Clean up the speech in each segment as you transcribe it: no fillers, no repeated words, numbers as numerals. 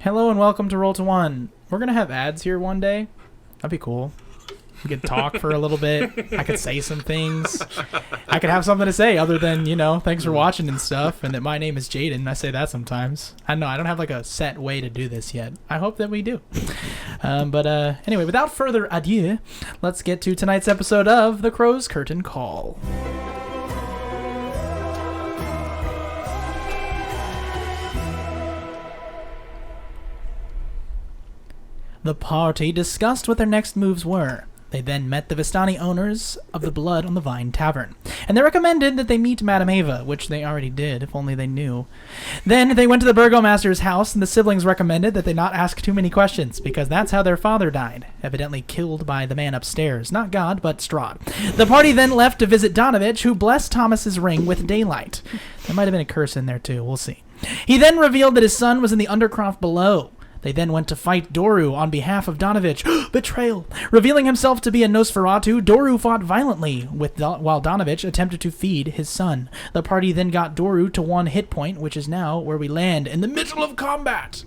Hello and welcome to Roll to One. We're going to have ads here one day. That'd be cool. We could talk for a little bit. I could say some things. I could have something to say other than, thanks for watching and stuff, and that my name is Jaden. I say that sometimes. I know I don't have like a set way to do this yet. I hope that we do. But anyway, without further ado, let's get to tonight's episode of The Crow's Curtain Call. The party discussed what their next moves were. They then met the Vistani owners of the Blood on the Vine Tavern, and they recommended that they meet Madame Ava, which they already did, if only they knew. Then they went to the Burgomaster's house, and the siblings recommended that they not ask too many questions, because that's how their father died, evidently killed by the man upstairs, not God, but Strahd. The party then left to visit Donovich, who blessed Thomas's ring with daylight. There might have been a curse in there, too. We'll see. He then revealed that his son was in the Undercroft below. They then went to fight Doru on behalf of Donovich. Betrayal! Revealing himself to be a Nosferatu, Doru fought violently, while Donovich attempted to feed his son. The party then got Doru to 1 hit point, which is now where we land in the middle of combat.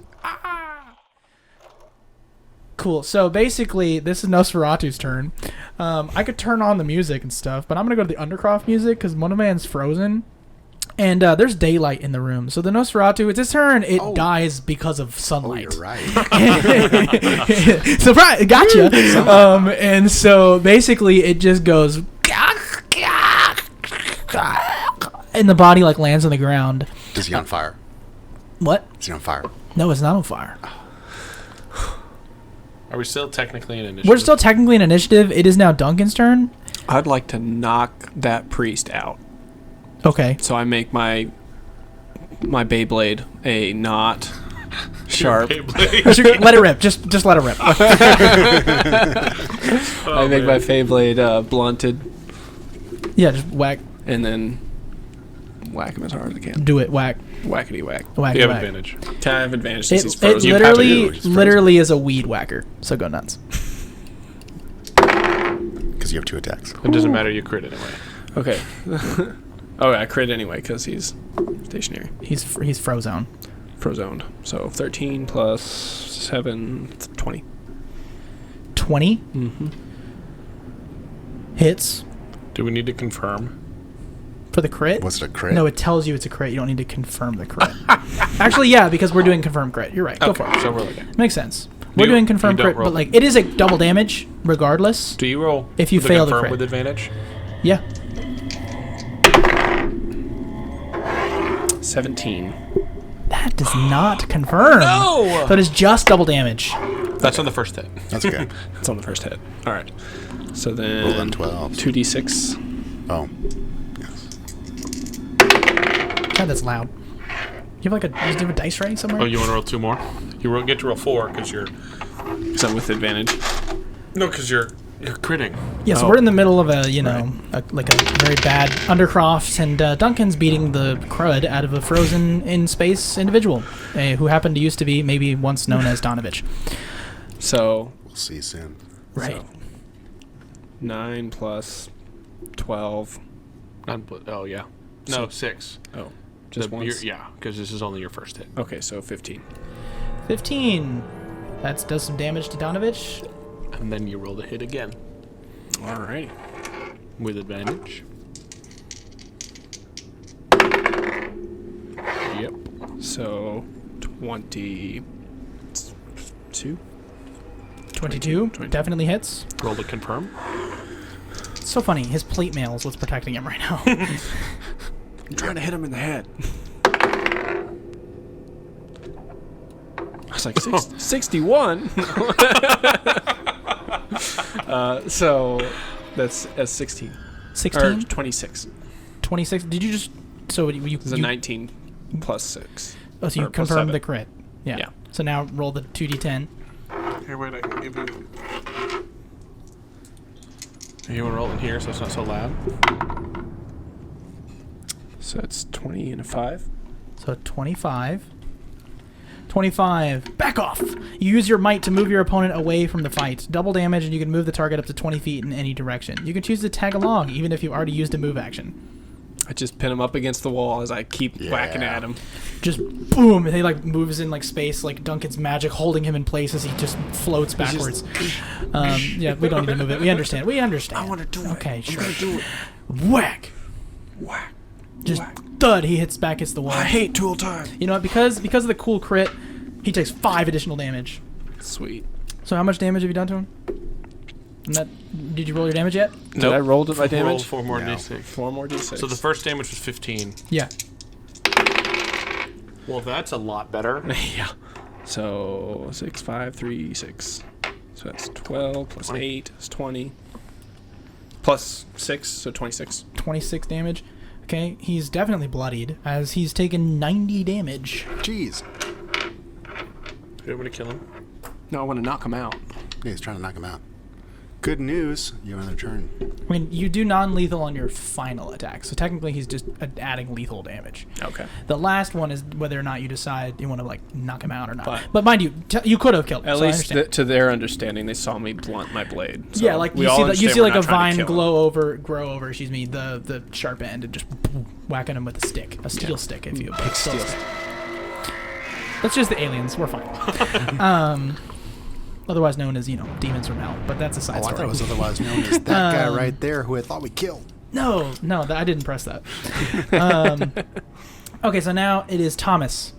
Cool. So basically, this is Nosferatu's turn. I could turn on the music and stuff, but I'm going to go to the Undercroft music because one of man's frozen. And there's daylight in the room. So the Nosferatu, it's his turn. It dies because of sunlight. Oh, you're right. Surprise! Gotcha. And so basically it just goes... And the body lands on the ground. Is he on fire? What? Is he on fire? No, it's not on fire. Are we still technically in initiative? We're still technically in initiative. It is now Duncan's turn. I'd like to knock that priest out. Okay. So I make my Beyblade a not sharp. Let it rip. Just let it rip. I make my Beyblade blunted. Yeah, just whack. And then whack him as hard as I can. Do it. Whack. Whackety whack. Whack. You have whack. advantage. Can I have advantage since he's It frozen? literally is a weed whacker. So go nuts. Because you have 2 attacks. It doesn't matter. You crit anyway. Okay. Oh, I crit anyway because he's stationary. He's frozone. Frozoned. So 13 plus 7, 20. 20 Mm-hmm. hits Do we need to confirm? for the crit. Was it a crit? No, it tells you it's a crit. You don't need to confirm the crit. Actually, yeah, because we're doing confirm crit. You're right. Go for it. So we're looking. Makes sense. We're doing confirm you don't crit, roll but it. it is a double damage regardless. Do you roll If you the fail the confirm crit. with advantage? Yeah. 17. That does not confirm. No! So it is just double damage. That's on the first hit. That's okay. It's on the first hit. All right. So then Roll on 12. 2d6. Oh. Yes. God, that's loud. You have do you have a dice tray somewhere? Oh, you want to roll 2 more? You get to roll 4 because you're... So with advantage. No, because you're critting. Yeah, so we're in the middle of a very bad Undercroft, and Duncan's beating the crud out of a frozen in space individual who happened to used to be maybe once known as Donovich. So We'll see soon. Right. So 9 plus 12. Oh, yeah. No, 6. Oh, just once? Yeah, because this is only your first hit. Okay, so 15. 15. That does some damage to Donovich. And then you roll the hit again All right. with advantage. Yep. So 22. 22. Definitely hits. Roll to confirm. It's so funny. His plate mail is what's protecting him right now. I'm trying to hit him in the head. I was like, 61? So that's 16. 16? Or 26. 26. Did you just... So you... It's a 19 plus 6. Oh, so you or plus confirmed 7. the crit. Yeah. Yeah. So now roll the 2d10. Here, wait, I can give you... You want to roll in here so it's not so loud? So it's 20 and a 5. So 25. 25. Back off! You use your might to move your opponent away from the fight. Double damage, and you can move the target up to 20 feet in any direction. You can choose to tag along, even if you already used a move action. I just pin him up against the wall as I keep whacking Yeah. at him. Just boom, and he like moves in like space, like Duncan's magic holding him in place as he just floats backwards. Yeah, we don't need to move it. We understand. We understand. I want to do it. Okay, I'm sure. gonna do it. Whack! Whack. Just Whack. thud. He hits back against the wall. I hate tool time. You know what? Because of the cool crit, he takes 5 additional damage. Sweet. So how much damage have you done to him? And that, did you roll your damage yet? Did I roll my Roll damage? 4 more No. d6. 4 more d6. So the first damage was 15. Yeah. Well, that's a lot better. yeah. So 6, 5, 3, 6. So that's 12 plus 20. 8 is 20. Plus 6, so 26. 26 damage. Okay, he's definitely bloodied as he's taken 90 damage. Jeez. You want me to kill him? No, I want to knock him out. Yeah, he's trying to knock him out. Good news. You have another turn. I mean, you do non-lethal on your final attack, so technically he's just adding lethal damage. Okay. The last one is whether or not you decide you want to like knock him out or not. But- But mind you, you could have killed him. At so I least understand. to their understanding, they saw me blunt my blade. So Yeah, like we you all see, you understand see we're like a not trying vine to kill grow over. Excuse me, the sharp end, and just whacking him with a stick, a steel stick, if you will. Steel stick. That's just the aliens. We're fine. Otherwise known as demons from hell. But that's a side Oh, I story. thought it was otherwise known as that guy right there who I thought we killed. No, I didn't press that. Okay, so now it is Thomas.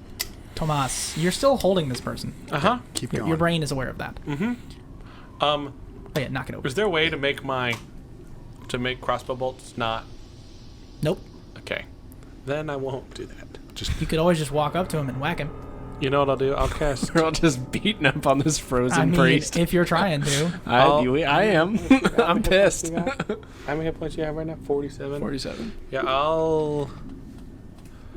Tomas, you're still holding this person. Uh-huh. Keep Your, going. your brain is aware of that. Oh yeah, knock it over. Is there a way to make crossbow bolts not... Nope. Okay. Then I won't do that. You could always just walk up to him and whack him. You know what I'll do? I'll cast... We're all just beating up on this frozen I mean, priest. if you're trying to. I am. I'm pissed. How many hit points do you have right now? 47? 47. Yeah, I'll...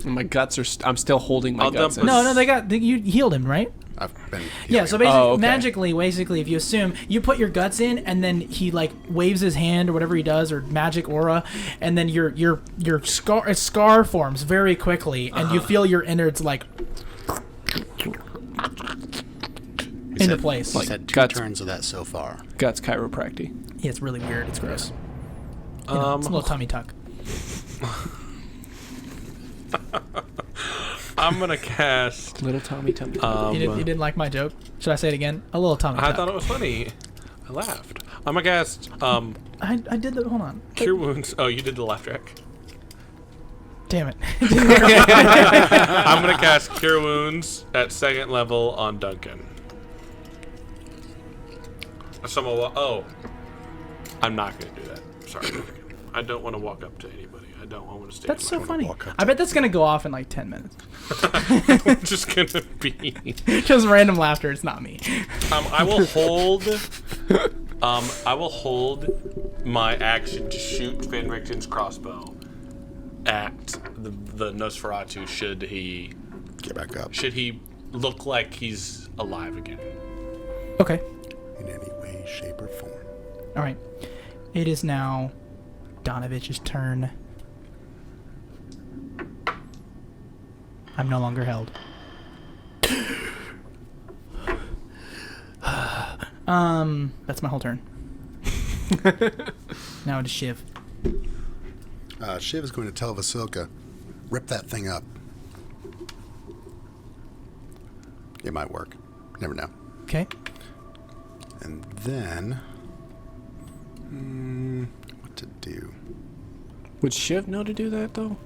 And my guts are. I'm still holding my I'll guts. dump in. No, you healed him, right? I've been. Yeah, so healing basically, Oh, okay. magically, basically, if you assume you put your guts in, and then he like waves his hand or whatever he does, or magic aura, and then your scar forms very quickly, and you feel your innards like him. into place. He's had 2 guts. turns of that so far. Guts chiropractic. Yeah, it's really weird. It's gross. You know, it's a little tummy tuck. I'm gonna cast... Little Tommy Tummy. You didn't like my joke? Should I say it again? A little tummy I tuck. thought it was funny. I laughed. I'm gonna cast I did the. Hold on. Cure Wounds. Oh, you did the laugh track. Damn it. I'm gonna cast Cure Wounds at 2nd level on Duncan. I'm not gonna do that. Sorry, Duncan. I don't want to walk up to anybody. I don't want to stay. That's so funny. walk up I bet that's gonna go off in like 10 minutes. I'm just gonna be. Just random laughter. It's not me. I will hold. I will hold my action to shoot Fenricton's crossbow at the Nosferatu. Should he Get back up. look like he's alive again? Okay. In any way, shape, or form. All right. It is now Donovich's turn. I'm no longer held. That's my whole turn. Now it is Shiv. Shiv is going to tell Vasilka, rip that thing up. It might work. Never know. Okay. And then... what to do? Would Shiv know to do that though?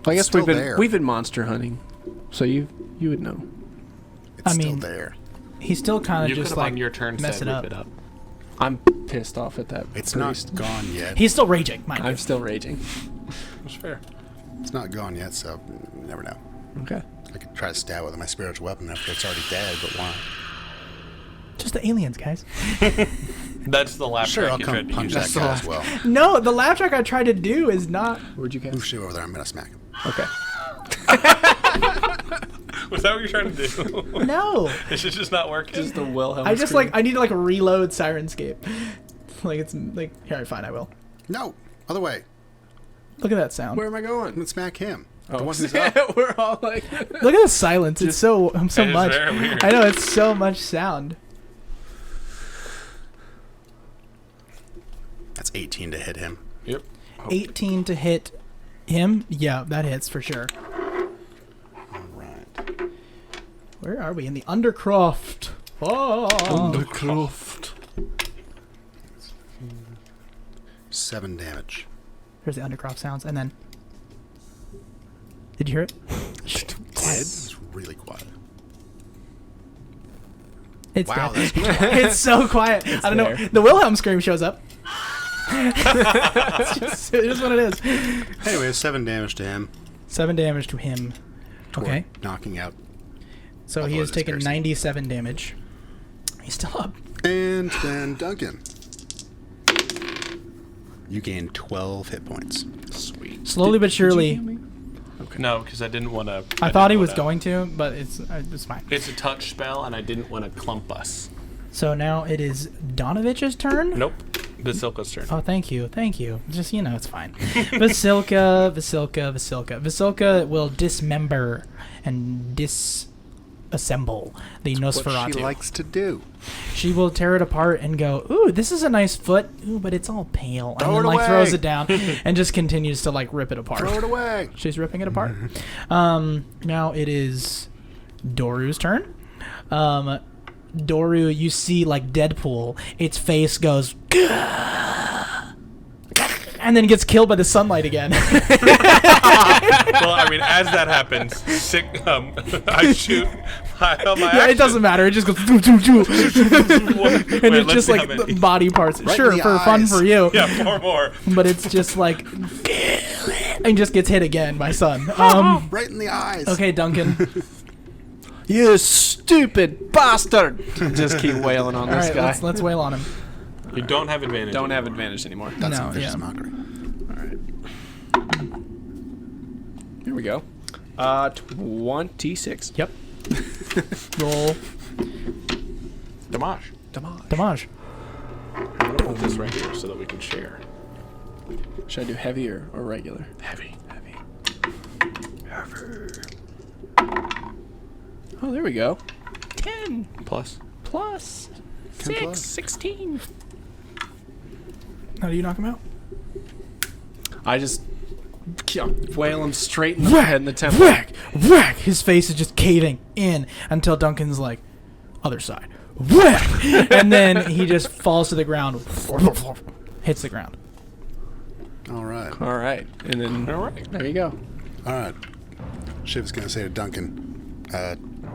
I guess still we've been there. we've been monster hunting, so you would know. It's I still mean- there. He's still kind You of could just have like on your turn mess said it rip up. it up. I'm pissed off at that It's priest. not gone yet. He's still raging, mind you. I'm still raging. That's fair. It's not gone yet, so you never know. Okay. I could try to stab it with my spiritual weapon after it's already dead, but why? Just the aliens, guys. That's the laugh Sure, track I'll you come tried to punch use. that guy as well. No, the laugh track I tried to do is not. Where'd you Move cast? Shiv over there. I'm going to smack him. Okay. Was that what you're trying to do? No. This is just not working. Just the Wilhelm. I just scream. I need to like reload Sirenscape. Like it's like here, fine, I will. No! Other way. Look at that sound. Where am I I'm going? going to smack him. The Oh, one who's up. we're all like. Look at the silence. It's so It is much. very weird. I know it's so much sound. That's 18 to hit him. Yep. 18 to hit him. Yeah, that hits for sure. All right. Where are we? In the Undercroft. Oh. Undercroft. 7 damage. Here's the Undercroft sounds, and then. Did you hear it? Quiet. It's really quiet. It's Wow, dead. that's It's so quiet. I don't know. there. The Wilhelm scream shows up. It's just what it is. Anyway, 7 damage to him. 7 damage to him. Okay. Knocking out. So Although he has it is taken piercing. 97 damage. He's still up. And then Duncan. You gain 12 hit points. Sweet. Slowly but surely. No, because I didn't want to. I thought he was going to, but it's fine. It's a touch spell, and I didn't want to clump us. So now it is Donovich's turn. Nope. Basilka's turn. Oh, thank you. Just, it's fine. Vasilka will dismember and disassemble the What Nosferatu. she likes to do. She will tear it apart and go, ooh, this is a nice foot. Ooh, but it's all pale. Throw and it then away. throws it down and just continues to rip it apart. Throw it away. She's ripping it apart. Now it is Doru's turn. Doru, you see Deadpool, its face goes and then gets killed by the sunlight again. Well, I mean, as that happens, I shoot my Yeah, it doesn't matter. It just goes doo, doo, doo. And it's just the body parts. Right Sure, in the for fun eyes. for you. Yeah, 4 more. But it's just and just gets hit again by sun. Right in the eyes. Okay, Duncan. You stupid bastard! Just keep wailing on All this right, guy. let's wail on him. You don't have advantage. Don't have advantage anymore. That's No, some vicious yeah. mockery. Here we go. 26. Yep. Roll Damage. damage. I'm gonna put this right here so that we can share. Should I do heavier or regular? Heavy. Oh, there we go. 10 Plus. plus 10 6, plus. 16. How do you knock him out? I just wail him straight in the head in the temple. Whack! His face is just caving in until Duncan's like, other side. Whack! And then he just falls to the ground. Hits the ground. All right. All right. And then, All right. there you go. All right. Shiv's going to say to Duncan,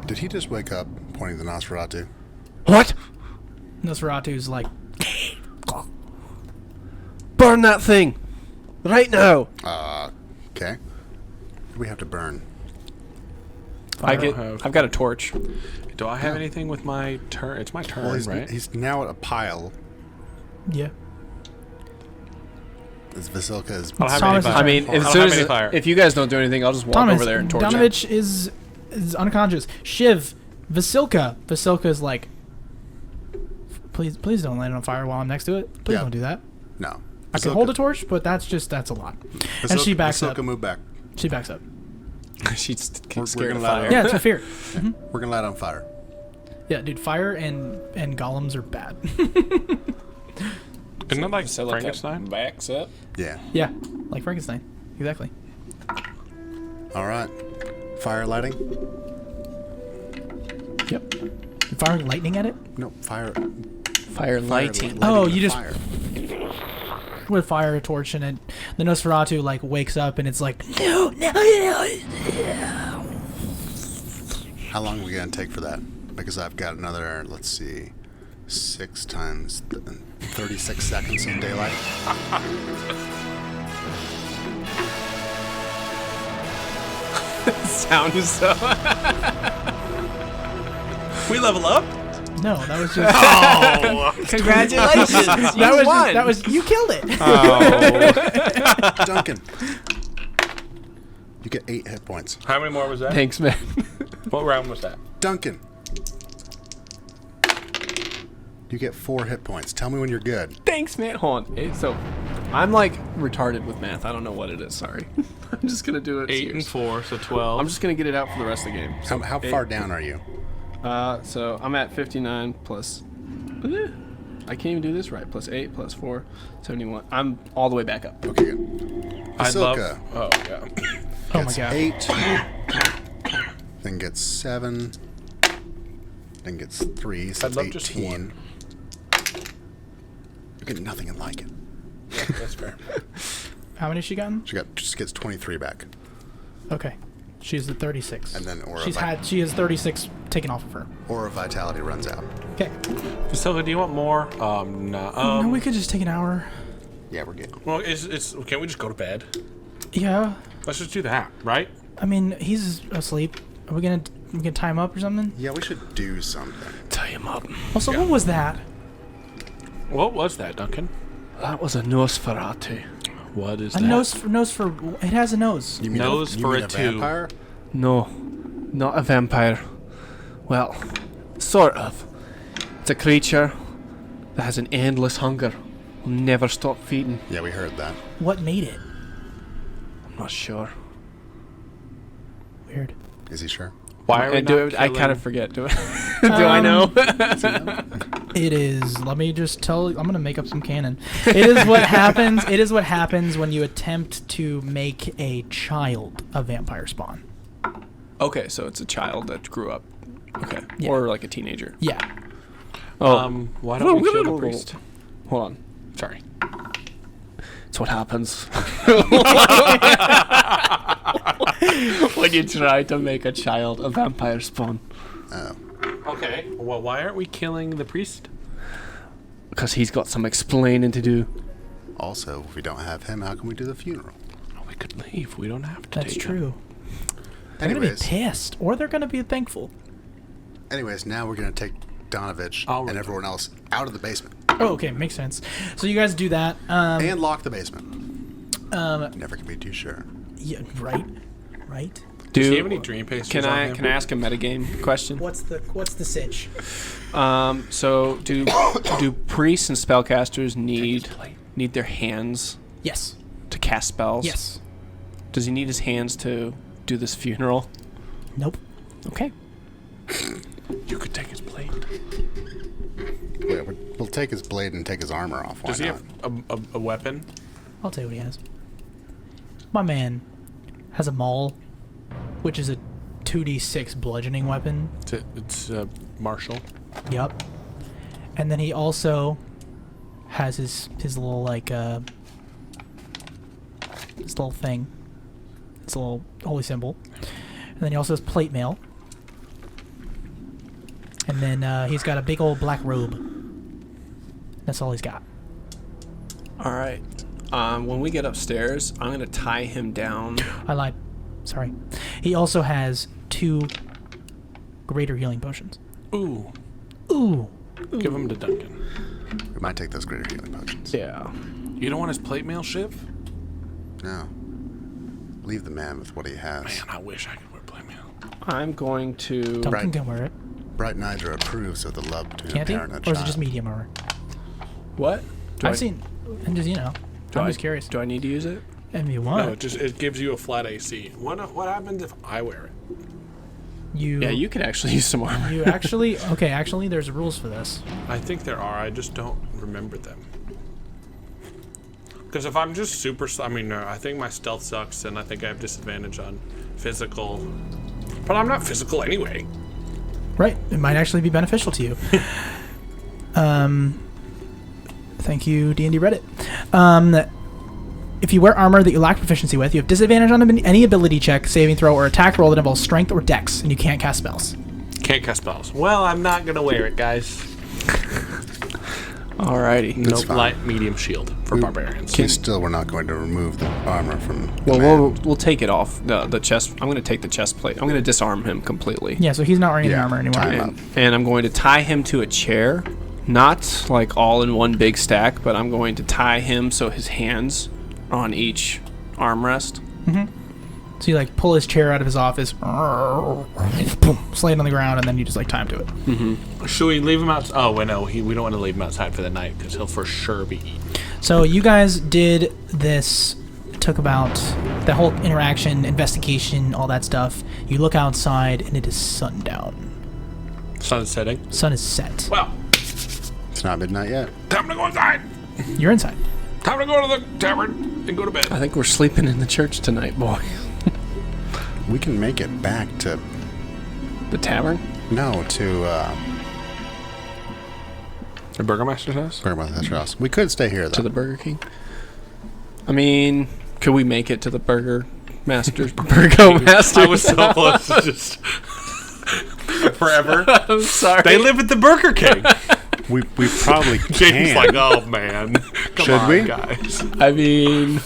did he just wake up pointing the Nosferatu? What? Nosferatu's like, Burn that thing! Right now! Okay. We have to burn. I've got a torch. Do I have anything with my turn? It's my turn, Well, right? he's now at a pile. yeah. As Vasilka is. I don't have Thomas' any turn. fire. I mean, I as don't soon have as any fire. if you guys don't do anything, I'll just walk Thomas, over there and torch it. Donovich is unconscious. Shiv, Vasilka is like, please don't light it on fire while I'm next to it. Please Yeah. don't do that. No. I can hold a torch, but that's a lot. And she backs Vasilka up. move back. She backs up. She's We're scared gonna of let fire. her- Yeah, it's a fear. We're going to light on fire. Yeah, dude, fire and golems are bad. Isn't that like Basilica Frankenstein? backs up. Yeah. Yeah, like Frankenstein. Exactly. All right. Fire lighting? Yep. You firing lightning at it? No, fire. Fire lighting. Oh, lighting you the just- fire. With fire a torch and it, the Nosferatu wakes up and it's like, no. How long are we going to take for that? Because I've got another, let's see, 6 times 36 seconds of daylight. Sound is so. We level up? No, that was just Congratulations! that was you killed it. Duncan. You get 8 hit points. How many more was that? Thanks, man. What round was that? Duncan. You get 4 hit points. Tell me when you're good. Thanks, man. Hold on. So, I'm like retarded with math. I don't know what it is. Sorry. I'm just gonna do it. 8 and 4, so 12. I'm just gonna get it out for the rest of the game. So How far down are you? So I'm at 59 plus. I can't even do this right. Plus 8, plus 4, 71. I'm all the way back up. Okay, good. I love. Ahsoka Oh yeah. Oh my gets god. 8, then gets 7, then gets 3, so I'd that's love just 18. one. You get nothing and like it. Yeah, that's fair. How many has she gotten? She just gets 23 back. Okay. She's at 36. And then she has 36 taken off of her. Aura Vitality runs out. Okay. Vasily, do you want more? No. no, we could just take an hour. Yeah, we're good. Well, can't we just go to bed? Yeah. Let's just do that, right? I mean, he's asleep. Are we gonna tie him up or something? Yeah, we should do something. Tie him up. Also, Yeah. what was that? What was that, Duncan? That was a Nosferatu. What is A nose for it has a nose. You mean Nose you for mean a two. vampire? No, not a vampire. Well, sort of. It's a creature that has an endless hunger. Will never stop feeding. Yeah, we heard that. What made it? I'm not sure. Weird. Is he sure? Why are we not I kind killing- of forget. Do I know? It is. Let me just tell. I'm gonna make up some canon. It is what happens. It is what happens when you attempt to make a child a vampire spawn. Okay, so it's a child that grew up. Okay, Yeah. or like a teenager. Yeah. Oh, why don't we kill the priest? Hold on. Sorry. It's what happens when you try to make a child a vampire spawn. Oh. Okay. Well, why aren't we killing the priest? Because he's got some explaining to do. Also, if we don't have him, how can we do the funeral? Oh, we could leave. We don't have to. That's take true. They're gonna be Anyways, pissed, or they're gonna be thankful. now we're gonna take Donovich I'll and everyone else out of the basement Oh, okay, makes sense. So you guys do that. and lock the basement. Never can be too sure. Yeah, right. Right. Does he have any dream pastries Can on I him? can I ask a metagame question? What's the sitch? So do priests and spellcasters need their hands Yes. to cast spells? Yes. Does he need his hands to do this funeral? Nope. Okay. You could take his blade. Yeah, we'll take his blade and take his armor off. Why Does he not? have a weapon? I'll tell you what he has. My man has a maul, which is a 2d6 bludgeoning weapon. It's martial. Yup. And then he also has his little his little thing. His little holy symbol. And then he also has plate mail. And then he's got a big old black robe. That's all he's got. All right. When we get upstairs, I'm gonna tie him down. I lied. Sorry. He also has 2 greater healing potions. Ooh. Ooh. Give him to Duncan. We might take those greater healing potions. Yeah. You don't want his plate mail shiv? No. Leave the man with what he has. Man, I wish I could wear plate mail. I'm going to. Duncan Right. can wear it. Bright Nidra approves of the love between Can't a he? parent and a Or child. is it just medium armor? What? I've seen. And just, I'm just curious. Do I need to use it? If you No, want. it gives you a flat AC. What happens if I wear it? Yeah, you could actually use some armor. You actually. Okay, actually, there's rules for this. I think there are. I just don't remember them. Because if I'm just super, I think my stealth sucks, and I think I have disadvantage on physical. But I'm not physical anyway. Right. It might actually be beneficial to you. Thank you, D&D Reddit. If you wear armor that you lack proficiency with, you have disadvantage on any ability check, saving throw, or attack roll that involves strength or dex, and you can't cast spells. Can't cast spells. Well, I'm not gonna wear it, guys. Alrighty. Nope. fine. Light, medium shield for barbarians. We're not going to remove the armor from the Well, man. we'll take it off the chest. I'm going to take the chest plate. I'm going to disarm him completely. Yeah, so he's not wearing any Yeah, armor anymore. tie him up. And I'm going to tie him to a chair, not like all in one big stack, but I'm going to tie him so his hands are on each armrest. So you pull his chair out of his office, boom, slay it on the ground, and then you just tie him to it. Should we leave him out? Oh, wait, no. We don't want to leave him outside for the night because he'll for sure be eaten. So you guys did this. It took about the whole interaction, investigation, all that stuff. You look outside, and it is sundown. Sun's setting. Sun is set. Well, It's not midnight yet. Time to go inside. You're inside. Time to go to the tavern and go to bed. I think we're sleeping in the church tonight, boy. We can make it back to The tavern? The Burgomaster's house? Burgomaster's house. We could stay here though. To the Burger King? I mean, could we make it to the Burger Master's? Burgomaster's? I was so close to just forever. I'm sorry. They live at the Burger King. we probably James can. like, oh man, come Should on, we? guys. I mean,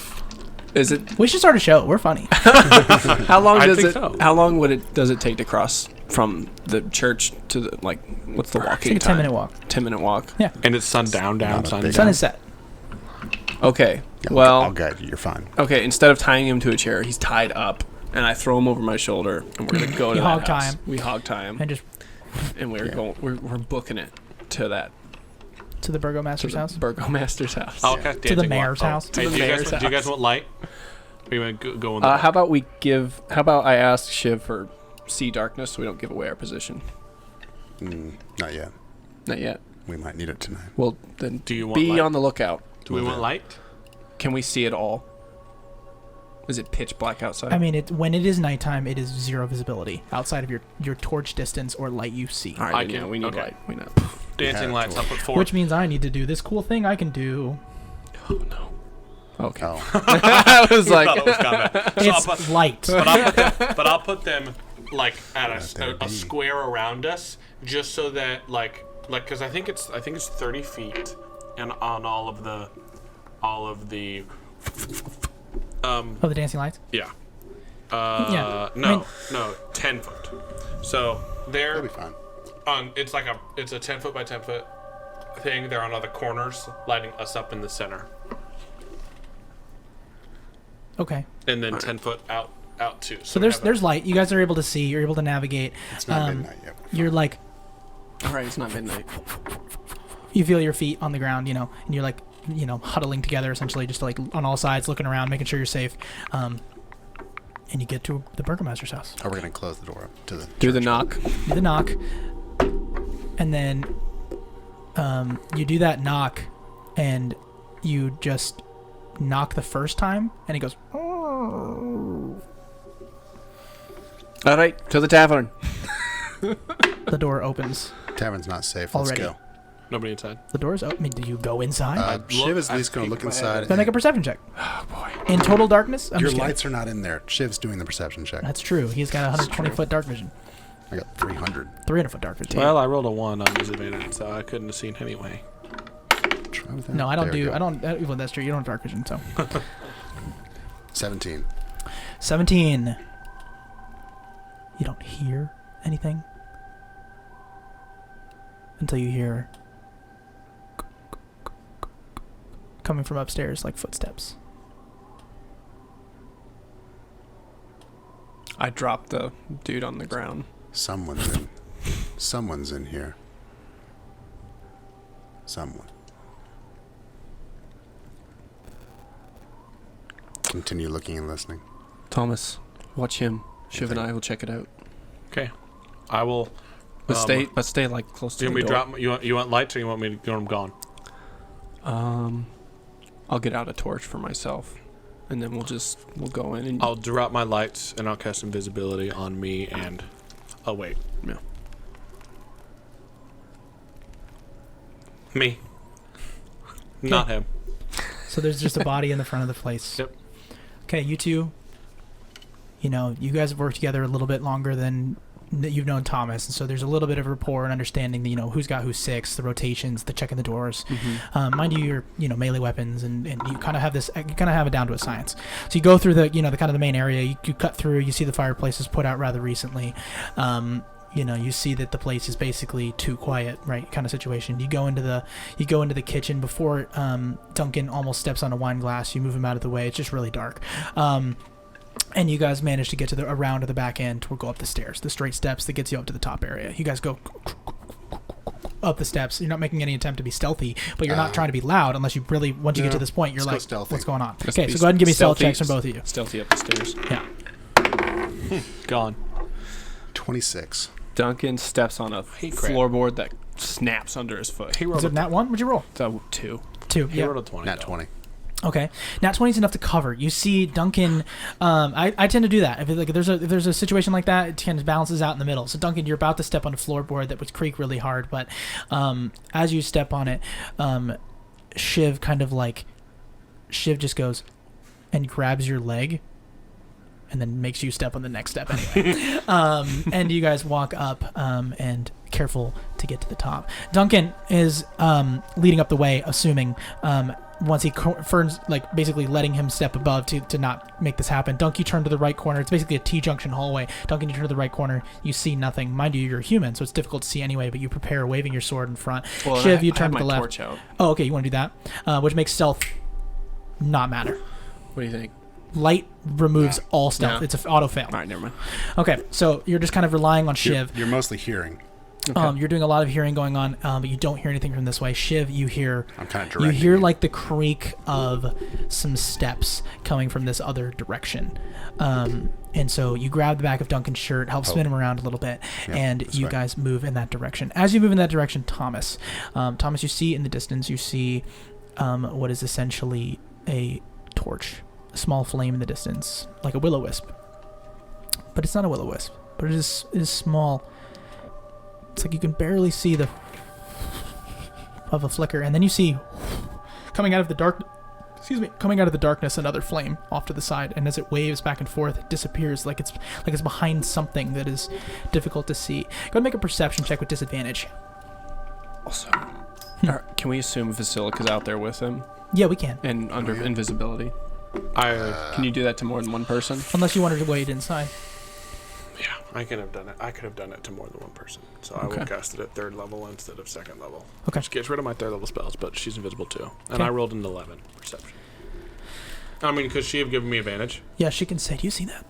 is it? We should start a show. We're funny. How long I does think it? so. How long does it take to cross from the church to the what's the It's walking like a time? 10-minute walk. 10-minute walk. Yeah. And it's sundown, down, Not a big Sun sundown. is set. Okay. Yeah, Well, I'll guide you. You're fine. okay. Instead of tying him to a chair, he's tied up, and I throw him over my shoulder, and we're gonna go to You that hog tie house. him. We hog tie him, And just and we're Yeah. going. We're booking it to that to the to Burgomaster's the house. Burgomaster's house. Oh, okay. To the mayor's house. Hey, To the do mayor's you guys house. want light? Or you want to go in the How about we give? How about I ask Shiv for see darkness so we don't give away our position? Not yet. Not yet. We might need it tonight. Well, then Do you want be light? on the lookout. Do we want light? Can we see it all? Is it pitch black outside? I mean, when it is nighttime, it is zero visibility outside of your torch distance or light you see. all right, I then, yeah, can- we need okay. light. We know. Dancing Yeah, lights. I'll put 4. Which means I need to do this cool thing I can do. Oh no. Okay. Oh, I was Thought like, it was combat. So I'll It's put, light. but I'll put them like at there a be. square around us, just so that like because I think it's 30 feet, and on all of the Oh, the dancing lights. yeah. Yeah, I No, mean- no, 10 foot. So they're that'll be fine. on. It's a 10 foot by 10 foot thing. They're on all the corners, lighting us up in the center, Okay. and then 10 foot out too. So we have there's light. You guys are able to see. You're able to navigate. It's not midnight yet. You're like all right, it's not midnight. you feel your feet on the ground, and you're like huddling together essentially, just like on all sides, looking around, making sure you're safe. And you get to the Burgomaster's house. Are we gonna close the door up to the? Do the knock. Do the knock, and then you do that knock, and you just knock the first time, and he goes. All right, to the tavern. The door opens. Tavern's not safe. Already. Let's go. nobody inside. The door's open. I mean, do you go inside? Shiv is at I least gonna peek look my head inside. Then make a perception check. Oh boy. In total darkness? I'm Your just kidding. lights are not in there. Shiv's doing the perception check. That's true. He's got 120 foot dark vision. I got 300. 300 foot dark vision. Well, I rolled a 1 on disadvantage, so I couldn't have seen anyway. Try with that. No, I don't There we do. go. I don't. Well, that's true. You don't have dark vision. So 17. 17. You don't hear anything until you hear coming from upstairs like footsteps. I dropped the dude on the ground. Someone's in here. Someone. Continue looking and listening. Thomas, watch him. Shiv and I will check it out. Okay, I will. But stay like close Do to you the want me door. to drop? You want lights, or you want me to get them gone? I'll get out a torch for myself, and then we'll go in and I'll drop my lights and I'll cast invisibility on me and. Oh wait, yeah. me. Not him. So there's just a body in the front of the place. Yep. Okay, you two. You guys have worked together a little bit longer than that you've known Thomas, and so there's a little bit of rapport and understanding. Who's got who's six, the rotations, the checking the doors. Mind you, your melee weapons, and you kind of have this. You kind of have it down to a science. So you go through the the kind of the main area. You cut through. You see the fireplace is put out rather recently. You see that the place is basically too quiet, right? Kind of situation. You go into the kitchen before Duncan almost steps on a wine glass. You move him out of the way. It's just really dark. And you guys manage to get to around to the back end. We'll go up the stairs, the straight steps that gets you up to the top area. You guys go up the steps. You're not making any attempt to be stealthy, but you're not trying to be loud unless you really, once you get to this point, you're let's go like, stealthy. what's going on? Let's Okay, be so go ahead and give me stealth stealthy- checks from both of you. Stealthy up the stairs. Yeah. Gone. 26. Duncan steps on a Hey, crap. floorboard that snaps under his foot. He Was rolled it nat 1? What'd you roll? So 2. 2. He Yeah. rolled a 20. Nat though. 20. Okay, nat 20 is enough to cover. You see Duncan. I tend to do that. If there's a situation like that, it kind of balances out in the middle. So Duncan, you're about to step on a floorboard that would creak really hard, but as you step on it, Shiv just goes and grabs your leg, and then makes you step on the next step anyway. And you guys walk up and careful to get to the top. Duncan is leading up the way, assuming. Once Fern's like basically letting him step above to not make this happen. Dunk, you turn to the right corner. It's basically a T-junction hallway. Duncan, you turn to the right corner. You see nothing. Mind you, you're human, so it's difficult to see anyway, but you prepare, waving your sword in front. Well, Shiv, you I turn have to the my left. torch out. Oh, okay, you want to do that? Which makes stealth not matter. What do you think? Light removes all stealth. Yeah. It's an auto fail. All right, never mind. Okay, so you're just kind of relying on You're, Shiv. you're mostly hearing. Okay. You're doing a lot of hearing going on, but you don't hear anything from this way. Shiv, you hear I'm kind of you directing. hear like the creak of some steps coming from this other direction. And so you grab the back of Duncan's shirt, help spin him around a little bit, Yeah, and that's you right. guys move in that direction. As you move in that direction, Thomas, you see in the distance, you see what is essentially a torch, a small flame in the distance, like a will-o-wisp. But it's not a will-o-wisp, but it is small. It's like you can barely see the of a flicker, and then you see coming out of the darkness another flame off to the side, and as it waves back and forth, it disappears like it's behind something that is difficult to see. Go ahead and make a perception check with disadvantage. Also, can we assume Vasilica's out there with him Yeah, we can, and under invisibility? I Can you do that to more than one person? unless you wanted to wait inside. yeah, I could have done it. I could have done it to more than one person. So I Okay. will cast it at 3rd level instead of 2nd level. Okay. Which gets rid of my 3rd level spells, but she's invisible too. And Okay. I rolled an 11 perception. I mean, could she have given me advantage? Yeah, she can say, "Do you see that?"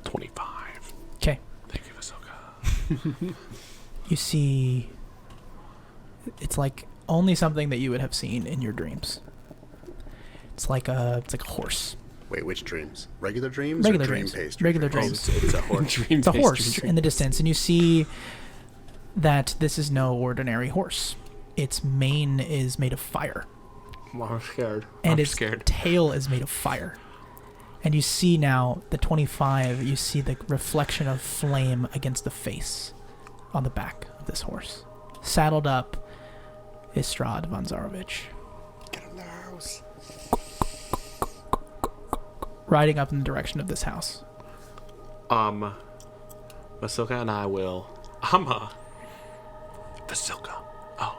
25. Okay. Thank you, Vasilka. You see, it's like only something that you would have seen in your dreams. It's like a horse. Wait, which dreams? Regular dreams? Regular or dream dreams. based Regular dreams? dreams. It's a horse. It's a horse in the distance, and you see that this is no ordinary horse. Its mane is made of fire, Well, I'm scared. and I'm its scared. tail is made of fire. And you see now the 25. You see the reflection of flame against the face on the back of this horse. Saddled up is Strahd von Zarovich, Get in the house. riding up in the direction of this house. Vasilka and I will. Vasilka. Oh,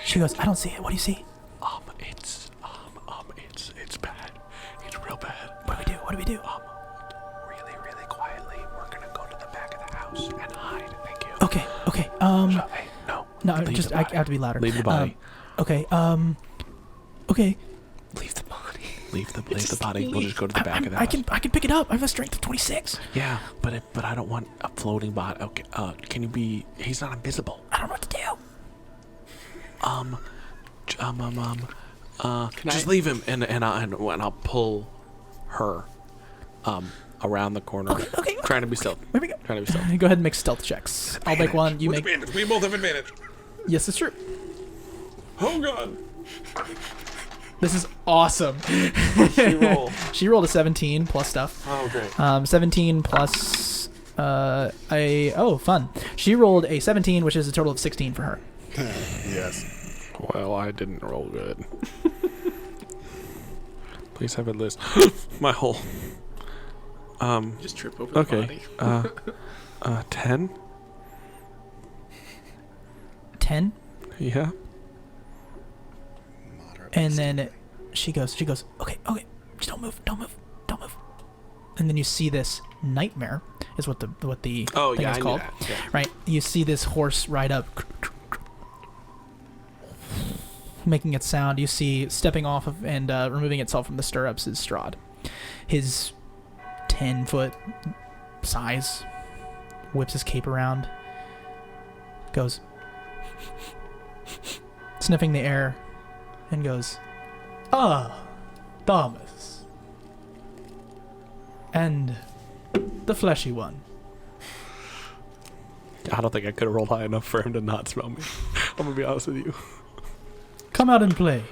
She goes, "I don't see it. What do you see? it's bad. It's real bad. What do we do? What do we do?" Really, really quietly, we're gonna go to the back of the house and hide. Thank you. Okay. Hey, no. No, Leave just the I body. have to be louder. Leave the body. Okay. Okay. Leave the body. Leave the body. We'll just go to the back of the I house. can pick it up. I have a strength of 26. Yeah, but I don't want a floating bot. Okay. Can you be? He's not invisible. I don't know what to do. Just leave him, and I'll pull her, around the corner. Okay. Trying to be stealth. Here we go. Trying to be stealth. Go ahead and make stealth checks. I'll make one. You make. Advantage. We both have advantage. Yes, it's true. Oh God. This is awesome. She roll. She rolled a 17 plus stuff. Oh great. 17 plus fun. She rolled a 17, which is a total of 16 for her. Yes. Well, I didn't roll good. Please have a list. My hole. Just trip over the Okay. body. 10. 10, Moderately. Yeah. and then she goes. Okay. Just don't move. And then you see this nightmare is what the Oh thing yeah, is I knew called. that. Yeah. Right? You see this horse ride up, making its sound. You see stepping off of and removing itself from the stirrups is Strahd. His 10-foot size whips his cape around, goes sniffing the air, and goes, "Ah, Thomas. And the fleshy one. I don't think I could have rolled high enough for him to not smell me. I'm gonna be honest with you. Come out and play.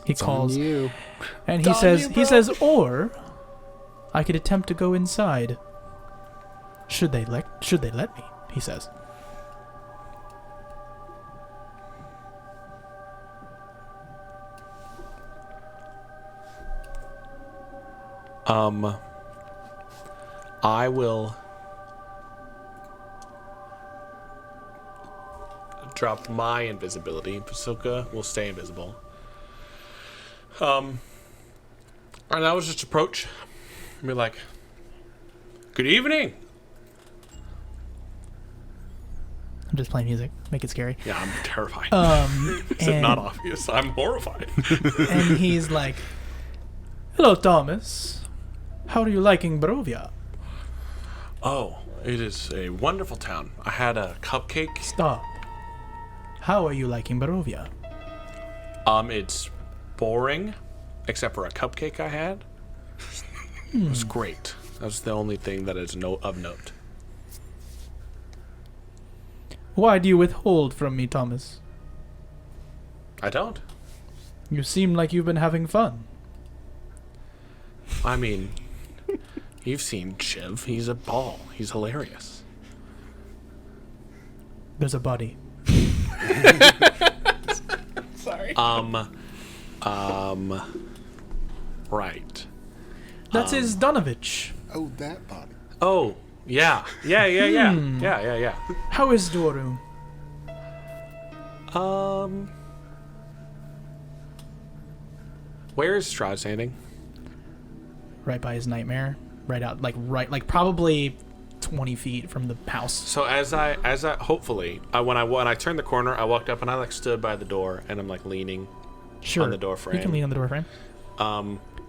He calls, you. and he says, or I could attempt to go inside. Should they let me? He says. I will drop my invisibility. Pasilka will stay invisible. And I will just approach and be like, "Good evening." I'm just playing music. Make it scary. Yeah, I'm terrified. Is it and- not obvious? I'm horrified. And he's like, "Hello, Thomas. How are you liking Barovia?" Oh, it is a wonderful town. I had a cupcake. Stop. How are you liking Barovia? It's boring, except for a cupcake I had. It was great. That was the only thing that is of note. Why do you withhold from me, Thomas? I don't. You seem like you've been having fun. I mean, you've seen Shiv. He's a ball. He's hilarious. There's a body. Sorry. Right. That's his Donovich. Oh, that body. Oh, yeah. Yeah. How is Doru? Where is Strahd standing? Right by his nightmare. Right, probably 20 feet from the house. So as I hopefully, when I turned the corner, I walked up and I stood by the door and I'm leaning. Sure. On the door frame. You can lean on the door frame.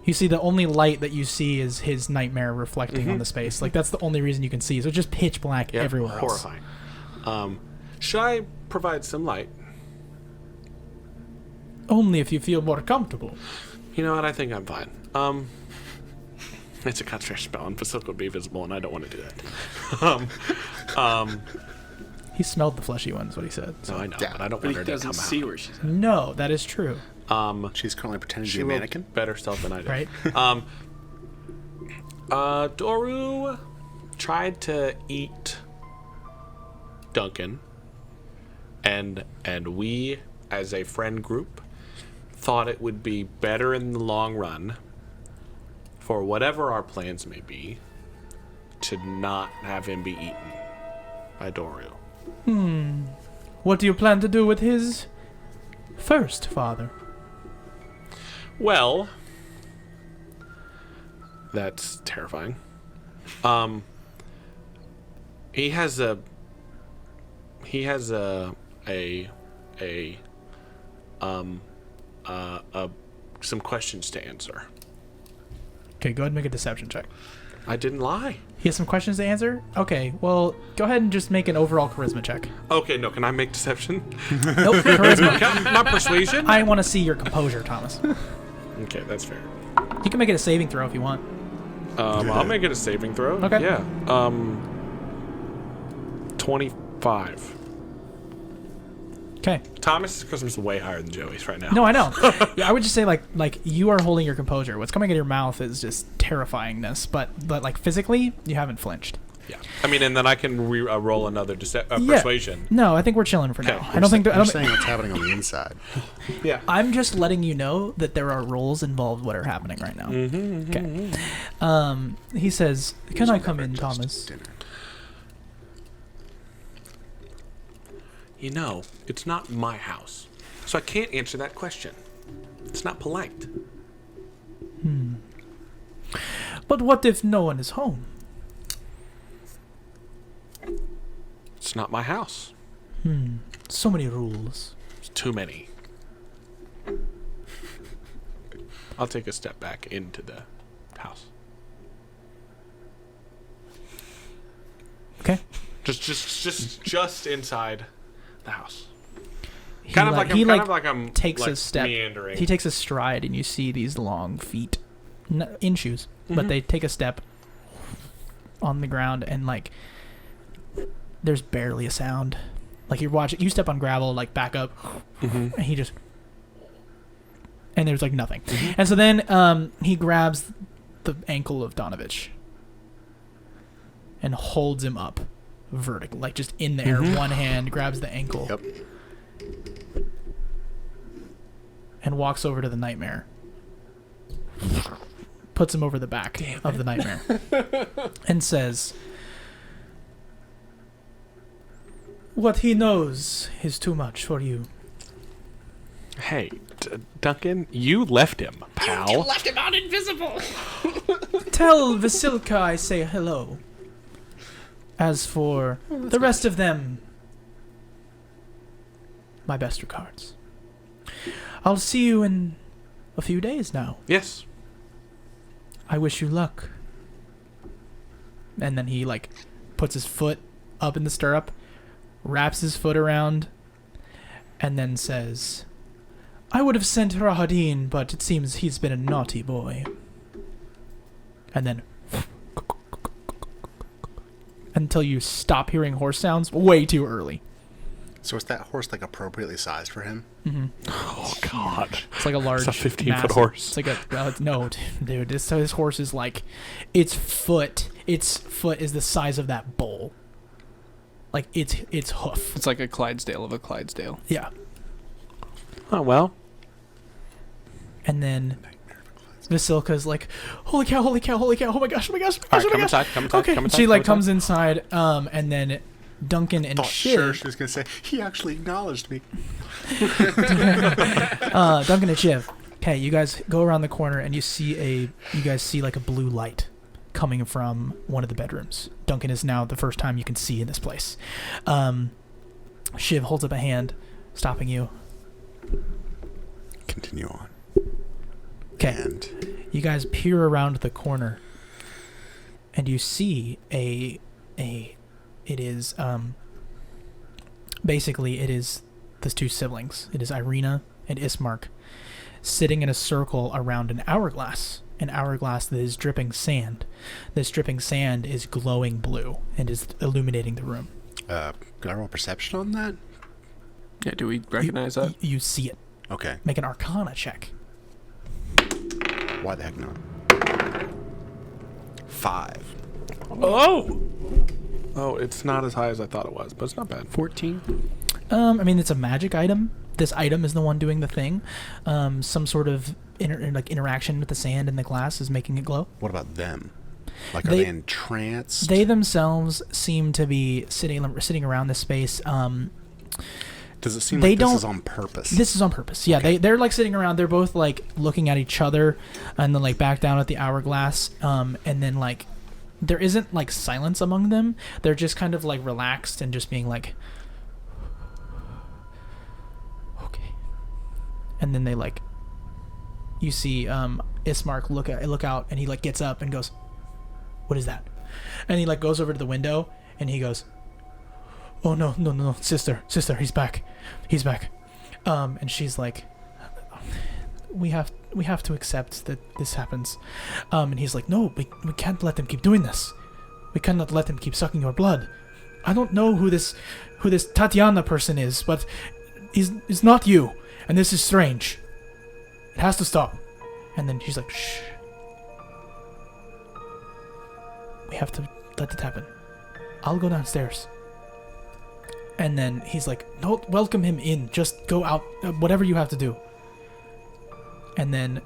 You see the only light that you see is his nightmare reflecting on the space. That's the only reason you can see. So it's just pitch black everywhere else. Horrifying. Should I provide some light? Only if you feel more comfortable. You know what? I think I'm fine. It's a concentration spell, and Pasilka would be visible, and I don't want to do that. He smelled the fleshy one, is what he said. So I know, Yeah, but I don't But want he her to doesn't come see out. where she's at. No, that is true. She's currently pretending to She be a will mannequin. better stealth than I do. Right? Doru tried to eat Duncan, and we, as a friend group, thought it would be better in the long run, for whatever our plans may be, to not have him be eaten by Doru. What do you plan to do with his first father? Well, that's terrifying. He has some questions to answer. Okay, go ahead and make a deception check. I didn't lie. He has some questions to answer? Okay, well, go ahead and just make an overall charisma check. Okay, no, can I make deception? Nope, charisma. Not persuasion? I want to see your composure, Thomas. Okay, that's fair. You can make it a saving throw if you want. I'll make it a saving throw. Okay. Yeah. 25. Okay. Thomas' charisma is way higher than Joey's right now. No, I know. Yeah, I would just say like you are holding your composure. What's coming out of your mouth is just terrifyingness, but physically you haven't flinched. Yeah. I mean, and then I can roll another persuasion. No, I think we're chilling for now. Okay. I don't think. You're saying what's happening on the inside. Yeah. I'm just letting you know that there are roles involved what are happening right now. Okay. He says, "Can I come in, Thomas?" Dinner. You know, it's not my house, so I can't answer that question. It's not polite. But what if no one is home? It's not my house. So many rules. It's too many. I'll take a step back into the house. Okay. Just inside the house. He Kind of like takes like a step. meandering. He takes a stride, and you see these long feet in shoes. but they take a step on the ground and like there's barely a sound. Like you step on gravel, like back up, and he just, and there's like nothing. And so then he grabs the ankle of Donovich and holds him up vertical, like just in the air. One hand grabs the ankle. Yep. And walks over to the nightmare. Puts him over the back of the nightmare. And says, "What he knows is too much for you." Hey, Duncan, you left him, pal. You left him out invisible. Tell Vasilka I say hello. As for the rest of them, my best regards. I'll see you in a few days now. Yes. I wish you luck. And then he like puts his foot up in the stirrup, wraps his foot around, and then says, "I would have sent Rahadin, but it seems he's been a naughty boy." And then until you stop hearing horse sounds way too early. So is that horse like appropriately sized for him? Oh God. It's like a large, It's a 15-foot massive- horse. It's like a no, dude. This horse is like, its foot is the size of that bowl. Like its hoof. It's like a Clydesdale of a Clydesdale. Yeah. Oh well. And then Vasilka's like, holy cow, holy cow, holy cow, oh my gosh, oh my gosh, oh my All gosh, right, oh come my gosh. inside. Come inside. Okay, Come inside. she like come comes inside, and then Duncan and Thought Shiv, sure she was gonna say he actually acknowledged me. Duncan and Shiv. Okay, you guys go around the corner and you guys see like a blue light coming from one of the bedrooms. Duncan is now the first time you can see in this place. Shiv holds up a hand, stopping you. Continue on. Okay. And You guys peer around the corner, and you see basically it is the two siblings. It is Irina and Ismark sitting in a circle around an hourglass that is dripping sand. This dripping sand is glowing blue and is illuminating the room. could I roll perception on that? Yeah, do we recognize that? You see it. Okay. Make an Arcana check. Why the heck not? 5. Oh! Oh, it's not as high as I thought it was, but it's not bad. 14? I mean, it's a magic item. This item is the one doing the thing. Some sort of interaction with the sand and the glass is making it glow. What about them? Like, are They- they entranced? They themselves seem to be sitting around this space. Does it seem they like this don't- is on purpose? This is on purpose. Yeah, Okay. they're like sitting around. They're both like looking at each other, and then like back down at the hourglass. And then like there isn't like silence among them. They're just kind of like relaxed and just being like, okay. And then they like, you see Ismark look out, and he like gets up and goes, "What is that?" And he like goes over to the window and he goes, "Oh no, sister, he's back. And she's like, we have to accept that this happens. And he's like, "No, we can't let them keep doing this. We cannot let them keep sucking your blood. I don't know who this Tatiana person is, but it's not you, and this is strange. It has to stop." And then she's like, "Shh. We have to let it happen. I'll go downstairs." And then he's like, "Don't welcome him in. Just go out. Whatever you have to do." And then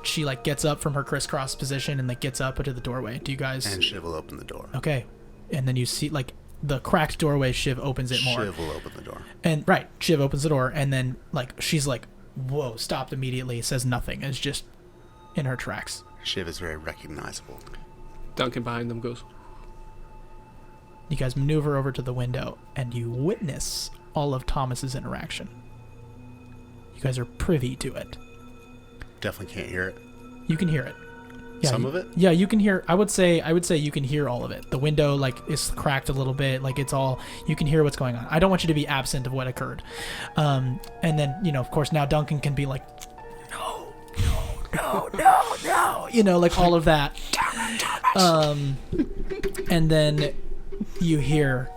she like gets up from her crisscross position and like gets up into the doorway. Do you guys? And Shiv will open the door. Okay. And then you see like the cracked doorway. Shiv opens it more. Shiv will open the door. And right, Shiv opens the door, and then like she's like, "Whoa!" Stopped immediately. Says nothing. Is just in her tracks. Shiv is very recognizable. Duncan behind them goes, You guys maneuver over to the window, and you witness all of Thomas's interaction. You guys are privy to it. Definitely can't hear it. You can hear it. Some of it? Yeah, you can hear. I would say you can hear all of it. The window like is cracked a little bit. Like it's all. You can hear what's going on. I don't want you to be absent of what occurred. And then of course now Duncan can be like, no, you know, like all of that. And then you hear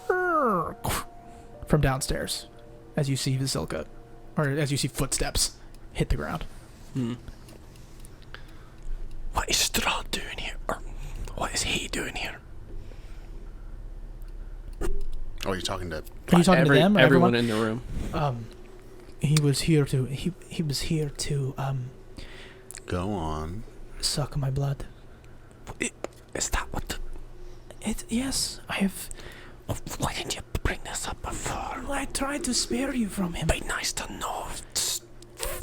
from downstairs as you see Vasilka, or as you see footsteps hit the ground. What is Strahd doing here? Or what is he doing here? Oh, you're talking to... Are you talking to them or everyone everyone? in the room. He was here to he was here to Go on. suck my blood. Is that what? Yes, I have. Why didn't you bring this up before? I tried to spare you from him. Be nice to know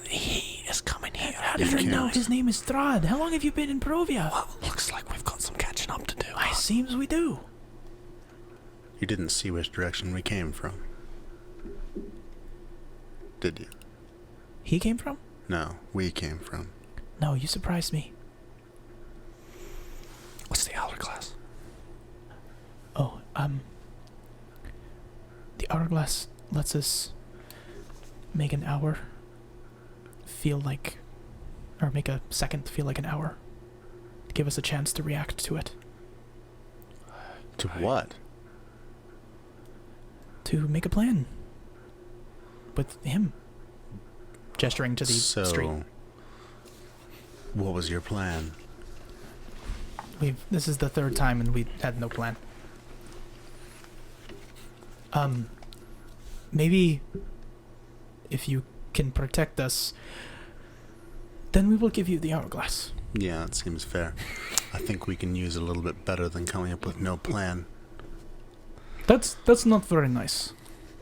he is coming here. How did you know his name is Strahd? How long have you been in Barovia? Well, looks like we've got some catching up to do. It seems we do. You didn't see which direction we came from. Did you? He came from? No, we came from. No, you surprised me. What's the hourglass? Oh, the hourglass lets us make an hour feel like, or make a second feel like an hour. Give us a chance to react to it. To what? To make a plan. With him. Gesturing to the street. What was your plan? This is the third time and we had no plan. Maybe if you can protect us, then we will give you the hourglass. Yeah, that seems fair. I think we can use it a little bit better than coming up with no plan. That's not very nice.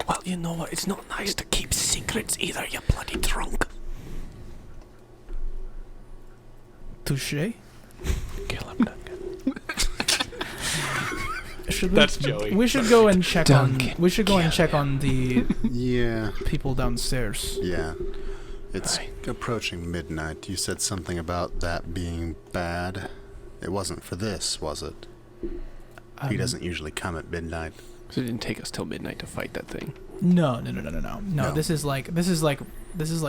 Well, you know what? It's not nice to keep secrets either, you bloody drunk. Touché. Kill him, Duncan. That's Joey. We should go and check Duncan, on. We should go and check on the Yeah. people downstairs. Yeah. It's Right. approaching midnight. You said something about that being bad. It wasn't for this, was it? He doesn't usually come at midnight. So it didn't take us till midnight to fight that thing. No. No. This is like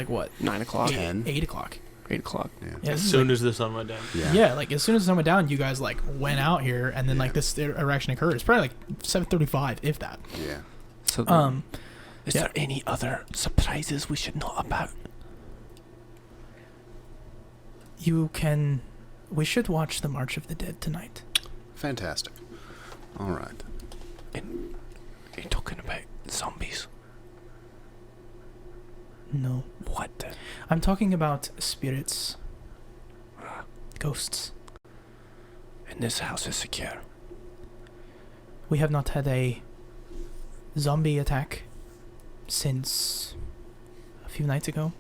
what? 9 o'clock? 10? 8 o'clock. 8 o'clock. Yeah. Yeah, As this is soon like- as the sun went down. Yeah, like as soon as the sun went down, you guys like went out here, and then like this erection occurred. It's probably like 7:35, if that. Yeah. So is yeah. there any other surprises we should know about? We should watch the March of the Dead tonight. Fantastic. All right. And are you talking about zombies? No, What the? I'm talking about spirits, ghosts. And this house is secure. We have not had a zombie attack since a few nights ago.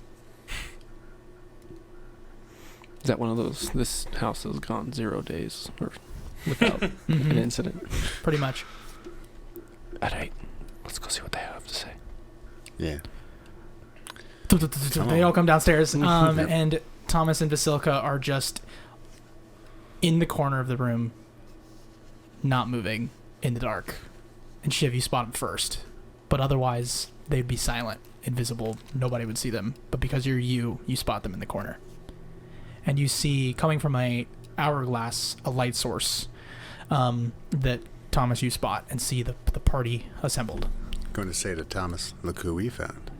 Is that one of those, this house has gone 0 days or without an Mhm, incident? Pretty much. Alright, let's go see what they have to say. Yeah. They all come downstairs, Yep. and Thomas and Vasilka are just in the corner of the room, not moving in the dark. And Shiv, you spot them first, but otherwise they'd be silent, invisible. Nobody would see them. But because you're you spot them in the corner, and you see coming from a hourglass a light source that Thomas you spot and see the party assembled. Going to say to Thomas, look who we found.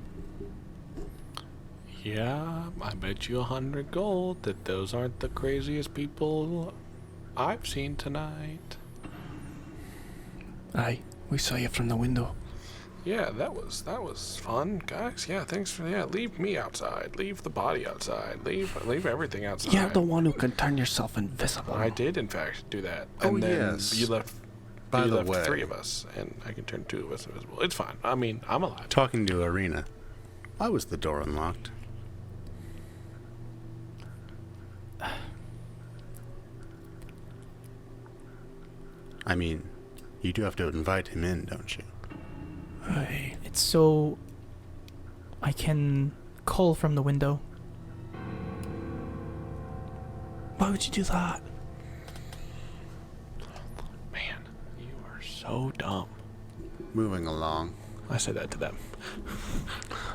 Yeah, I bet you 100 gold that those aren't the craziest people I've seen tonight. Aye, we saw you from the window. Yeah, that was fun, guys. Yeah, thanks for leave me outside. Leave the body outside. Leave everything outside. You're the one who can turn yourself invisible. I did in fact do that. Oh, And then yes. you left By you the left way, 3 of us, and I can turn 2 of us invisible. It's fine. I mean, I'm alive. talking to Arena, why was the door unlocked? I mean, you do have to invite him in, don't you? Aye. It's so I can call from the window. Why would you do that? Man, you are so dumb. Moving along. I say that to them.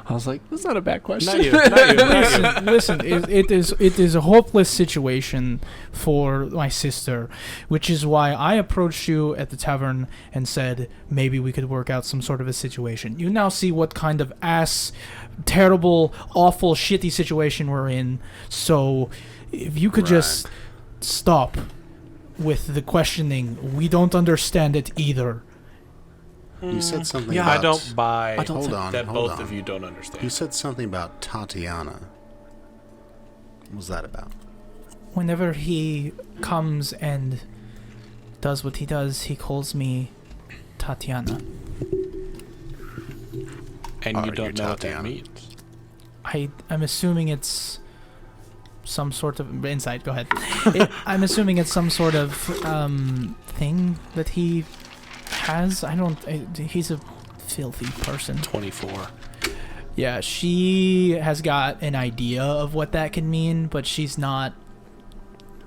I was like, that's not a bad question. Not you. Not you. Not you. Listen, it is a hopeless situation for my sister, which is why I approached you at the tavern and said maybe we could work out some sort of a situation. You now see what kind of terrible, awful, shitty situation we're in. So if you could just stop with the questioning, we don't understand it either. You said something Yeah, about... I don't buy Hold on, that hold both on. of you don't understand. You said something about Tatiana. What was that about? Whenever he comes and does what he does, he calls me Tatiana. and Are you you don't know what that Tatiana? means. I'm assuming it's some sort of insight. Go ahead. I'm assuming it's some sort of thing that he has. He's a filthy person. 24. Yeah, she has got an idea of what that can mean, but she's not.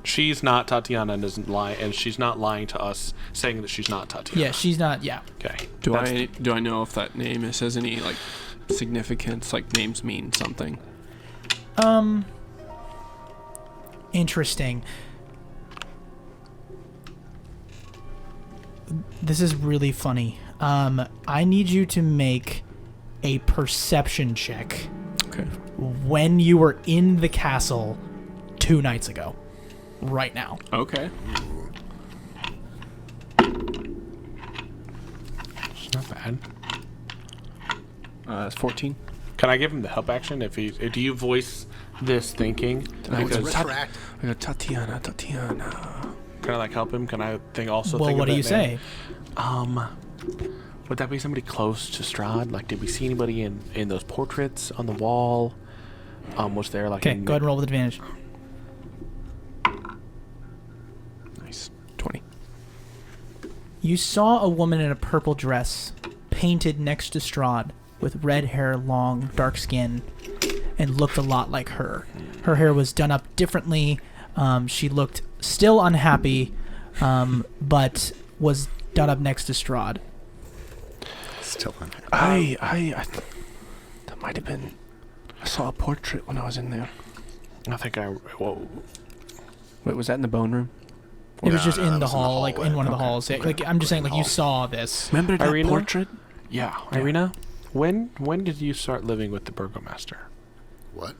She's not Tatiana and isn't lying, and she's not lying to us saying that she's not Tatiana. Yeah, she's not. Yeah. Okay. Do That's- I know if that name has any like significance? Like names mean something. Interesting. This is really funny. I need you to make a perception check Okay. when when you were in the castle 2 nights ago. Right now. Okay. It's not bad. It's 14. Can I give him the help action if do you voice this thinking? I Because got Retract. Tatiana. can I like help him? Can I think also? Well, think what of do you that name? say? Would that be somebody close to Strahd? Like, did we see anybody in those portraits on the wall? Was there like? Okay, go ahead and roll with advantage. Nice. 20. You saw a woman in a purple dress, painted next to Strahd, with red hair, long, dark skin, and looked a lot like her. Her hair was done up differently. She looked still unhappy, but was done up next to Strahd. Still in there. I that might have been. I saw a portrait when I was in there. I think whoa. Wait, was that in the bone room? It was No, just no, in that the was in the hall, like in hallway. one of the Okay. halls. Like I'm just saying, like you Hall. saw this. Remember that Irina? portrait? Yeah, Irina. When did you start living with the burgomaster? What?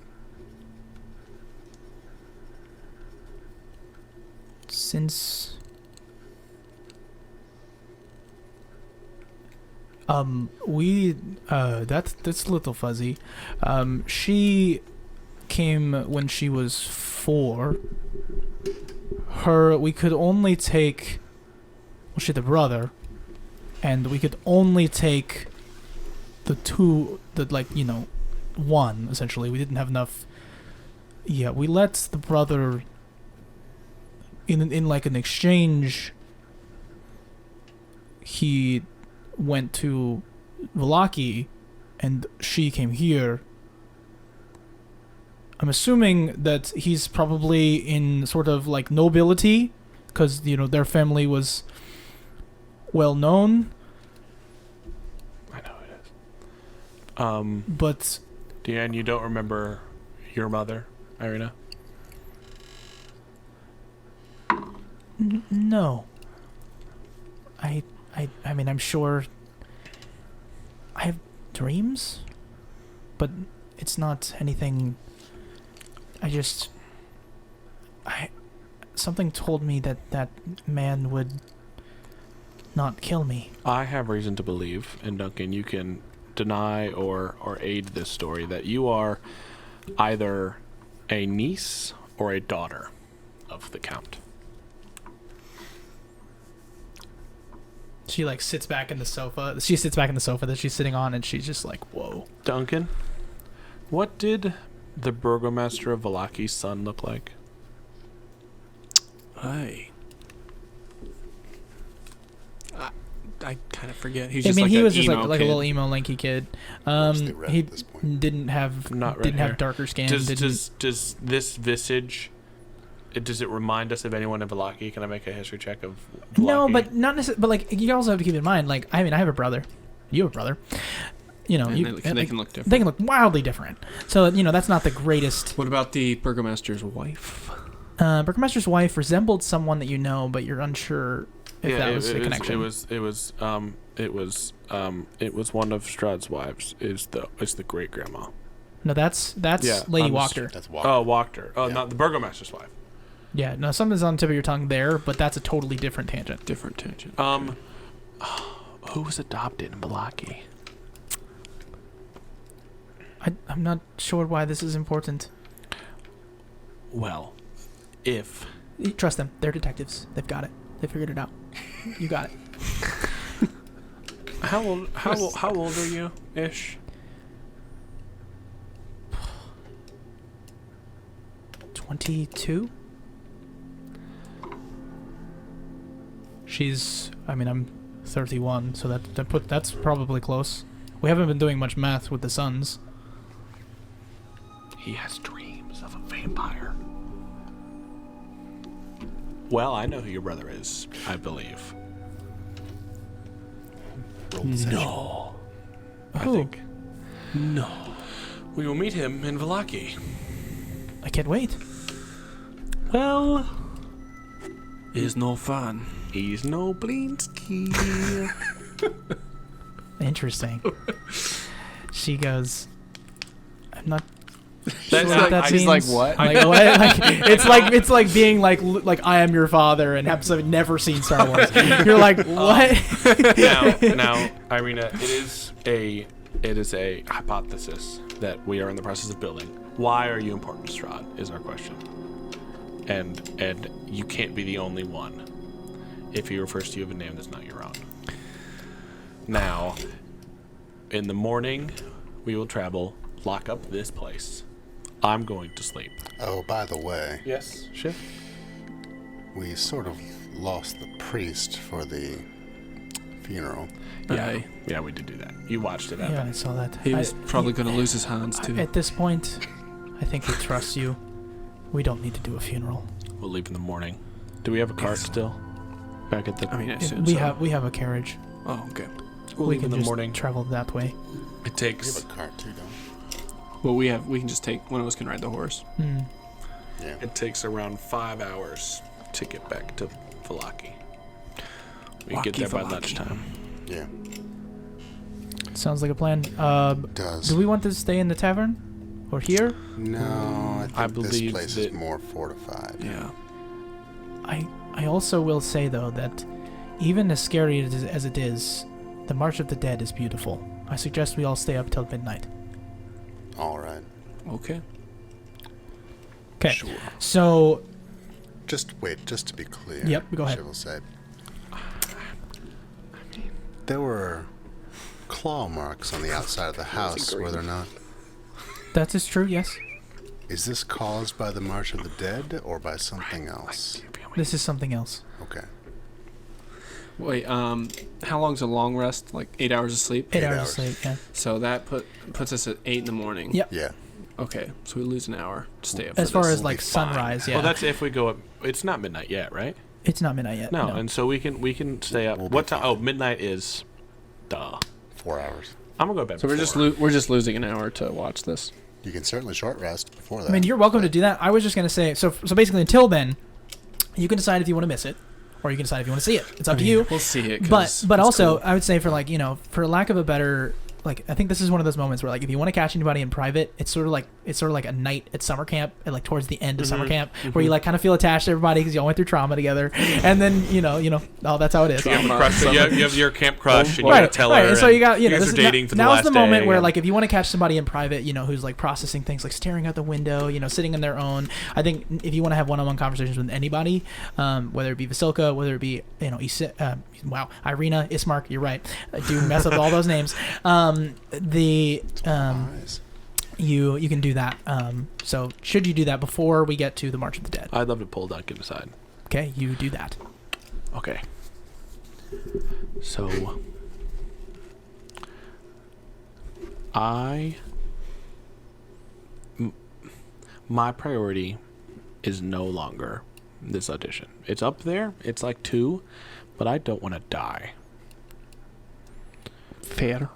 Since that's a little fuzzy. She came when she was 4. We could only take, well, she had a brother, and we could only take the two, one essentially. We didn't have enough. Yeah, we let the brother in like an exchange. He went to Vallaki, and she came here. I'm assuming that he's probably in sort of like nobility, because their family was well known. I know it is. But And you don't remember your mother, Irina? no. I mean, I'm sure I have dreams, but it's not anything. Something told me that man would not kill me. I have reason to believe, and Duncan, you can deny or aid this story, that you are either a niece or a daughter of the Count. She like sits back in the sofa. She sits back in the sofa that she's sitting on, and she's just like, "Whoa." Duncan, what did the burgomaster of Vallaki's son look like? I kind of forget. He's I just mean, like he an was just emo like a kid. little emo, lanky kid. Mostly red He at this point. didn't have Not red didn't hair. have darker skin. Does this visage? Does it remind us of anyone in Vallaki? Can I make a history check of Vallaki? No, but not necessarily. But like, you also have to keep in mind, like, I mean, I have a brother, You have a brother. You know, And they can look different. They can look wildly different. So, you know, that's not the greatest. What about the burgomaster's wife? Burgomaster's wife resembled someone that you know, but you're unsure if that was a connection. It was one of Strahd's wives. It's the great grandma. No, that's Yeah, Lady I'm just- Wachter. That's Walker. Oh, Wachter. Oh, Yeah. not the burgomaster's wife. Yeah, no, something's on the tip of your tongue there, but that's a totally different tangent. Different tangent. Who was adopted in Balaki? I'm not sure why this is important. Well, if You trust them. They're detectives. They've got it. They figured it out. You got it. how old are you, ish? 22? I'm 31, so that's probably close. We haven't been doing much math with the sons. He has dreams of a vampire. Well, I know who your brother is, I believe. Roll deception. No. I Who? think. No. We will meet him in Valaki. I can't wait. Well, Is no fun. he's no Blinsky. Interesting. She goes, I'm not That's sure what that she's like, means. what? Like, what? It's like being like I am your father and have never seen Star Wars. You're like, what? now, Irina, it is a hypothesis that we are in the process of building. Why are you important to Strahd is our question. And you can't be the only one if he refers to you of a name that's not your own. Now, in the morning, we will travel, lock up this place. I'm going to sleep. Oh, by the way, Yes, Shiv? we sort of lost the priest for the funeral. Yeah, we did do that. You watched it Yeah, happen. I saw that. He was probably going to lose his hands too. At this point, I think we trust you. We don't need to do a funeral. We'll leave in the morning. Do we have a cart still? Back at the... I mean, I assume We so. have a carriage. Oh, okay. We'll We leave can in the just morning. travel that way. It We have takes... a cart too, don't Well, we can just take one of us can ride the horse. Hmm. we? Yeah. It takes around 5 hours to get back to Valaki. We get there by Valaki. lunchtime. Yeah. Sounds like a plan. It does. Do we want to stay in the tavern or here? No, I think this believe place that- is more fortified. Yeah. I also will say though that even as scary as it is, the March of the Dead is beautiful. I suggest we all stay up till midnight. All right. Okay. Okay. Sure. So Just wait, just to be clear. Yep, go ahead. Shiv will say. There were claw marks on the outside of the house, were there not? that is true. Yes, Is this caused by the March of the Dead or by something else? this is something else. Okay. Wait, how long's a long rest? Like 8 hours of sleep? 8 8 hours of hours. sleep. Yeah. So that puts us at 8 in the morning. Yep. Yeah. Okay, so we lose an hour to stay up. As for far this. as like be fine. sunrise, yeah. Well, that's if we go up. It's not midnight yet, right? It's not midnight yet. No, and so we can stay up. We'll be What time? fine. Oh, midnight is. Duh. 4 hours. I'm gonna go to bed. So we're before. we're just losing an hour to watch this. You can certainly short rest before that. I mean, you're welcome to do that. I was just gonna say. So basically, until then, you can decide if you want to miss it, or you can decide if you want to see it. It's up to you. We'll see it. But 'cause but it's also, cool. I would say for like for lack of a better I think this is one of those moments where like if you want to catch anybody in private, it's sort of like a night at summer camp, at like towards the end of summer camp, where you like kind of feel attached to everybody because you all went through trauma together, and then oh that's how it is. You have, a crush, you have your camp crush, and you Right, gotta tell right. her. And so you got guys this are is dating for the now's last the moment day, where and- like if you want to catch somebody in private, who's like processing things, like staring out the window, sitting in their own. I think if you want to have one-on-one conversations with anybody, whether it be Vasilka, whether it be Irina, Ismark, you're right. I do mess up all those names. Eyes. You can do that. So should you do that before we get to the March of the Dead? I'd love to pull Duncan aside. Okay, you do that. Okay. So my priority is no longer this audition. It's up there. It's like 2, but I don't want to die. Fair.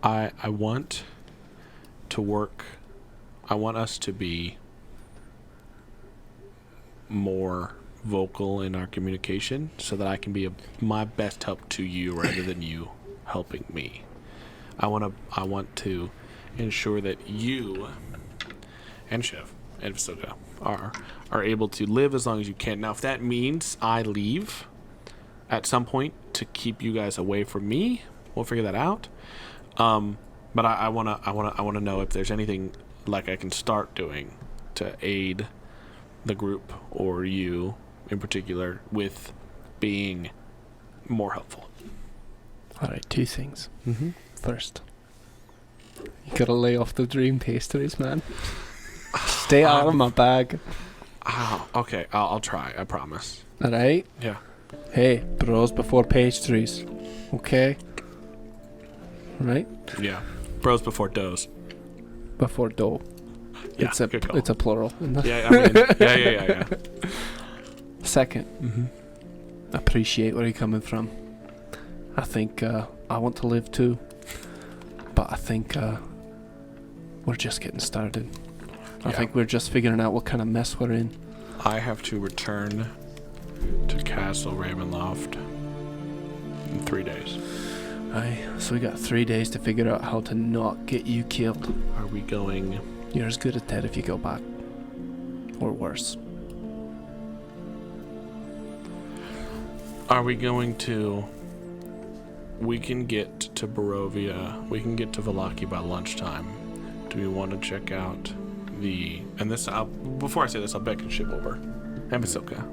I want to work. I want us to be more vocal in our communication so that I can be my best help to you rather than you helping me. I want to ensure that you and Chef and Visoka are able to live as long as you can. Now, if that means I leave at some point to keep you guys away from me, we'll figure that out. But I wanna know if there's anything like I can start doing to aid the group or you in particular with being more helpful. All right, 2 things. Mm-hmm. First, you gotta lay off the dream pastries, man. Stay out of my bag. Okay, I'll try. I promise. All right. Yeah. Hey, bros before pastries. Okay. Right. Yeah. Bros before does. Before dough. Yeah, It's a good call. it's a plural. Yeah, I mean, yeah. Second, Mm-hmm. appreciate where you're coming from. I think I want to live too, but I think we're just getting started. I Yeah. think we're just figuring out what kind of mess we're in. I have to return to Castle Ravenloft in 3 days. Aye, so we got 3 days to figure out how to not get you killed. Are we going? You're as good as dead if you go back, or worse. Are we going to? We can get to Barovia. We can get to Vallaki by lunchtime. Do we want to check out the? And this, before I say this, I'll beckon Shiv over. And Visoka.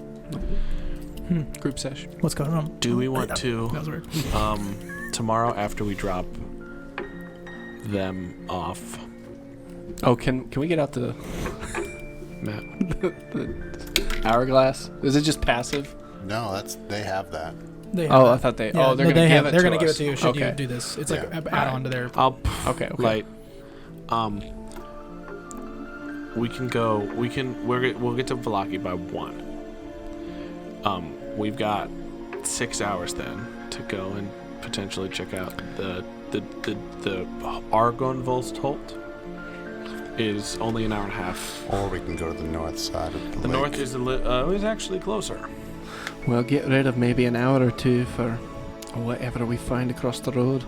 Group sesh. What's going on? Do we want That to? was weird. Tomorrow after we drop them off, Oh, can we get out the Matt. hourglass? Is it just passive? No, they have that. They Oh, have I thought they. yeah, oh, they're no, gonna they give have, it. they're to gonna give it us. to you should okay. you do this. It's like Yeah. an add-on to their. I'll Okay. like we can go. We'll get to Vallaki by 1. We've got 6 hours then to go and potentially check out the Argon Volstolt. Is only an hour and a half. Or we can go to the north side of the The lake. north is actually closer. Well, get rid of maybe an hour or 2 for whatever we find across the road.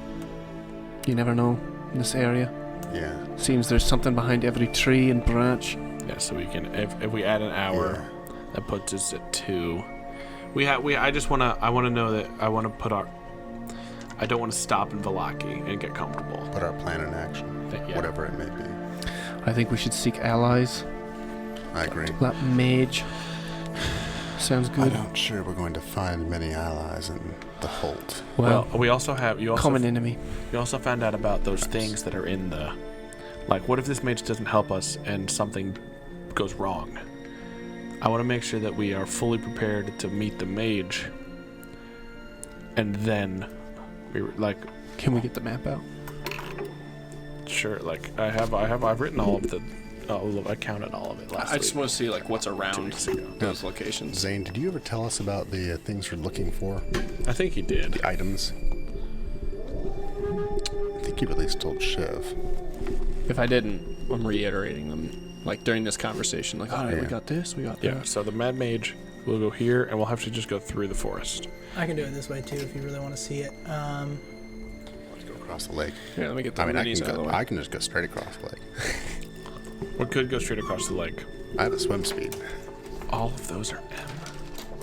You never know in this area. Yeah. Seems there's something behind every tree and branch. Yeah, so we can if we add an hour, that puts us at 2. I want to know that I want to put our. I don't want to stop in Vallaki and get comfortable. Put our plan in action. Yeah. Whatever it may be. I think we should seek allies. I agree. That mage sounds I'm good. not sure we're going to find many allies in the Holt. Well, we also have common enemy. You also found out about those things that are in the. Like, what if this mage doesn't help us and something goes wrong? I want to make sure that we are fully prepared to meet the mage. And then, Can we get the map out? sure, I've written all of the. I counted all of it last week. want to see what's 2 around weeks ago. those locations. Zane, did you ever tell us about the things you're looking for? I think he did. The items? I think you at least told Shiv. If I didn't, I'm reiterating them. During this conversation, all right, Yeah. we got this, we got Yeah, that. so the Mad Mage will go here, and we'll have to just go through the forest. I can do it this way too if you really want to see it. Let's go across the lake. Yeah, let me get the I mean, minis out of the way. I can just go straight across the lake. We could go straight across the lake. I have a swim speed. All of those are M.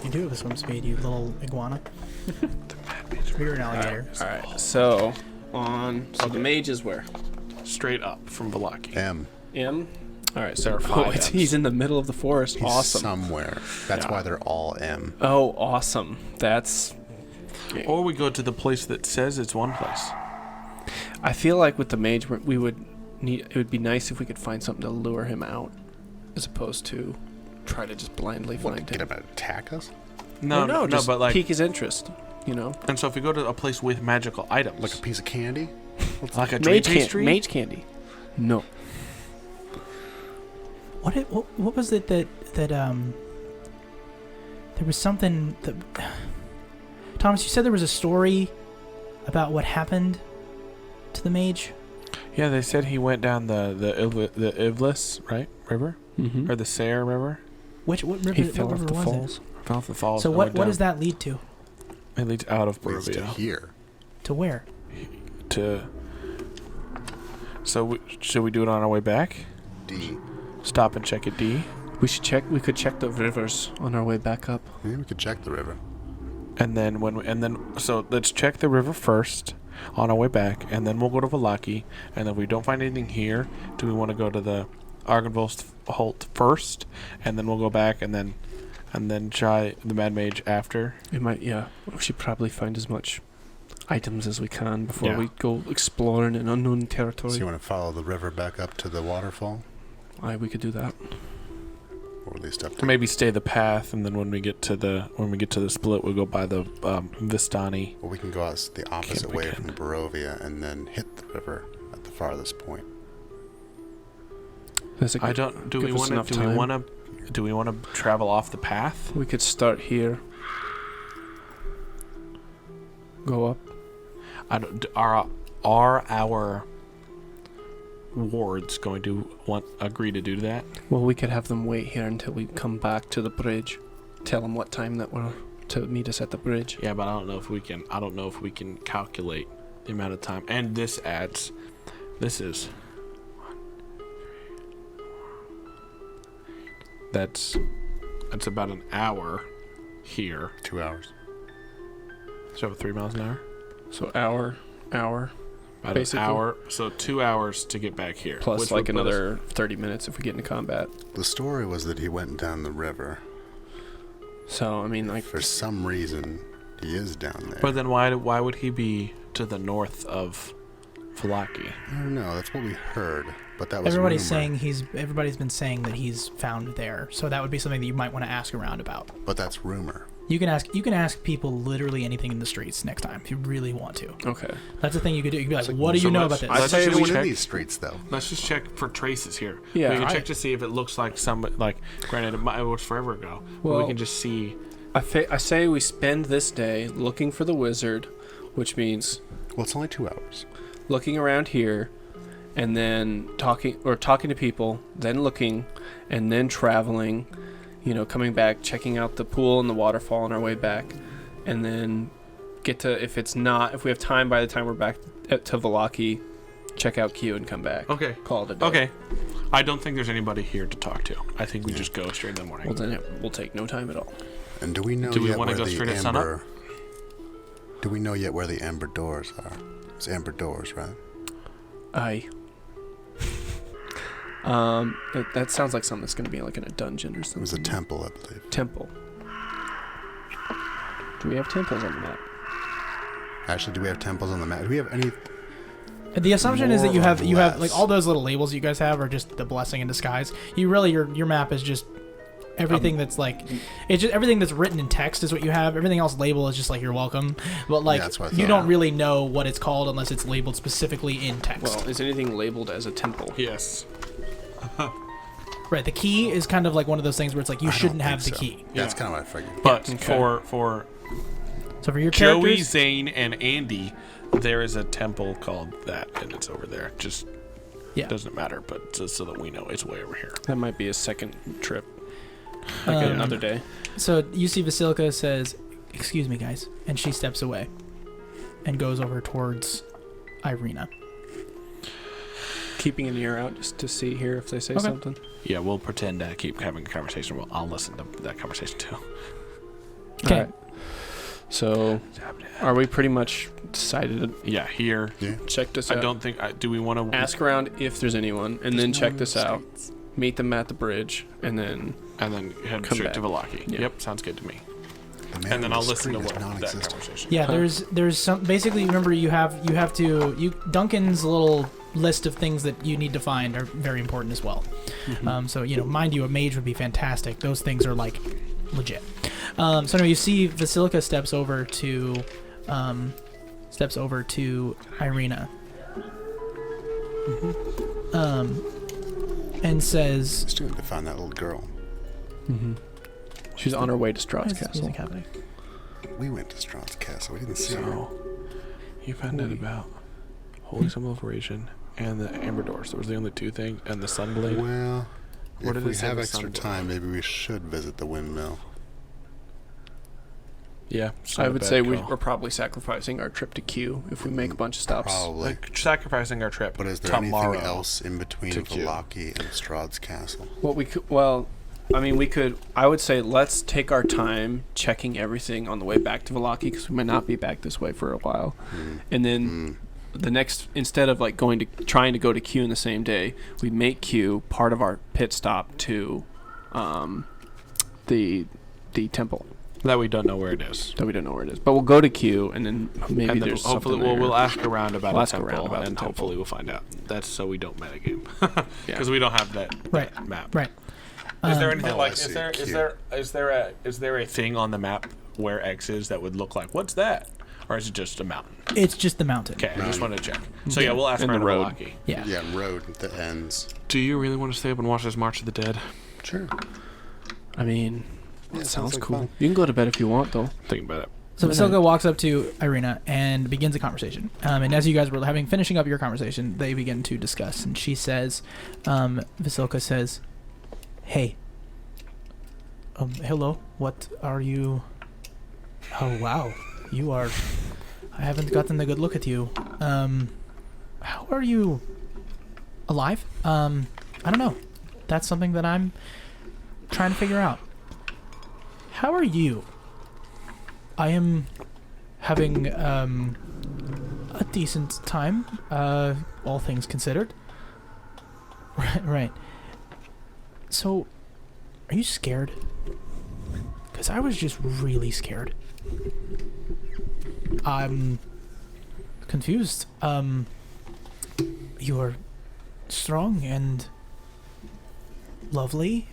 You do have a swim speed, you little iguana. The Mad Mage. You're an alligator. All right, so the mage is where? Straight up from Vallaki. M. M. All right, There so are 5 M's. he's in the middle of the forest. He's Awesome. somewhere. That's Yeah. why they're all M. Oh, awesome. That's. Or we go to the place that says it's one place. I feel like with the mage, we would need. It would be nice if we could find something to lure him out, as opposed to try to just blindly What, to find get him. him to attack us? No, just but pique his interest. and so if we go to a place with magical items, Like a piece of candy? like a dream pastry, mage candy. No. What was it that there was something that Thomas, you said there was a story about what happened to the mage? Yeah, they said he went down the Ivlis, right? River? Mm-hmm. Or the Sayre River? What river, He fell what off river the was falls. Fell off the falls. So and what went what down. does that lead to? It leads out of Leads to Barovia. here. To where? So should we do it on our way back? D. Stop and check at D, We could check the rivers on our way back up. Maybe we could check the river. and then so let's check the river first on our way back, and then we'll go to Vallaki. And then if we don't find anything here, do we want to go to the Argynvost Holt first, and then we'll go back and then try the Mad Mage after? We should probably find as much items as we can before Yeah. we go exploring in unknown territory. So you want to follow the river back up to the waterfall? Aye, we could do that. Or at least up Or to... maybe stay the path, and then when we get to the split, we'll go by the Vistani. Or we can go out the opposite Camp way again. from Barovia and then hit the river at the farthest point. That's a I good- don't. Do we give us want enough to? Do we time. want to? Do we want to travel off the path? We could start here. Go up. I don't. Are our wards going to agree to do that? Well, we could have them wait here until we come back to the bridge. Tell them what time that we're to meet us at the bridge. Yeah, but I don't know if we can. I don't know if we can calculate the amount of time. And this adds. This is. That's about an hour here. 2 hours. So 3 miles an hour. So hour, About Basically. an hour. So 2 hours to get back here. plus which like would put us- another 30 minutes if we get into combat. The story was that he went down the river. So I mean, like, For some reason, he is down there. But then why would he be to the north of Vallaki? I don't know. That's what we heard. But that was Everybody's rumor. saying everybody's been saying that he's found there. So that would be something that you might want to ask around about. But that's rumor. You can ask people literally anything in the streets next time if you really want to. okay. That's the thing you could do. You could be like, So- "What do so you know let's- about I'd this?" say There's we no one in check- these streets, though. Let's just check for traces here. Yeah, we can I- check to see if it looks like granted it was forever ago. But we Well- can just see. I say we spend this day looking for the wizard, which means Well, it's only 2 hours. looking around here, and then talking to people, then looking, and then traveling. Coming back, checking out the pool and the waterfall on our way back, and then get to if we have time by the time we're back to Vallaki, check out Q and come back. Okay. Call it a day. Okay. I don't think there's anybody here to talk to. I think we Yeah. just go straight in the morning. Well, then it will take no time at all. And do we know Do we yet wanna where go the straight at sunup? amber... Do we know yet where the amber doors are? It's amber doors, right? Aye. That sounds like something that's going to be like in a dungeon or It was a something. temple, I believe. Temple. Do we have temples on the map? Actually, do we have temples on the map? Do we have any... The assumption is that you More have or like less. all those little labels you guys have are just the blessing in disguise. You really your map is just everything that's like it's just everything that's written in text is what you have. Everything else labeled is just like you're welcome. But like that's what I you thought. don't really know what it's called unless it's labeled specifically in text. Well, is anything labeled as a temple? Yes. Right, the key is kind of like one of those things where it's like you I don't shouldn't think have the so. key. Yeah, that's kind of what I figured. But Okay. for So for your Joey, characters, Zane, and Andy, there is a temple called that, and it's over there. Just Yeah. doesn't matter, but just so that we know it's way over here. That might be a second trip. Like another day. So you see Vasilka says, "Excuse me, guys," and she steps away and goes over towards Irina. Keeping an ear out just to see here if they say Okay. something. Yeah, we'll pretend to keep having a conversation. Well, I'll listen to that conversation too. Okay. Alright. So, are we pretty much decided to Yeah, here. Yeah. check this I out? don't think. Do we want to Ask around if there's anyone, and There's then no check one this in the out. streets. Meet them at the bridge, and then and then head Come straight to back. Vallaki? Yeah. Yep, sounds good to me. The man And then on I'll the listen to street what is that non-existent. conversation. Yeah, Huh. there's some basically. Remember, you have to Duncan's little list of things that you need to find are very important as well. So mind you, a mage would be fantastic. Those things are like legit. So anyway, you see Vasilka steps over to Irina. And says, Still need to find that little girl. she's on her way to "Why Strahd's is this castle. music happening?" We went to Strahd's castle. We didn't see her. So, You found out about Holy Symbol of Operation and the Amber Doors. Those were the only two things. And the Sunblade. Well, What if did we it say have the extra Sunblade? time, maybe we should visit the windmill. Yeah. it's not I a would bad say call. we're probably sacrificing our trip to Q if we make a bunch of stops. Probably. Like, sacrificing our trip But is there tomorrow. anything else in between to Q. Vallaki and Strahd's castle? What we could, well, I mean, we could. I would say let's take our time checking everything on the way back to Vallaki because we might not be back this way for a while, and then the next, instead of like trying to go to Q in the same day, we make Q part of our pit stop to the temple That we don't know where it is. that we don't know where it is. But we'll go to Q and then maybe And then there's hopefully something there. we'll ask around about We'll the ask around temple, about the and temple. hopefully we'll find out. That's so we don't metagame. Yeah. Because we don't have that Right. map. Right. Is there anything Oh, like I see. is there a thing on the map where X is that would look like what's that? Or is it just a mountain? It's just the mountain. Okay, I just wanted to check. So yeah, we'll ask And the around road. Vallaki. Yeah. Yeah, road that ends. Do you really want to stay up and watch this March of the Dead? Sure. I mean, Yeah, that sounds sounds like cool. fun. You can go to bed if you want, though. Thinking about it. So Vasilka walks up to Irina and begins a conversation. And as you guys were finishing up your conversation, they begin to discuss. And she says, Vasilka says, "Hey, hello. What are you? Oh wow, you are. I haven't gotten a good look at you. How are you? Alive? I don't know. That's something that I'm trying to figure out. How are you? I am having a decent time, all things considered. Right. So, are you scared? Because I was just really scared. I'm confused. You're strong and lovely.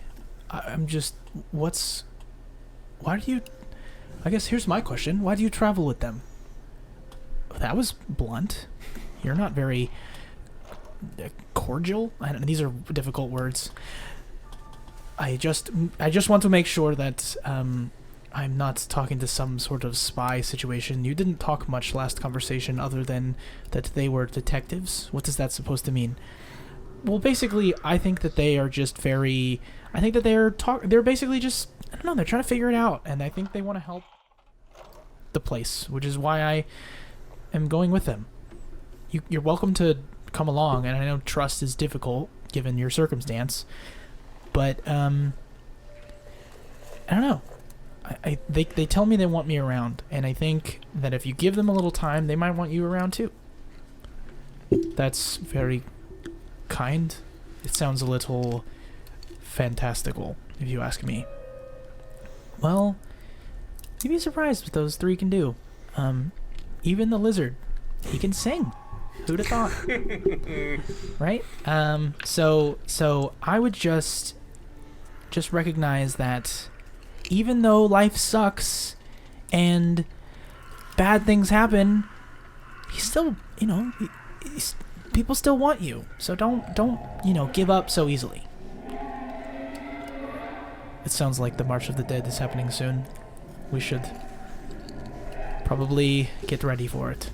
I'm just... Why do you... I guess here's my question. Why do you travel with them? That was blunt. You're not very cordial. I don't know, these are difficult words. I just want to make sure that I'm not talking to some sort of spy situation. You didn't talk much last conversation other than that they were detectives. What is that supposed to mean? Well, basically, I think that they are just very... I think that they're basically just... I don't know, they're trying to figure it out, and I think they want to help the place, which is why I am going with them. You're welcome to come along, and I know trust is difficult given your circumstance, but I don't know. They tell me they want me around, and I think that if you give them a little time, they might want you around too. That's very kind. It sounds a little fantastical, if you ask me. Well, you'd be surprised what those three can do. Even the lizard, he can sing. Who'd have thought? Right? So I would just recognize that even though life sucks and bad things happen, he's still, people still want you. So don't give up so easily. It sounds like the March of the Dead is happening soon. We should probably get ready for it.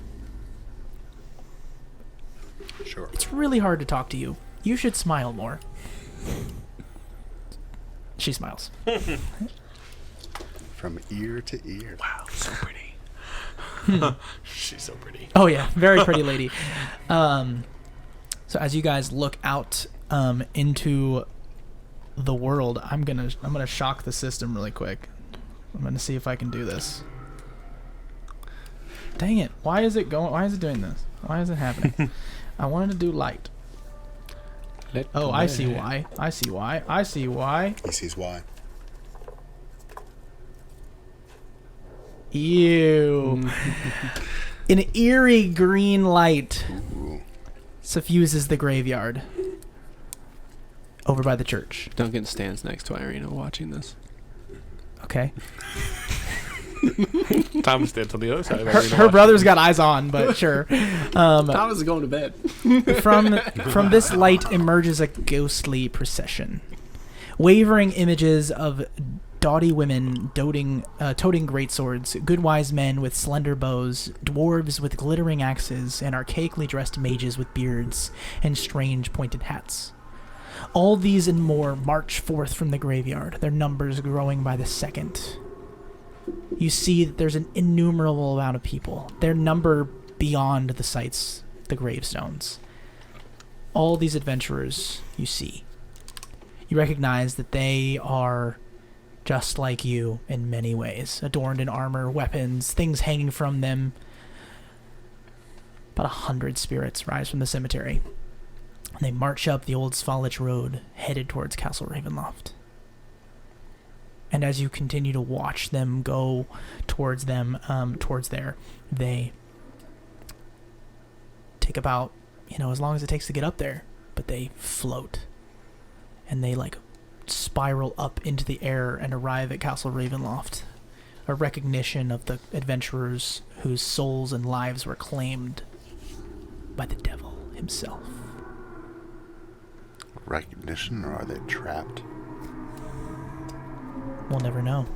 Sure. It's really hard to talk to you. You should smile more. She smiles. From ear to ear. Wow, so pretty. She's so pretty. Oh yeah, very pretty lady. So as you guys look out into the world, I'm gonna shock the system really quick. I'm gonna see if I can do this. Dang it! Why is it doing this? Why is it happening? I wanted to do light. Oh, I see why. I see why. He sees why. Ew. An eerie green light Ooh. suffuses the graveyard over by the church. Duncan stands next to Irina watching this. Okay. Thomas stands on the other side. Her brother's got eyes on, but sure. Thomas is going to bed. From this light emerges a ghostly procession. Wavering images of doughty women toting greatswords, good wise men with slender bows, dwarves with glittering axes, and archaically dressed mages with beards and strange pointed hats. All these and more march forth from the graveyard, their numbers growing by the second. You see that there's an innumerable amount of people, their number beyond the sites, the gravestones. All these adventurers you see. You recognize that they are just like you in many ways, adorned in armor, weapons, things hanging from them. About 100 spirits rise from the cemetery, and they march up the old Svalich road, headed towards Castle Ravenloft. And as you continue to watch them go towards there, they take about, as long as it takes to get up there, but they float. And they, spiral up into the air and arrive at Castle Ravenloft. A recognition of the adventurers whose souls and lives were claimed by the devil himself. Recognition, or are they trapped? We'll never know.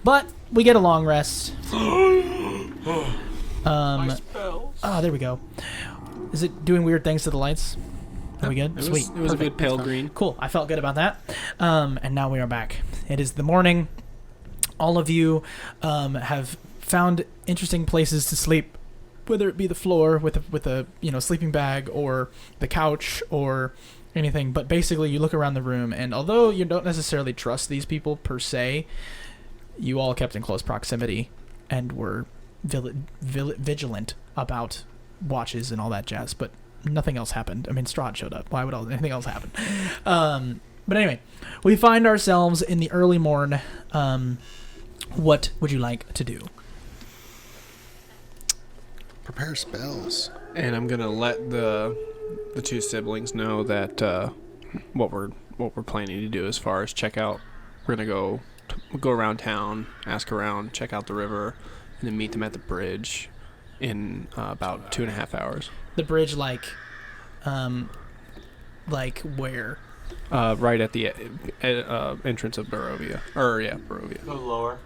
But we get a long rest. My spells. Oh, there we go. Is it doing weird things to the lights? Are we good? Sweet. It was a Perfect. good pale green. Cool. I felt good about that. And now we are back. It is the morning. All of you have found interesting places to sleep, whether it be the floor with a sleeping bag or the couch or anything. But basically, you look around the room, and although you don't necessarily trust these people per se, you all kept in close proximity and were vigilant about watches and all that jazz. But nothing else happened. I mean, Strahd showed up. Why would anything else happen? But anyway, we find ourselves in the early morn. What would you like to do? Prepare spells. And I'm gonna let the two siblings know that what we're planning to do as far as check out. We're gonna go around town, ask around, check out the river, and then meet them at the bridge in about 2.5 hours. The bridge, like where? Right at the entrance of Barovia. Barovia. Go lower.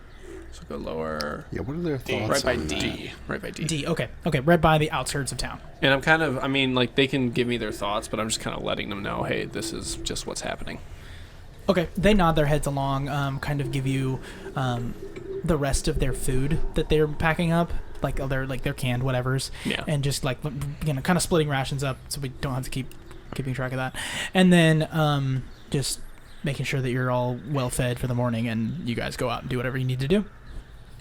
So go lower. Yeah, what are their thoughts Right by on that? D. Right by D. D. Okay, right by the outskirts of town. And I'm they can give me their thoughts, but I'm just kind of letting them know, hey, this is just what's happening. Okay, they nod their heads along, kind of give you the rest of their food that they're packing up, like their canned whatevers, Yeah. and just kind of splitting rations up so we don't have to keep keeping track of that, and then just making sure that you're all well fed for the morning, and you guys go out and do whatever you need to do.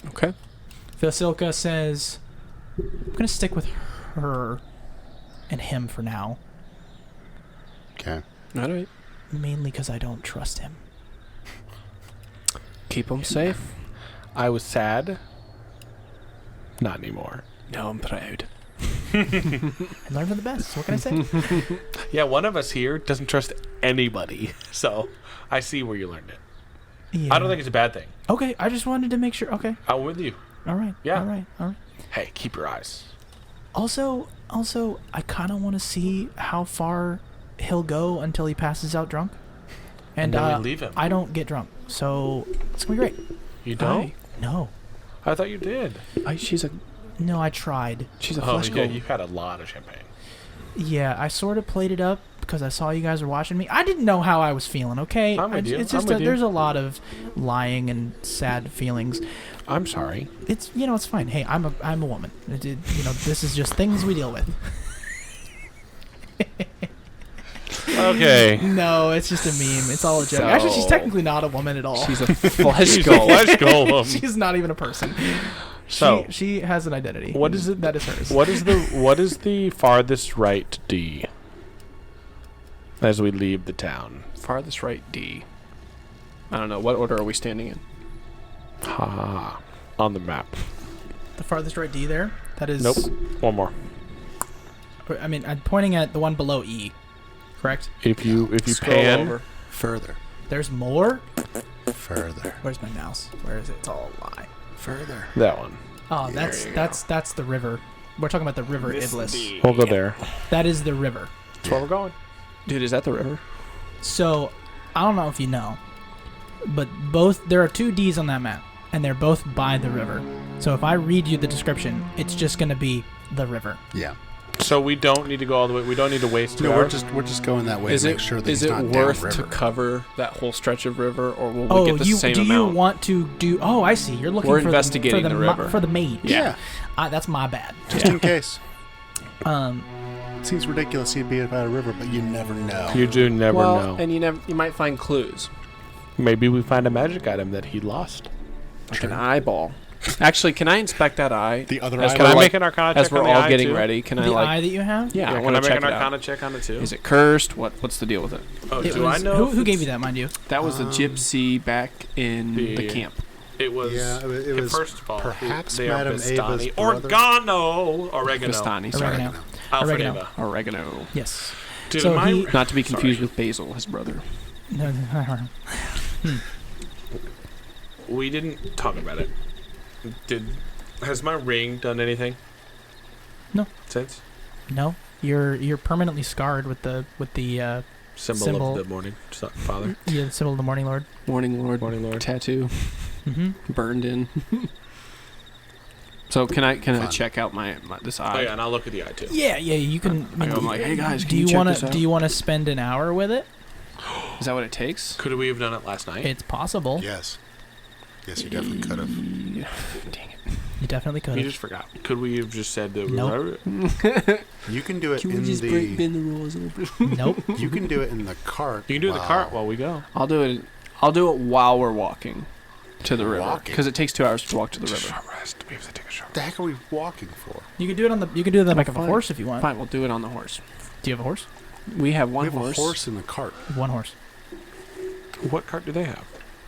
Okay. Vasilka says, "I'm gonna stick with her and him for now, Okay. All right. mainly because I don't trust him." Keep them safe. I was sad. Not anymore. No, I'm proud. I learned from the best. What can I say? Yeah, one of us here doesn't trust anybody, so I see where you learned it. Yeah. I don't think it's a bad thing. Okay, I just wanted to make sure. Okay, I'm with you. all right. Yeah. All right. Hey, keep your eyes. Also, I kind of want to see how far he'll go until he passes out drunk. And then we leave him. I don't get drunk, so it's gonna be great. You don't? No, I thought you did. She's a I tried. a Oh, flesh yeah, golem. you had a lot of champagne. Yeah, I sort of played it up because I saw you guys were watching me. I didn't know how I was feeling. Okay, I'm with you. It's I'm just with you. there's a lot of lying and sad feelings. I'm sorry. It's it's fine. Hey, I'm a woman. This is just things we deal with. Okay. No, it's just a meme. It's all a joke. Actually, she's technically not a woman at all. She's a flesh She's a golem. flesh golem. She's not even a person. So, she has an identity. what is it that is hers? What is the farthest right D? As we leave the town. Farthest right D. I don't know. What order are we standing in? Ha. On the map. The farthest right D there? That is. Nope. One more. I mean, I'm pointing at the one below E. Correct? If you Scroll pan over. Further. There's more? Further. Where's my mouse? Where is it? It's all a lie. Further. that one. Oh, There you go. that's the river. We're talking about the river Iblis. We'll go there. That is the river. That's where we're going. Dude, is that the river? So, I don't know if you know, but there are two D's on that map, and they're both by the river. So if I read you the description, it's just going to be the river. Yeah. So we don't need to go all the way. We don't need to waste 2 No, hours. we're just going that way Is to it make sure that is he's it not worth downriver. to cover that whole stretch of river, or will we Oh, get the same do amount? you want to do? Oh, I see. You're looking We're for investigating the the river. for the mage. Yeah. That's my bad. Just in case. Um, Seems ridiculous he'd be by a river, but you never know. You do never well, know. and you might find clues, Maybe we find a magic item that he lost. like an eyeball. Actually, can I inspect that eye? The other As eye. Can I like- make an Arcana check As we're on the all eye getting too? ready, can I the like? eye that you have. Yeah, I Can want I to make check an it out. Arcana check on it too? Is it cursed? What's the deal with it? Oh, It do was, I know? who if gave you it's- that, mind you? That was the gypsy back in the the- camp. It was. Yeah, it was First of all, perhaps they are Madame Vistani. Ava's brother. Oregano. Vistani, sorry. Oregano. Alfred Oregano. Ava. Oregano. Yes. Dude, So am I- he- Not to be confused Sorry. with Basil, his brother. No, We didn't talk about it. Has my ring done anything? No. Since? no, you're permanently scarred with the Symbol Symbol. of the morning father. the symbol of the Morning Lord. Morning Lord. Morning Lord. Tattoo Mm-hmm. burned in. So can I Fun. check out my this Oh eye? yeah, and I'll look at the eye too. Yeah, you can. I'm like, hey guys, do can you you check wanna this out? do you want to spend an hour with it? Is that what it takes? Could we have done it last night? It's possible. Yes. Yes, you definitely could have. Dang it. You definitely could You have. just forgot. Could we have just said that? Nope. You can do it Can we in just the. bend the rules a little bit? Nope. You can do it in the cart. You can do the while- cart while we go. I'll do it while we're walking to the river Walking? because it takes 2 hours to walk to the river. Short rest. We have to take a short. What the heck are we walking for? You could do it on the. You could do it on the back of a Fine. horse if you want. Fine, we'll do it on the horse. Do you have a horse? We have We one have horse. a horse in the cart. One horse. What cart do they have?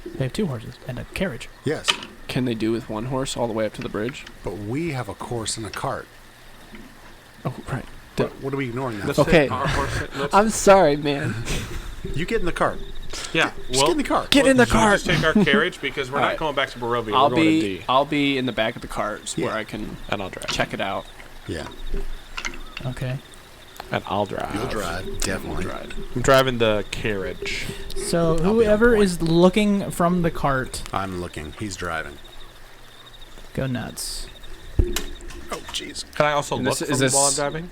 They have two horses and a carriage. Yes, Can they do with one horse all the way up to the bridge? but we have a horse in a cart. Oh, right. What are we ignoring now? Let's Okay. take our horse. Let's, I'm sorry, man. You get in the cart. yeah. Just get in the cart. Get in the should we cart. just take our carriage because we're not Alright. going back to Barovia. I'll we're going to be D. I'll be in the back of the cart where Yeah. I can And I'll drive. check it out. Yeah, Okay. And I'll drive. you'll drive definitely. I'm driving the carriage. So on whoever point. is looking from the cart, I'm looking. He's driving. go nuts. Oh, jeez. Can I also And look this- from is this- while I'm driving?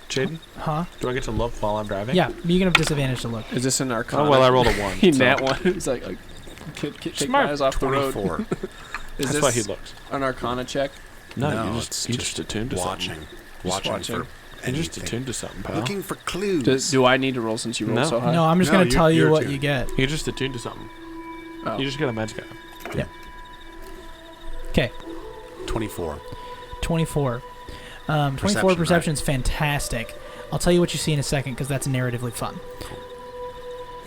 Jaden, Huh? do I get to look while I'm driving? Yeah, you can have disadvantage to look. Is this an arcana? Oh well, I rolled a 1. He so nat one. He's like take Smart. my eyes off the road. 24. Is That's this why he looks. an arcana check? No, No, you it's you just attuned to watching. something. Watching watching. for You're just anything. attuned to something, pal. Looking for clues. Do I need to roll since you rolled No. so high? No, I'm just No, gonna tell you you're what attuned. you get. You're just attuned to something. Oh. You just got a magic item. Okay, 24. 24. 24 Perception, perception's fantastic. I'll tell you what you see in a second because that's narratively fun.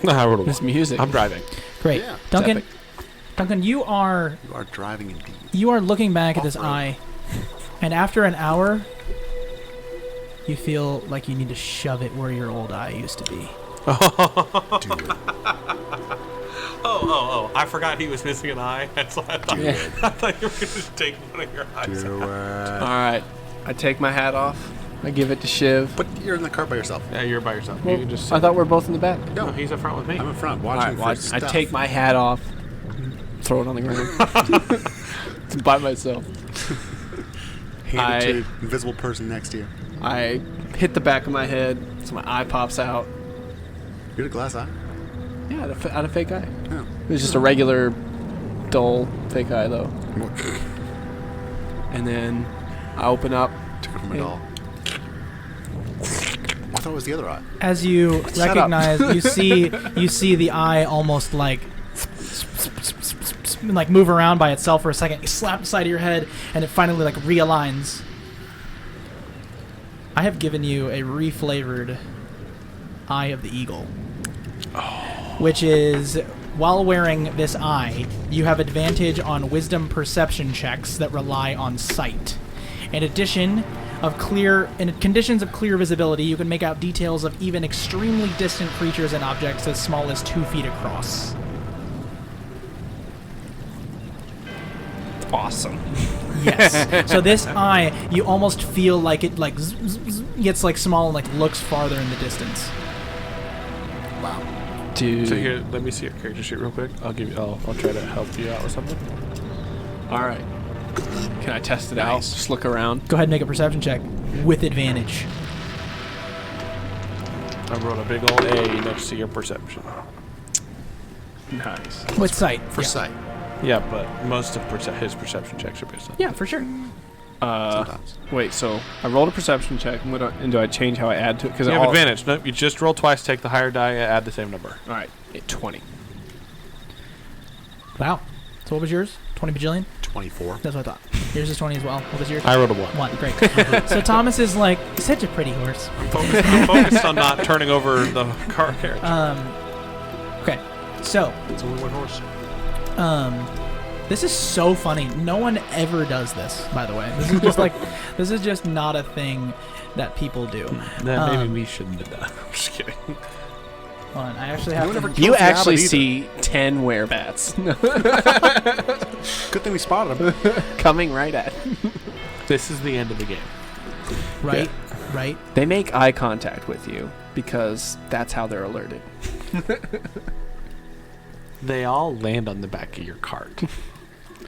No, I rolled a This 1. music. I'm driving. Great, Yeah. Duncan. epic. Duncan, you are You are driving indeed. looking back at this Off-road. eye, and after an hour, you feel like you need to shove it where your old eye used to be. Do it. Oh! I forgot he was missing an eye. That's why I thought. Do Yeah. it. I thought you were going to just take one of your eyes. Do All it. right. I take my hat off. I give it to Shiv. But you're in the car by yourself. Yeah, you're by yourself. Well, you can just. I thought we were both in the back. no, he's up front with me. I'm in front All watching right. Well, for I stuff. take my hat off. Throw it on the ground. It's by myself. Hand it to the invisible person next to you. I hit the back of my head, so my eye pops out. You had a glass eye? Yeah, out of fake eye. Oh. It was just a regular, dull fake eye, though. And then I open up. Took it from a Yeah. doll. I thought it was the other eye. As you Shut up. recognize, you see the eye almost like move around by itself for a second. You slap the side of your head, and it finally like realigns. I have given you a reflavored Eye of the Eagle, which is while wearing this eye, you have advantage on wisdom perception checks that rely on sight. In conditions of clear visibility, you can make out details of even extremely distant creatures and objects as small as 2 feet across. Awesome. Yes. So this eye, you almost feel like it like gets like small and like looks farther in the distance. Wow. Dude. So here, let me see your character sheet real quick. I'll try to help you out with something. All right. Can I test it out? Nice. Just look around. Go ahead and make a perception check with advantage. I wrote a big old A next to your perception. Nice. With sight. For yeah. sight. Yeah, but most of his perception checks are based on. Yeah, for sure. Sometimes. Wait, so I rolled a perception check, and do I change how I add to it? Because You have advantage. No, you just roll twice, take the higher die, add the same number. All right, 20. Wow. So what was yours? 20 bajillion? 24. That's what I thought. Yours is 20 as well. What was yours? I rolled a 1. 1. Great. So Thomas is like such a pretty horse. I'm focused on not turning over the car carriage. Okay. So, It's only one horse. this is so funny. No one ever does this, by the way. This is just like, this is just not a thing that people do. Then maybe we shouldn't have done. I'm just kidding. Hold on, I actually have to... You Close the actually Abbott see 10 werebats Good thing we spotted him. coming right at. This is the end of the game. Right? Right? They make eye contact with you because that's how they're alerted. They all land on the back of your cart.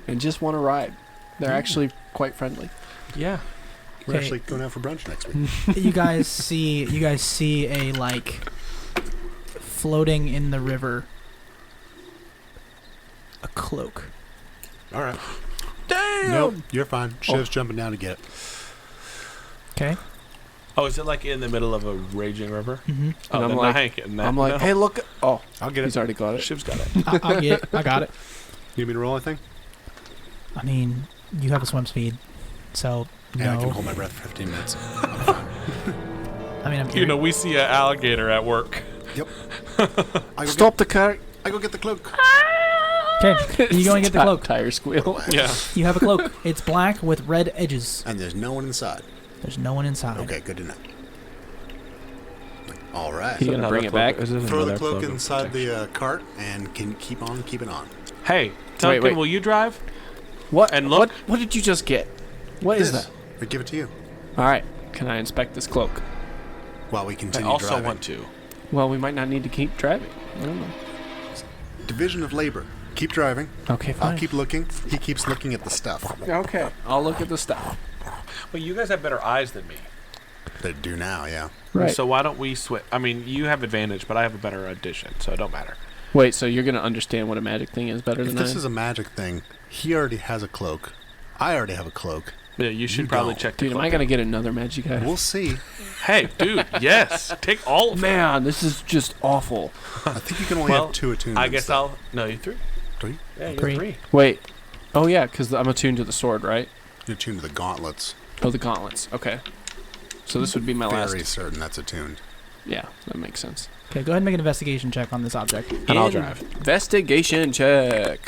And just want to ride. They're actually quite friendly. Yeah. We're Okay. actually going out for brunch next week. You guys see a, like, floating in the river, a cloak. All right. Damn! Nope, you're fine. Shiv's jumping down to get it. Okay? Oh, is it like in the middle of a raging river? Mm-hmm. Oh, And I'm then like- I ain't getting that. I'm like, No. hey, look. Oh, I'll get he's it. already got it. Shiv's got it. I'll get it. I got it. You need me to roll anything? I mean, you have a swim speed, so And I can no. hold my breath for 15 minutes. I mean, I'm You know, we see an alligator at work. Yep. I go Stop the car. I go get the cloak. Okay, you go and get the cloak. Tire squeal. Yeah. You have a cloak. It's black with red edges. And there's no one inside. There's no one inside. Okay, good to know. All right. You gonna bring it back? Throw the cloak inside the cart and can keep on keeping on. Hey, Duncan, wait. will you drive? What? And look- What did you just get? What is This. that? I give it to you. All right. Can I inspect this cloak? While we I continue also driving. want to. Well, we might not need to keep driving. I don't know. Division of labor. Keep driving. Okay, fine. I'll keep looking. He keeps looking at the stuff. Okay. I'll look at the stuff. Well, you guys have better eyes than me. They do now, yeah. Right. So why don't we switch? I mean, you have advantage, but I have a better addition, so it don't matter. Wait, so you're gonna understand what a magic thing is better If than this I? is a magic thing, he already has a cloak. I already have a cloak. Yeah, you should You probably don't. check the Dude, am I cloak gonna out. get another magic item? We'll see. Hey, dude, yes. Take all of it. Man, this is just awful. I think you can only Well, have 2 attunements. I guess I'll... No, you 3. 3. Yeah, you're 3. 3. Wait. Oh yeah, because I'm attuned to the sword, right? You're attuned to the gauntlets. Oh, the gauntlets. Okay. So this would be my Very last. certain that's attuned. Yeah, that makes sense. Okay, go ahead and make an investigation check on this object. And I'll drive. Investigation check.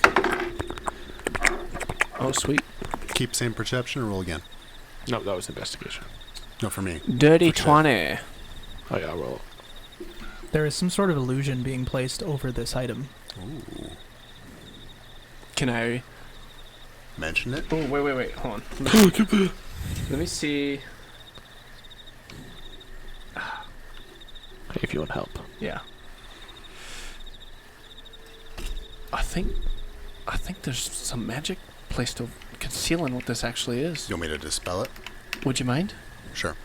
Oh, sweet. Keep same perception or roll again? No, that was investigation. No, for me. Dirty For sure. 20. Oh, yeah, I'll roll. There is some sort of illusion being placed over this item. Ooh. Can I? Mention it. Oh, wait. Hold on. Let me see. If you want help. Yeah. I think there's some magic placed over concealing what this actually is. You want me to dispel it? Would you mind? Sure.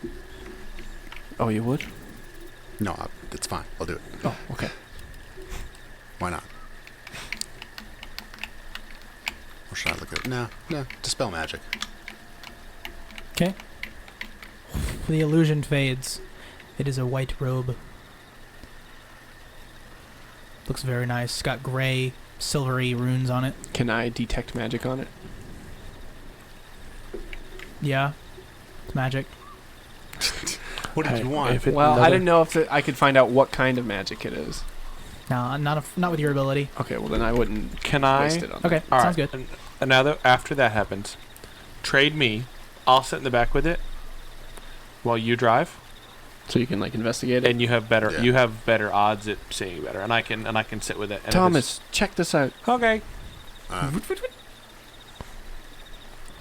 Oh, you would? No, it's fine. I'll do it. Oh, okay. Why not? Or should I look at it? No. Dispel magic. Okay. The illusion fades. It is a white robe. Looks very nice. It's got gray, silvery runes on it. Can I detect magic on it? Yeah. It's magic. What did Hey, you want? if it- Well, I another- didn't know if I could find out what kind of magic it is. No, not with your ability. Okay, well then I wouldn't Can I? waste it on Okay, All sounds right, good. And now that after that happens, trade me. I'll sit in the back with it while you drive, so you can like investigate it. and you have better Yeah. odds at seeing better, and I can sit with it. And if Thomas, check this out. it's- okay. Uh,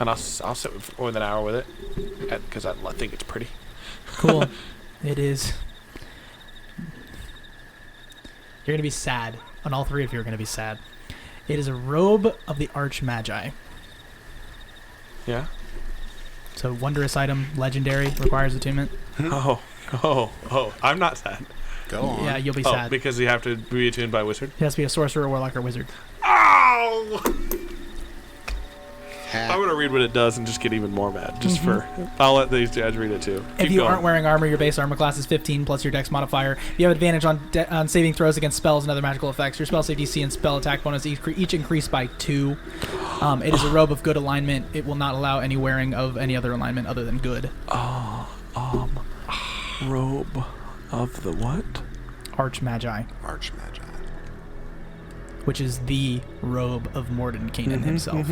And I'll sit with more than an hour with it because I think it's pretty. Cool. It is. You're gonna be sad. And all three of you are gonna be sad. It is a robe of the Archmagi. Yeah. So wondrous item, legendary, requires attunement. Oh! I'm not sad. Go on. Yeah, you'll be Oh, sad. because you have to be attuned by a wizard. It has to be a sorcerer, warlock, or wizard. Ow! Hat. I'm gonna read what it does and just get even more mad. Just for I'll let these guys read it too. If Keep you going. aren't wearing armor, your base armor class is 15 plus your dex modifier. You have advantage on saving throws against spells and other magical effects. Your spell save DC and spell attack bonus each increase by 2. It is a robe of good alignment. It will not allow any wearing of any other alignment other than good. Robe of the what? Archmagi, Archmagi. which is the robe of Mordenkainen himself.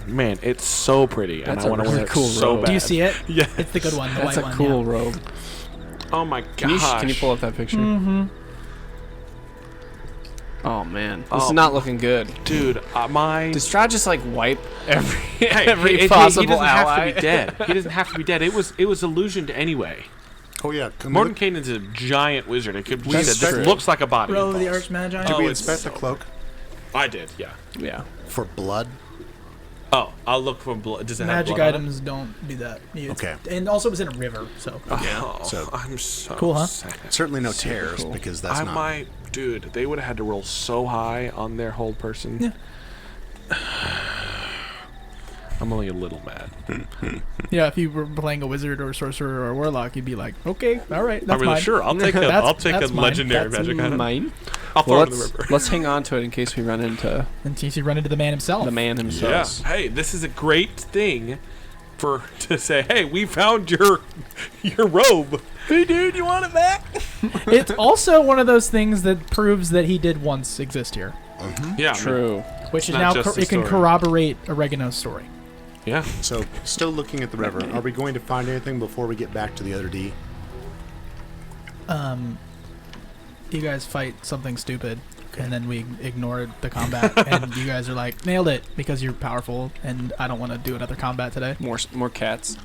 Man, it's so pretty, That's and I a want to really wear it cool so robe. bad. Do you see it? Yeah. It's the good one, the That's white a one. cool yeah. robe. Oh my Can you, gosh! can you pull up that picture? Mm-hmm. Oh man, this Oh. is not looking good. Dude, my Did Strahd just like wipe every Hey, every he possible doesn't ally? have to be dead. He doesn't have to be dead. It was illusioned anyway. Oh yeah. Mordenkainen's a giant wizard. It could be That's said, true. this looks like a body. Robe of the False. Archmagi. Did Oh, we it's inspect the so- cloak I did, yeah. Yeah. for blood? Oh, I'll look for blood. Does it have Magic blood on it? items don't do that. Okay. And also it was in a river, so. Oh, So- I'm so Cool, huh? sad. Certainly no tears cool. because that's I not. might, dude. They would have had to roll so high on their hold person. Yeah. I'm only a little mad. Yeah, if you were playing a wizard or a sorcerer or a warlock, you'd be like, okay, all right, that's I mean, mine. sure. I'll take a. That's- I'll take a that's mine. legendary That's magic item. mine. I'll throw Well, it in the river. let's hang on to it in case we run into In case you run into the man himself. the man Yeah. himself. Hey, this is a great thing for to say. Hey, we found your robe. Hey, dude, you want it back? It's also one of those things that proves that he did once exist here, Yeah. True. which is Not now just the it can story. corroborate Oregano's story. Yeah. So, still looking at the river. Are we going to find anything before we get back to the other D? You guys fight something stupid, and then we ignored the combat, and you guys are like, nailed it, because you're powerful, and I don't want to do another combat today. More cats.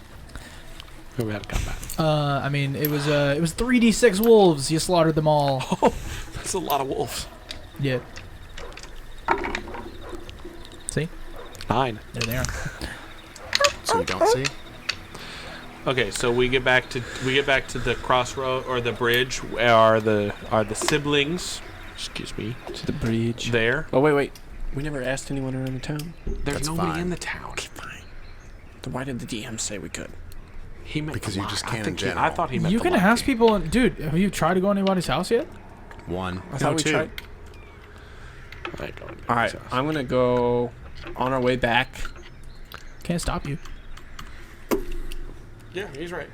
We had to come back. I mean, it was 3d6 wolves. You slaughtered them all. That's a lot of wolves. Yeah. See? 9. There they are. So we don't see. Okay, so we get back to the crossroad or the bridge. Where are the siblings? Excuse me. To the bridge. There. Oh wait. We never asked anyone around the town. There's That's nobody fine. in the town. Then why did the DM say we could? He meant Because a you lot. just I can in think I general. thought he meant You the can lucky. ask people, dude, have you tried to go to anybody's house yet? One. I thought we two. tried. I ain't going to All right, his house. I'm gonna go on our way back. Can't stop you. Yeah, he's right.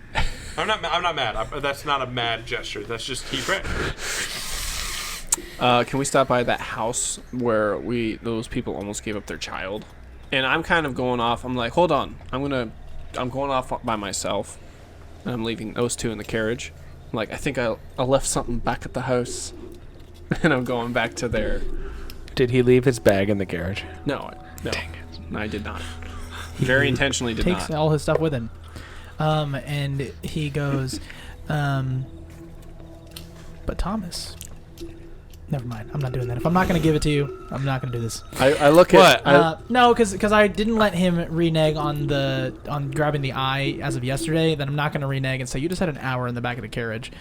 I'm not mad. That's not a mad gesture. That's just he's right. Can we stop by that house where those people almost gave up their child? And I'm kind of going off. I'm like, hold on. I'm going off by myself, and I'm leaving those two in the carriage. I'm like, I think I left something back at the house, and I'm going back to there. Did he leave his bag in the garage? No, I did not. Very intentionally did Takes not. all his stuff with him. And he goes, but Thomas. Never mind. I'm not doing that. If I'm not going to give it to you, I'm not going to do this. I look What? at. No, because I didn't let him renege on grabbing the eye as of yesterday. Then I'm not going to renege and say you just had an hour in the back of the carriage.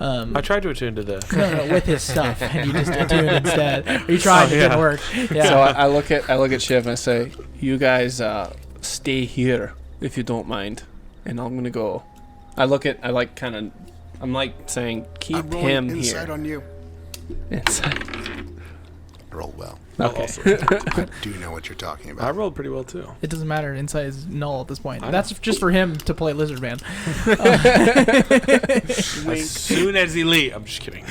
I tried to attune to the. No, with his stuff, and you just attuned instead. Or you tried, it didn't work. Yeah. So I look at Shiv and I say, "You guys stay here if you don't mind, and I'm gonna go." I'm like saying, "Keep I'm rolling him inside here." on you. Inside. Roll well. Okay. I do know what you're talking I about. rolled pretty well too. It doesn't matter. Insight is null at this point. I know. That's just for him to play Lizard Man. As soon as he leaves, I'm just kidding.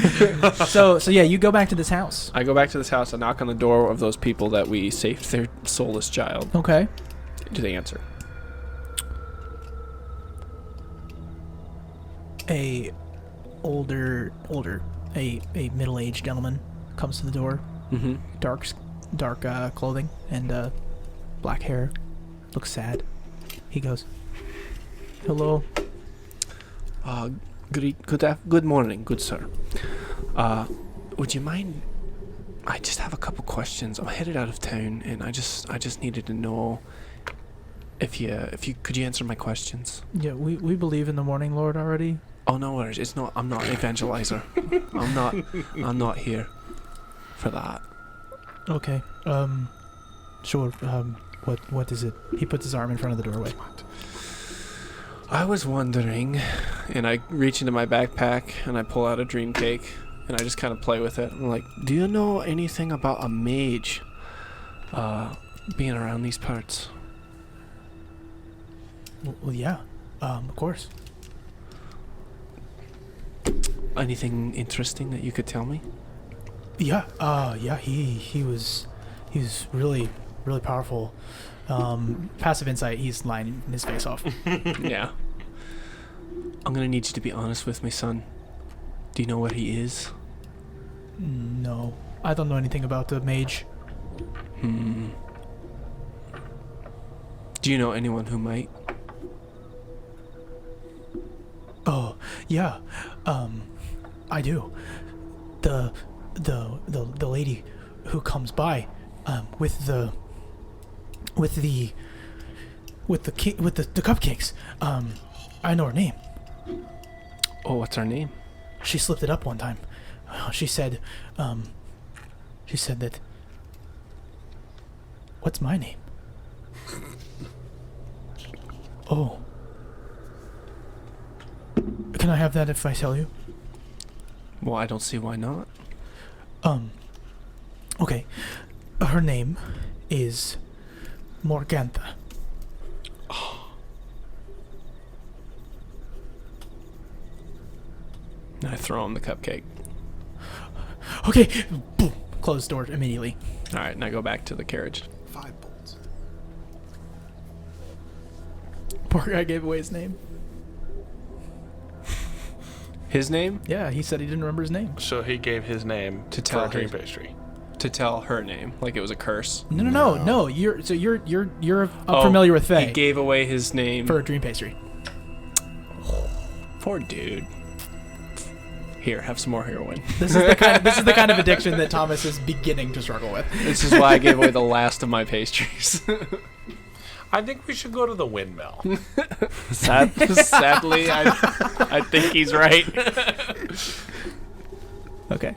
So yeah, you go back to this house. I go back to this house. I knock on the door of those people that we saved their soulless child. Okay. Do they answer? A middle-aged gentleman comes to the door. Mm-hmm. Dark clothing and black hair. Looks sad. He goes, "Hello." Good morning, good sir. Would you mind? I just have a couple questions. I'm headed out of town, and I just needed to know if you could you answer my questions. Yeah, we believe in the Morning Lord already. Oh no worries. It's not. I'm not an evangelizer. I'm not here for that. Okay. Sure. What is it? He puts his arm in front of the doorway. I was wondering, and I reach into my backpack and I pull out a dream cake and I just kind of play with it. I'm like, do you know anything about a mage being around these parts? Well, yeah. Of course. Anything interesting that you could tell me? Yeah. Yeah. He was really powerful. Passive insight. He's lying his face off. Yeah. I'm gonna need you to be honest with me, son. Do you know where he is? No, I don't know anything about the mage. Do you know anyone who might? Oh, yeah. I do. The lady who comes by, with the cupcakes. I know her name. Oh, what's her name? She slipped it up one time. She said that. What's my name? Oh. Can I have that if I tell you? Well, I don't see why not. Okay. Her name is Morgantha. And I throw him the cupcake. Okay. Boom. Close the door immediately. All right, and I go back to the carriage. 5 bolts. Poor guy gave away his name. His name? Yeah, he said he didn't remember his name. So he gave his name To tell for a dream her- pastry. To tell her name, like it was a curse. No. You're Oh, familiar with Faye He gave away his name. for a dream pastry. Poor dude. Here, have some more heroin. This is the kind of addiction that Thomas is beginning to struggle with. This is why I gave away the last of my pastries. I think we should go to the windmill. Sadly, I think he's right. Okay.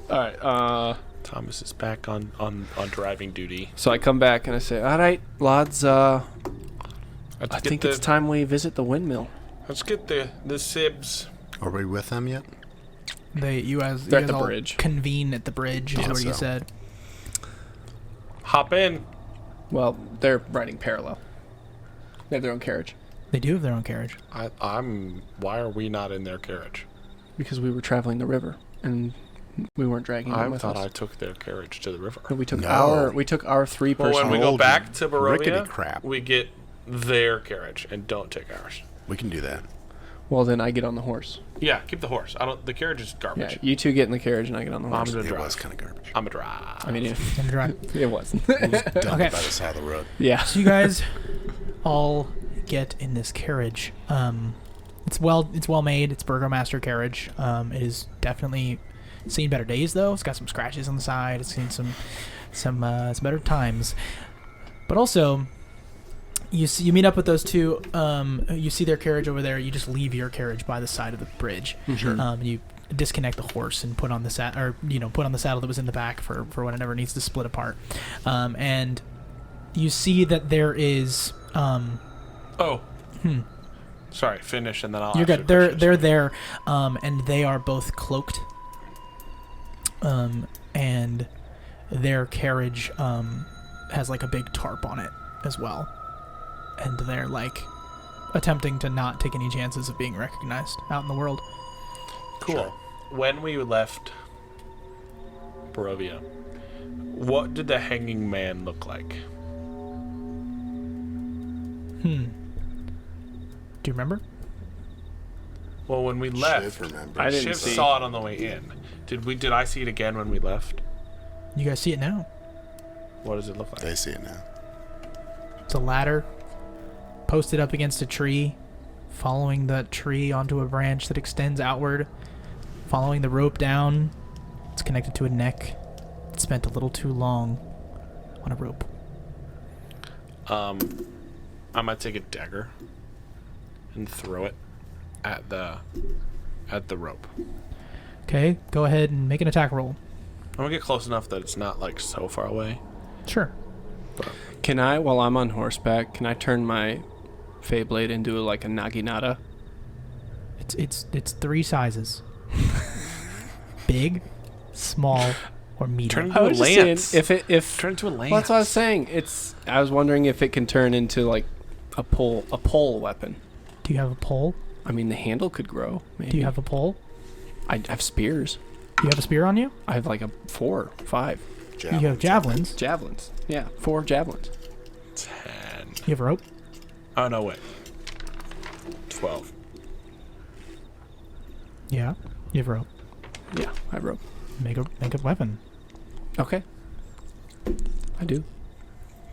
All right. Thomas is back on driving duty. So I come back and I say, "All right, lads. I Let's think get it's time we visit the windmill." Let's get the sibs. Are we with them yet? You They're guys at the all bridge. convene at the bridge, is Thought what you so. said. Hop in. Well, they're riding parallel. They have their own carriage They do have their own carriage. I'm. Why are we not in their carriage? because we were traveling the river and we weren't dragging them I with thought us. I took their carriage to the river. No, we took No. our 3-person. Well, when we go Old back to rickety Barovia, crap. we get their carriage and don't take ours. We can do that. Well, then I get on the horse. Yeah, keep the horse. The carriage is Yeah, garbage. you two get in the carriage and I get on the I'm horse. gonna It drive. was kind of garbage. I'm a drive. I mean, And drive. it wasn't. It was dumped Okay. by the side of the road. Yeah. So you guys all get in this carriage. It's well made. It's Burgomaster carriage. It is definitely seen better days though. It's got some scratches on the side. It's seen some better times. But also, you meet up with those two. You see their carriage over there. You just leave your carriage by the side of the bridge. Sure. You disconnect the horse and put on the put on the saddle that was in the back for when it ever needs to split apart. And you see that there is. Oh. Sorry, finish and then I'll. You're ask you good. They're questions. there, and they are both cloaked. And their carriage has like a big tarp on it as well, and they're like attempting to not take any chances of being recognized out in the world. Cool. Sure. When we left Barovia, what did the hanging man look like? Do you remember? Well, when we left, Shiv remember. I didn't Shiv see. saw it on the way in. Did I see it again when we left? You guys see it now. What does it look like? They see it now. It's a ladder posted up against a tree, following the tree onto a branch that extends outward, following the rope down. It's connected to a neck. It spent a little too long on a rope. I might take a dagger and throw it at the rope. Okay, go ahead and make an attack roll. I'm gonna get close enough that it's not like so far away. Sure. Can I, while I'm on horseback, can I turn my Feyblade into like a Naginata? It's 3 sizes. Big, small, or medium. Turn I into a was just saying, lance. if Turn into a lance. well, that's what I was saying. I was wondering if it can turn into like a pole weapon. Do you have a pole? I mean, the handle could grow. Maybe. Do you have a pole? I have spears. Do you have a spear on you? I have like a 4, 5 You have javelins. javelins. Yeah, 4 javelins. 10. You have a rope. Oh no, wait. 12. Yeah. You have a rope. Yeah, I have rope. Make a weapon. Okay. I do.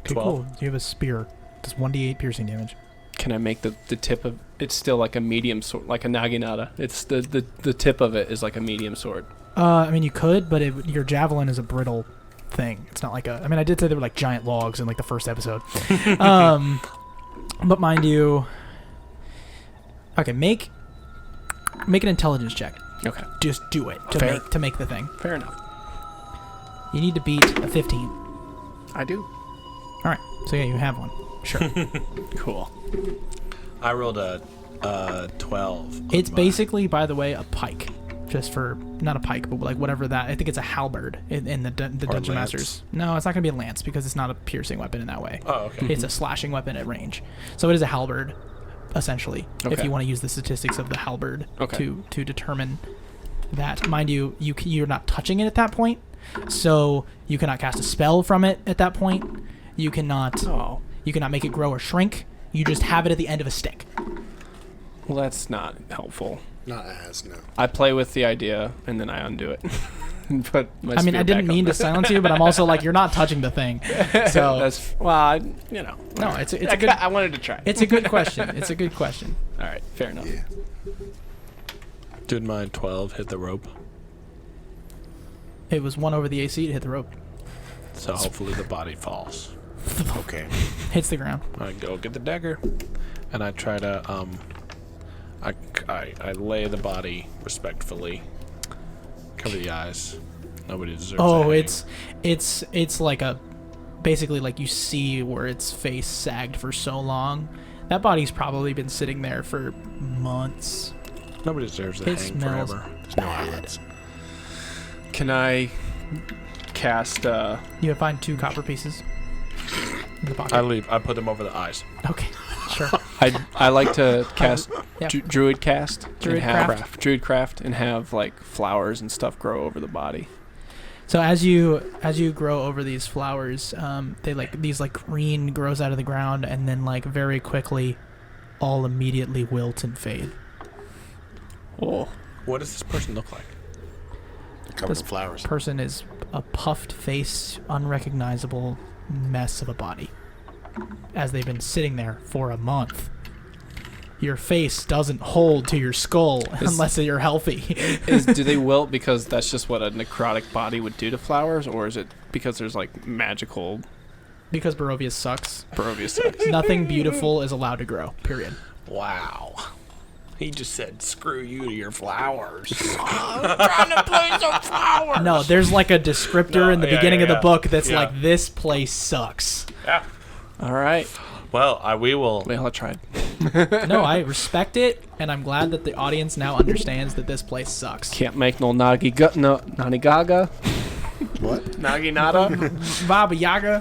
Okay, 12. cool. You have a spear. Does 1d8 piercing damage. Can I make the tip of it's still like a medium sword, like a Naginata? It's the tip of it is like a medium sword. I mean, you could, but your javelin is a brittle thing. It's not like a. I mean, I did say they were like giant logs in like the first episode. But mind you. Okay, make an intelligence check. Okay. Just do it Fair. to make the thing. Fair enough. You need to beat a 15. I do. All right. So yeah, you have one. Sure. Cool. I rolled a 12. on It's mine. basically, by the way, a pike. Just for not a pike, but like whatever that. I think it's a halberd in the Dungeon lance. Masters. No, it's not gonna be a lance because it's not a piercing weapon in that way. Oh, okay. It's a slashing weapon at range. So it is a halberd, essentially. If Okay. you want to use the statistics of the halberd Okay. to determine that. Mind you, you're not touching it at that point, so you cannot cast a spell from it at that point. You cannot make it grow or shrink. You just have it at the end of a stick. Well, that's not helpful. Not as, no. I play with the idea and then I undo it. Put my I mean, spear I didn't back mean on. to silence you, but I'm also like, you're not touching the thing. So That's well, you know. no, it's a good. I wanted to try. It's a good question. It's a good question. All right, fair enough. Yeah. Did my 12 hit the rope? It was 1 over the AC to hit the rope. So hopefully the body falls. Okay. Hits the ground. I go get the dagger, and I try to I lay the body respectfully, cover the eyes. Nobody deserves. Oh, a hang. it's like a basically like you see where its face sagged for so long. That body's probably been sitting there for months. Nobody deserves to It hang smells forever. There's no eyelids. Can I cast? You find 2 copper pieces in the pocket. I leave. I put them over the eyes. Okay, sure. I like to cast Yeah. druid cast Druid and have craft. druid craft and have like flowers and stuff grow over the body. So as you grow over these flowers, they like these like green grows out of the ground and then like very quickly, all immediately wilt and fade. Oh, What does this person look like? Covered This in flowers. Person is a puffed face, unrecognizable mess of a body. As they've been sitting there for a month. Your face doesn't hold to your skull unless you're healthy. do they wilt because that's just what a necrotic body would do to flowers, or is it because there's like magical Because Barovia sucks. Barovia sucks? Nothing beautiful is allowed to grow. Period. Wow. He just said, "Screw you to your flowers." No, there's like a descriptor No, in the yeah, beginning yeah, of the yeah. book that's Yeah. like, this place sucks. Yeah. All right. Well, we will. Well, I tried. No, I respect it, and I'm glad that the audience now understands that this place sucks. Can't make no Nanigaga. What? Naginata. Baba Yaga.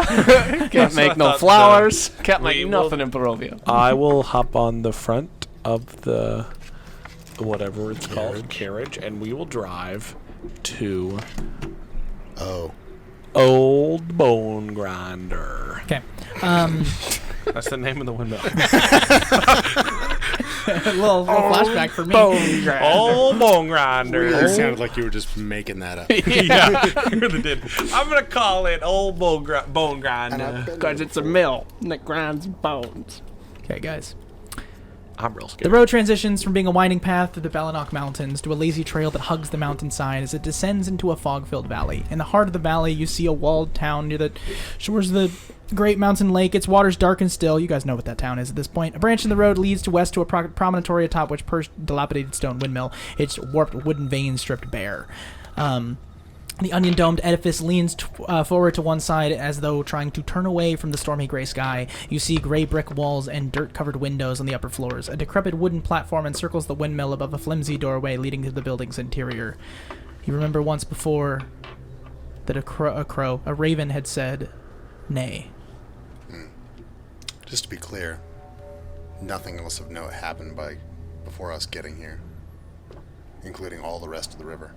Can't make I no thought flowers. Can't we make will- nothing in Barovia. I will hop on the front of the whatever it's called carriage, and we will drive to Oh. Old Bone Grinder. Okay. That's the name of the windmill. A little flashback for me. Old Bone Grinder. It sounded like you were just making that up. Yeah, you really did. I'm gonna call it Old Bone Grinder. Because it's a mill that grinds bones. Okay, guys. I'm real The scared. road transitions from being a winding path through the Bellenok Mountains to a lazy trail that hugs the mountainside as it descends into a fog-filled valley. In the heart of the valley, you see a walled town near the shores of the great mountain lake. Its waters dark and still. You guys know what that town is at this point. A branch in the road leads to west to a promontory atop which perched a dilapidated stone windmill, its warped wooden vanes stripped bare. The onion-domed edifice leans forward to one side as though trying to turn away from the stormy gray sky. You see gray brick walls and dirt-covered windows on the upper floors. A decrepit wooden platform encircles the windmill above a flimsy doorway leading to the building's interior. You remember once before that a raven had said, nay. Just to be clear, nothing else of note happened before us getting here, including all the rest of the river.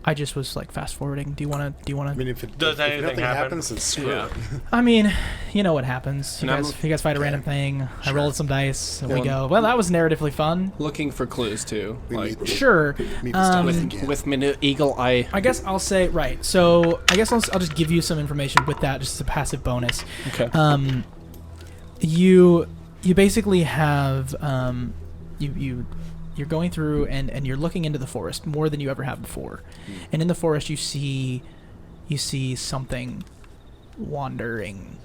I just was like fast forwarding. Do you want I to? mean, if anything nothing happen? happens, then screw Yeah. it. I mean, you know what happens. You And guys fight a random thing. I rolled some dice, and we go. Well, that was narratively fun. Looking for clues too. We Like meet Sure. the stuff Um, again. with my eagle eye. I guess I'll say right. So I guess I'll just give you some information with that, just as a passive bonus. Okay. You basically have you're going through and you're looking into the forest more than you ever have before, and in the forest you see something wandering.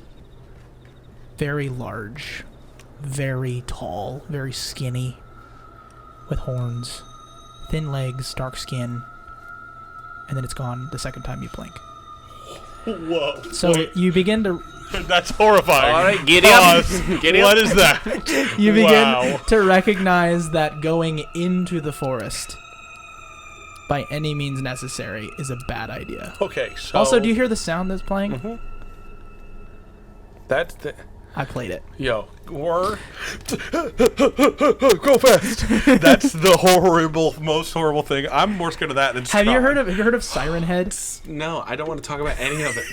Very large, very tall, very skinny, with horns, thin legs, dark skin, and then it's gone the second time you blink. Whoa. So you begin to That's horrifying. All right, giddy up. Pause. Giddy up. What is that? you begin Wow. to recognize that going into the forest by any means necessary is a bad idea. Okay, so... Also, do you hear the sound that's playing? Mm-hmm. That's the... I played it. Yo, we're... Go fast! That's the most horrible thing. I'm more scared of that than Have you Strahd. heard of Siren Head? No, I don't want to talk about any of it.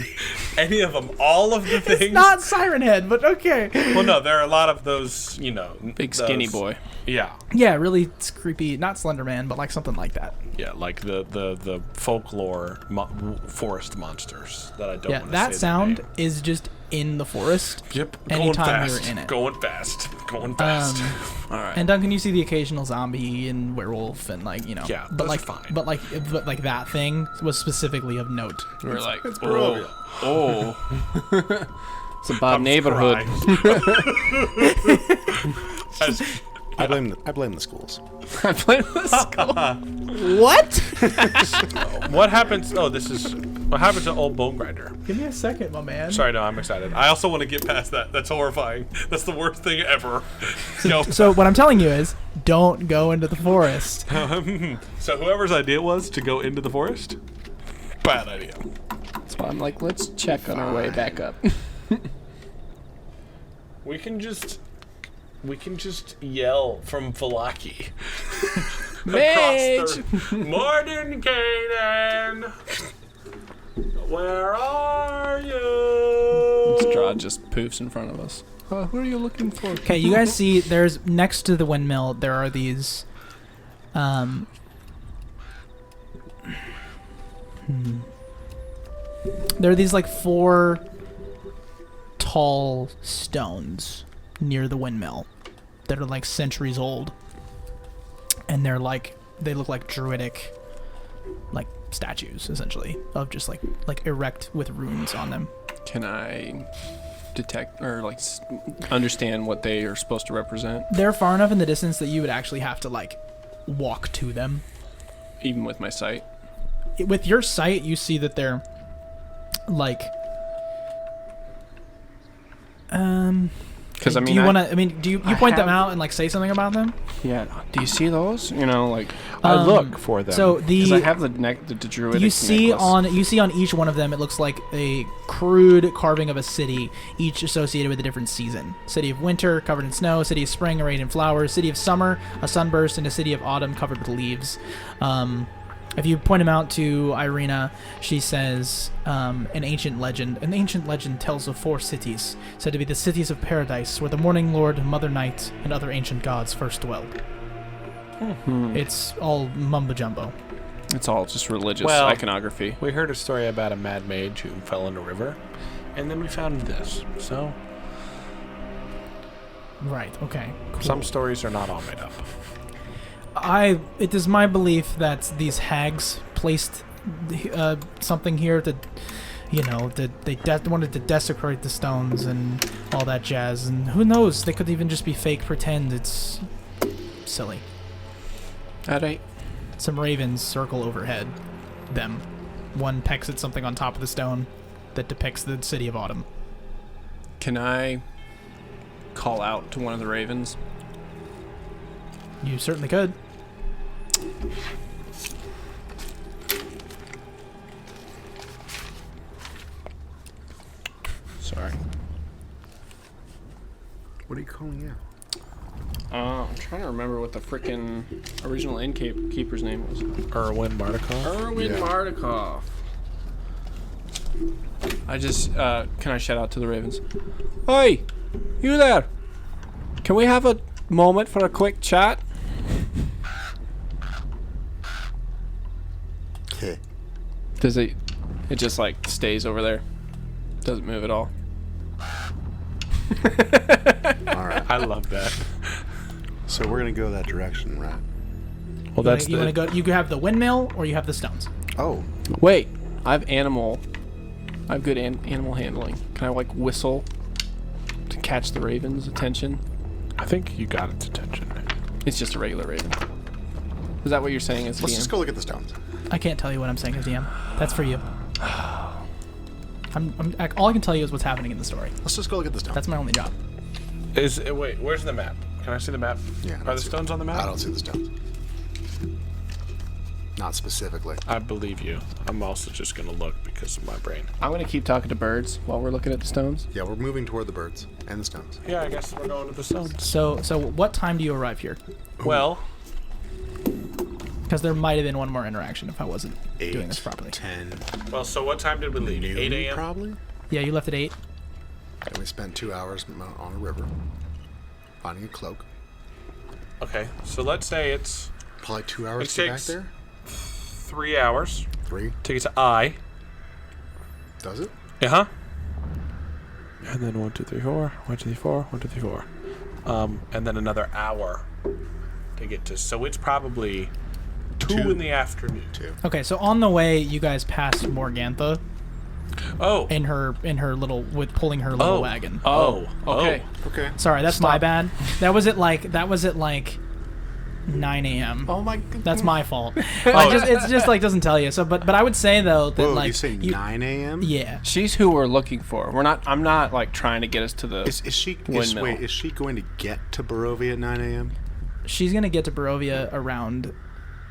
Any of them. All of the things. Not Siren Head, but okay. Well, no, there are a lot of those, Big skinny those- boy. Yeah. Yeah, really creepy. Not Slender Man, but like something like that. Yeah, like the folklore forest monsters that I don't Yeah, want to that say sound their name. is just in the forest. Yep, anytime going you're fast. in it. Going fast. Going fast. All right. And Duncan, you see the occasional zombie and werewolf and Yeah, but those like are fine. but like that thing was specifically of note. We're like, It's Barovia. oh. It's a bad neighborhood. As- I blame the schools. I played this. What? what happens? Oh, what happened to old Bone Grinder? Give me a second, my man. Sorry, no, I'm excited. I also want to get past that. That's horrifying. That's the worst thing ever. Yo, So what I'm telling you is, don't go into the forest. so whoever's idea it was to go into the forest, bad idea. So I'm like, let's check on our way back up. We can just yell from Vallaki. Mage! Morden Canaan! Where are you? Strahd just poofs in front of us. Who are you looking for? Okay, you guys see there's next to the windmill there are these there are these like 4 tall stones near the windmill that are like centuries old. And they look like druidic like statues essentially of just like erect with runes on them. Can I detect or understand what they are supposed to represent, They're far enough in the distance that you would actually have to like walk to them. even with my sight? With your sight, you see that they're like Because I mean, do you want to? I mean, do you I point them have- out and like say something about them? yeah. Do you see those? You know, like I look for them. So because I the have the druidic you see necklace. on each one of them, it looks like a crude carving of a city, each associated with a different season. City of winter, covered in snow. City of spring, arrayed in flowers. City of summer, a sunburst, and a city of autumn, covered with leaves. If you point them out to Irina, she says, an ancient legend tells of 4 cities, said to be the cities of paradise, where the Morning Lord, Mother Night, and other ancient gods first dwelled. It's all mumbo-jumbo. It's all just religious Well- iconography. we heard a story about a mad mage who fell in a river, and then we found this. So Right. Okay. Cool. Some stories are not all made up. It is my belief that these hags placed something here that, that they wanted to desecrate the stones and all that jazz. And who knows? They could even just be fake pretend. It's silly. At 8. Some ravens circle overhead them. One pecks at something on top of the stone that depicts the City of Autumn. Can I call out to one of the ravens? You certainly could. Sorry. What are you calling out? I'm trying to remember what the frickin' original innkeeper's name was. Erwin Mardikov. Erwin Yeah. Mardikov. I just, can I shout out to the ravens? Hey, you there. Can we have a moment for a quick chat? Okay. Does it just like stays over there? Doesn't move at all. All right. I love that. So we're gonna go that direction, right? Well, that's you want to go. You have the windmill or you have the stones. Oh, Wait, I have good animal handling. Can I like whistle to catch the raven's attention? I think you got its attention. It's just a regular raven. Is that what you're saying? Is let's just go look at the stones. I can't tell you what I'm saying as DM. That's for you. All I can tell you is what's happening in the story. Let's just go look at the stones. That's my only job. Wait, where's the map? Can I see the map? Yeah. I don't Are the see- stones on the map? I don't see the stones. Not specifically. I believe you. I'm also just gonna look because of my brain. I'm gonna keep talking to birds while we're looking at the stones. Yeah, we're moving toward the birds and the stones. Yeah, I guess we're going to the stones. So what time do you arrive here? Well, Because there might have been one more interaction if I wasn't 8, doing this properly. 10, So what time did we leave? noon, 8 a.m. probably. Yeah, you left at 8. And we spent 2 hours on a river, finding a cloak. Okay, so let's say it's Probably 2 hours It to get back takes- there. 3 hours 3. to get to I. Does it? Uh-huh. and then 1, 2, 3, 4. 1, 2, 3, 4. 1, 2, 3, 4. And then another hour to get to. So it's probably 2 in the afternoon. 2. Okay, so on the way, you guys passed Morgantha Oh. in her little pulling her little Oh. wagon. Oh. Okay. Okay. Sorry, that's my Stop. bad. That was at like 9 a.m. Oh my god. That's my fault. It's just like doesn't tell you. So, but I would say though that Whoa, like you say 9 a.m.? yeah. She's who we're looking for. I'm not like trying to get us to the. Is she Windmill. is she going to get to Barovia at 9 a.m.? She's gonna get to Barovia around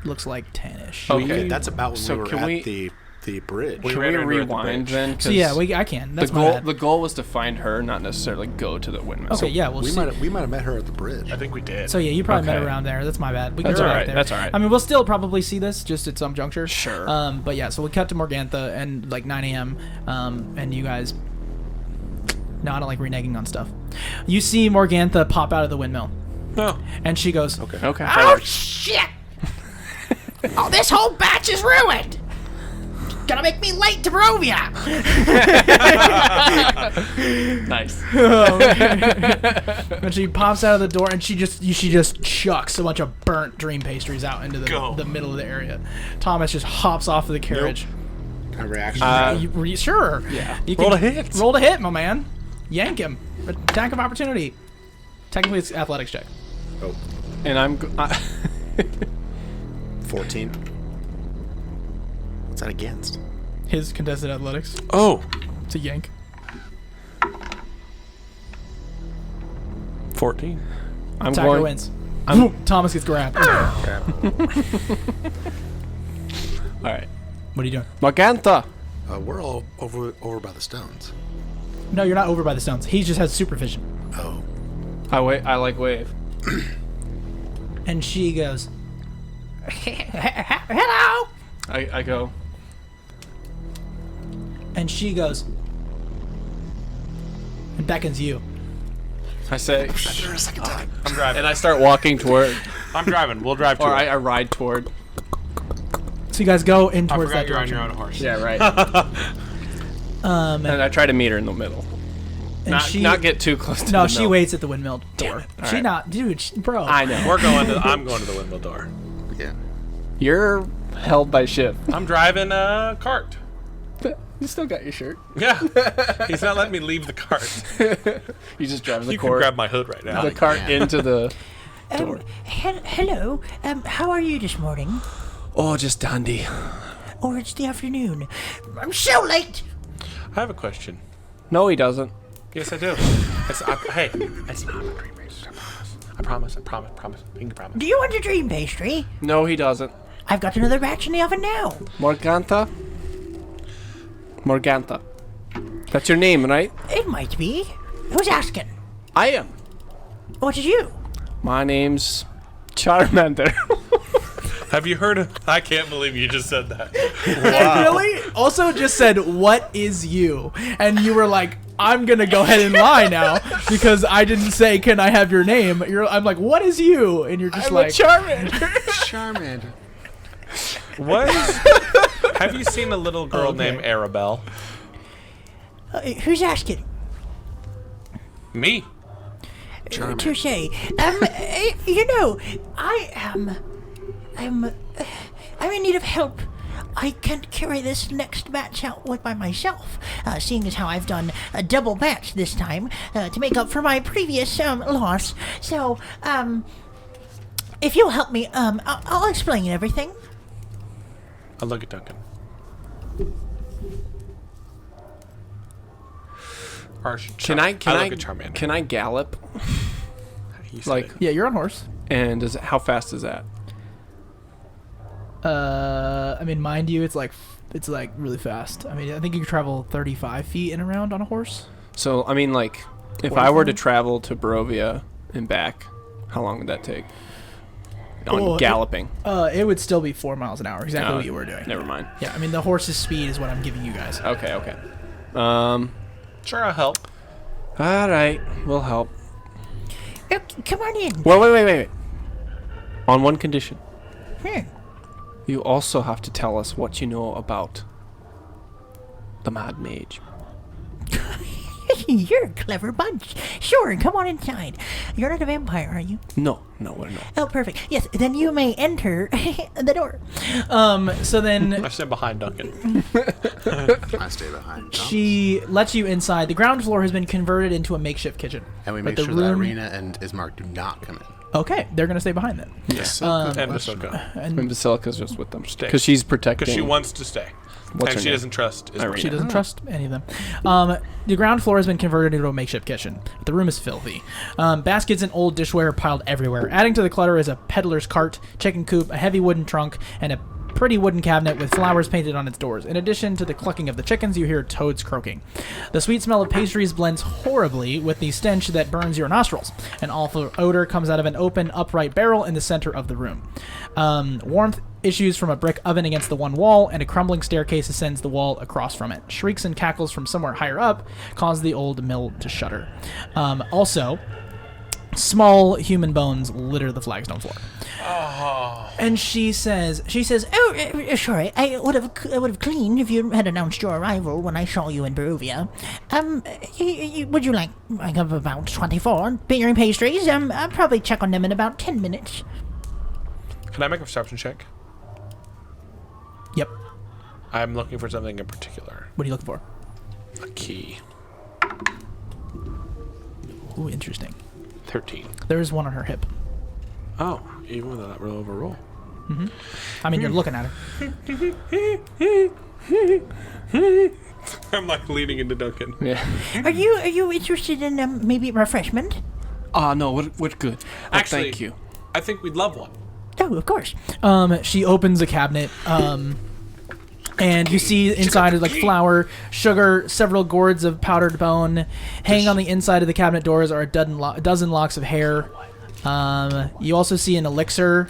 looks like 10ish. Okay. That's about when So we were can at we- the bridge. We Can ran we her into the rewind bridge. then? So 'Cause yeah, I can. That's the my goal. bad. The goal was to find her, not necessarily go to the windmill. Okay, yeah, we'll we see. might have met her at the bridge. I think we did. So yeah, you probably met Okay. around there. That's my bad. We can That's go all back right, there. that's all right. I mean, we'll still probably see this just at some juncture. Sure. But yeah, so we cut to Morgantha and like 9 a.m. And you guys. No, I don't like reneging on stuff. You see Morgantha pop out of the windmill, No. and she goes, Okay. Okay. "Oh shit! Oh, this whole batch is ruined. Gonna make me late to Barovia." Nice. And she pops out of the door, and she just chucks a bunch of burnt dream pastries out into Go. the middle of the area. Thomas just hops off of the carriage. A reaction. Sure. Yeah. You Roll can a hit. Roll a hit, my man. Yank him. Attack of opportunity. Technically, it's athletics check. Oh, And I'm. 14. What's that against? His contested athletics. Oh, It's a yank. 14. I'm Attacker going. wins. I'm- Thomas gets grabbed. Crap. All right. What are you doing? Morgantha. We're all over by the stones. No, you're not over by the stones. He just has supervision. Oh. I like wave. And she goes, "Hello." I go. And she goes, and beckons you. I say. After a second time. I'm driving. And I start walking toward, I'm driving. We'll drive to or it. I ride toward. So you guys go in I towards forgot that you're on direction. your own horse. Yeah, right. And and I try to meet her in the middle. Not get too close to No, the she mill. waits at the windmill door. All She right. not, dude, bro. I know. I'm going to the windmill door. Yeah. You're held by Shiv. I'm driving a cart. You still got your shirt. Yeah. He's not letting me leave the cart. You just drive the You can cart. grab my hood right now. The cart Yeah. into the door. Hello. How are you this morning? Oh, just dandy. Or it's the afternoon. I'm so late. I have a question. No, he doesn't. Yes, I do. Hey, it's not a dream race. I promise. I promise. Pinky promise. Do you want your dream pastry? No, he doesn't. I've got another batch in the oven now. Morgantha? That's your name, right? It might be. Who's asking? I am. What is you? My name's Charmander. Have you heard of... I can't believe you just said that. And Billy also just said, "What is you?" And you were like, "I'm gonna go ahead and lie now because I didn't say, 'Can I have your name?'" I'm like, "What is you?" And you're just I'm like, a Charmander. Charmander. Have you seen a little girl named Arabelle? Who's asking? Me. Touche. You know, I'm in need of help. I can't carry this next batch out by myself, seeing as how I've done a double batch this time to make up for my previous loss. So, if you'll help me, I'll explain everything. I look at Duncan. Or should Can Char- I look at Charmander. can I gallop? You said like- it. "Yeah, you're on horse." And how fast is that? I mean, mind you, it's like really fast. I mean, I think you can travel 35 feet and around on a horse. So I mean, like, if I were to travel to Barovia and back, how long would that take? On Oh, galloping. It would still be 4 miles an hour, exactly Oh, what you were doing. Never mind. Yeah, I mean, the horse's speed is what I'm giving you guys. Okay. Sure, I'll help. All right, we'll help. Come on in. Well, wait. On one condition. Hmm. You also have to tell us what you know about the Mad Mage. You're a clever bunch. Sure, come on inside. You're not a vampire, are you? No, we're not. Oh, perfect. Yes, then you may enter the door. So then I stand behind Duncan. I stay behind. Tom. she lets you inside. The ground floor has been converted into a makeshift kitchen. And we But make the sure that room- Arena and Ismark do not come in. Okay, they're gonna stay behind then. Yes. And Basilica. And Basilica's just with them. Stay. Because she's protecting. Because she wants to stay. What's her and she name? doesn't trust Ismark. Irene. She doesn't trust any of them. The ground floor has been converted into a makeshift kitchen. The room is filthy. Baskets and old dishware are piled everywhere. Adding to the clutter is a peddler's cart, chicken coop, a heavy wooden trunk, and a pretty wooden cabinet with flowers painted on its doors. In addition to the clucking of the chickens, you hear toads croaking. The sweet smell of pastries blends horribly with the stench that burns your nostrils. An awful odor comes out of an open, upright barrel in the center of the room. Warmth issues from a brick oven against the one wall, and a crumbling staircase ascends the wall across from it. Shrieks and cackles from somewhere higher up cause the old mill to shudder. Also, small human bones litter the flagstone floor. And she says, Oh, sorry. I would have cleaned if you had announced your arrival when I saw you in Barovia. Would you like of about 24 beer pastries? I'll probably check on them in about 10 minutes. Can I make a perception check? "Yep. I'm looking for something in particular. What are you looking for?" A key. Ooh, interesting. 13. There is one on her hip. Oh, even without that roll overroll. I mean, you're looking at her. I'm like leaning into Duncan. Yeah. Are you interested in maybe refreshment? No, we're good. Actually, thank you. I think we'd love one. Oh, of course. She opens a cabinet, and you see inside is like flour, sugar, several gourds of powdered bone. Hanging on the inside of the cabinet doors are a dozen locks of hair. You also see an elixir,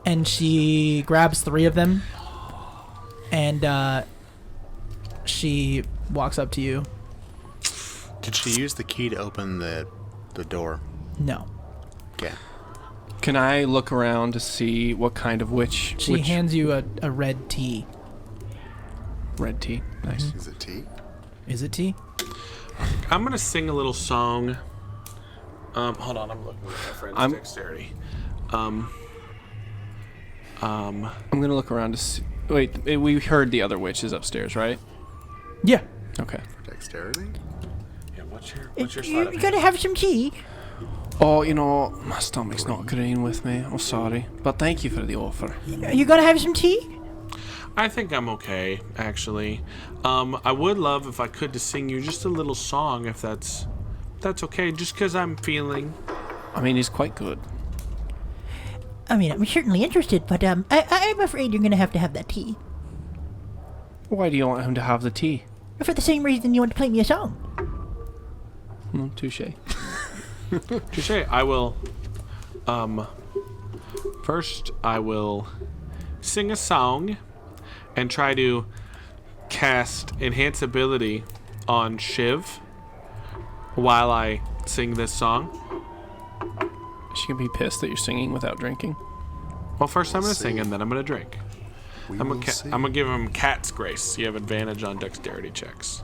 and she grabs 3 of them, and she walks up to you. Did she use the key to open the door? No. Okay. Can I look around to see what kind of witch? She which hands you a red tea. red tea. Nice. Is it tea? Is it tea? I'm gonna sing a little song. Hold on, I'm looking at my friend's dexterity. I'm gonna look around to see. Wait, we heard the other witch is upstairs, right? Yeah. Okay. Dexterity? Yeah, what's your sleight You're of hand? gonna have some tea. Oh, you know, my stomach's not agreeing with me. I'm sorry, but thank you for the offer. Are you gonna have some tea? I think I'm okay, actually. I would love if I could to sing you just a little song, if that's okay, just because I'm feeling. I mean, he's quite good. I mean, I'm certainly interested, but I'm afraid you're gonna have to have that tea. Why do you want him to have the tea? For the same reason you want to play me a song. Touche. Touche. I will. First, I will sing a song and try to cast enhance ability on Shiv while I sing this song. She can be pissed that you're singing without drinking. Well, first I'm gonna See. sing and then I'm gonna drink. We I'm will gonna, see. I'm gonna give him cat's grace. You have advantage on dexterity checks.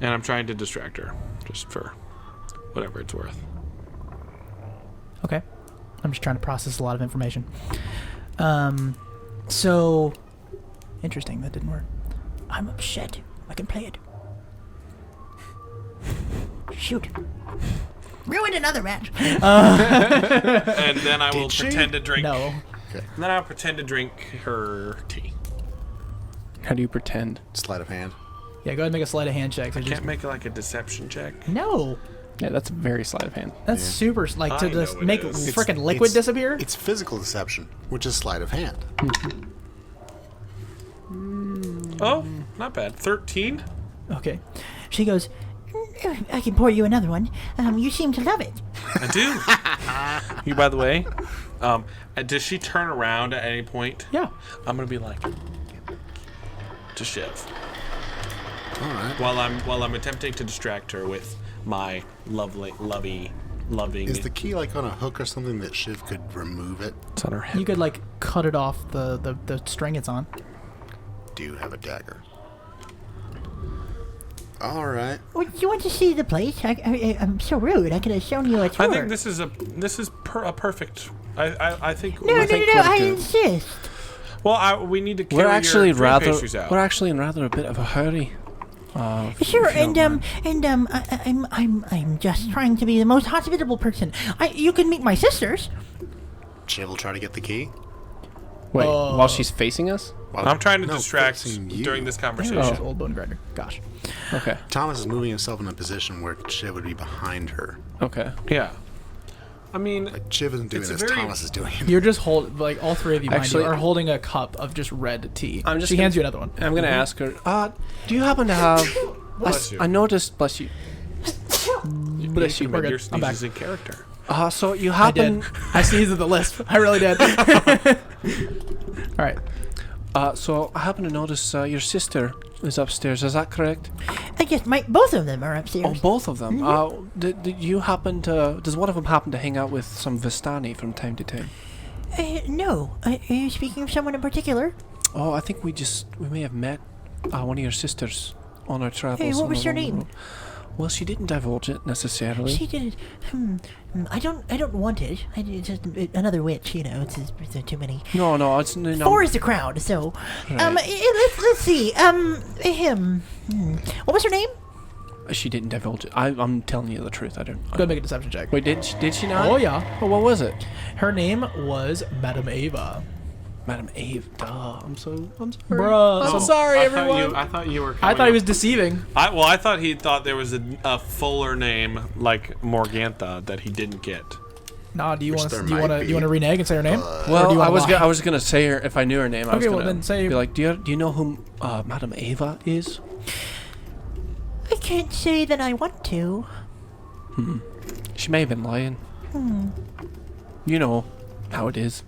And I'm trying to distract her, just for whatever it's worth. Okay. I'm just trying to process a lot of information. So interesting. That didn't work. I'm upset. I can play it. Shoot. Ruined another match. And then I will Did she? pretend to drink. No. And then I'll pretend to drink her tea. How do you pretend? Sleight of hand. Yeah. Go ahead and make a sleight of hand check. So I just- can't make like a deception check. No. Yeah, that's a very sleight of hand. That's super. Like to I know just it make is. freaking liquid It's- disappear. It's physical deception, which is sleight of hand. Oh, not bad. 13. Okay. She goes, I can pour you another one. You seem to love it. I do. You, by the way, does she turn around at any point? Yeah. I'm gonna be like, to Shiv, All right. while I'm attempting to distract her with my loving. Is the key like on a hook or something that Shiv could remove it? It's on her head. You could like cut it off the string it's on. Do you have a dagger? All right. Well, you want to see the place? I'm so rude. I could have shown you a tour. I think this is a perfect. I think. No, I no, think no, no, we're I good. insist. Well, we need to carry We're actually your rather. pastries out. We're actually in rather a bit of a hurry. Sure, if you don't mind. I'm just trying to be the most hospitable person. You can meet my sisters. Shiv will try to get the key. Wait, while she's facing us? Well, I'm trying to no, distract facing you. during this Oh. conversation. Old bone grinder. Gosh. Okay. Thomas is moving himself in a position where Shiv would be behind her. Okay. Yeah. I mean, Like Shiv isn't doing It's a this. very- Thomas is doing it. You're just like all three of you, mind Actually- you, are holding a cup of just red tea. I'm just she gonna- hands you another one. I'm gonna ask her. Do you happen to have? Bless you. I noticed. Bless you. Bless you. We're good. Your I'm back. sneezes in character. So you I did. happen. I sneezed at the lisp. I really did. All right. So I happen to notice your sister is upstairs. Is that correct? I guess both of them are Oh, upstairs. both of them. Did you happen to? Does one of them happen to hang out with some Vistani from time to time? No. Are you speaking of someone in particular? Oh, I think we may have met one of your sisters on our travels. What was her along the name? road. Well, she didn't divulge it necessarily. She did. I don't want it. It's just another witch. You know, it's too many. No, it's no. Four is the crowd. So, Right. let's see. Him. What was her name? She didn't divulge it. I'm telling you the truth. I don't. Go ahead and make a deception check. Wait, did she not? Oh yeah. Oh, what was it? Her name was Madame Ava. Madam Eve. Duh. I'm sorry. Bruh. I'm sorry, I everyone. I thought you were. I thought he was deceiving. I thought he thought there was a fuller name like Morgantha that he didn't get. Nah, do you Which want there to might be. renege and say her name? Or do you Well, wanna I was lie? gonna say her if I knew her name. I was Okay, well, gonna then say- be like, do you know who Madam Ava is? I can't say that I want to. She may have been lying. You know how it is.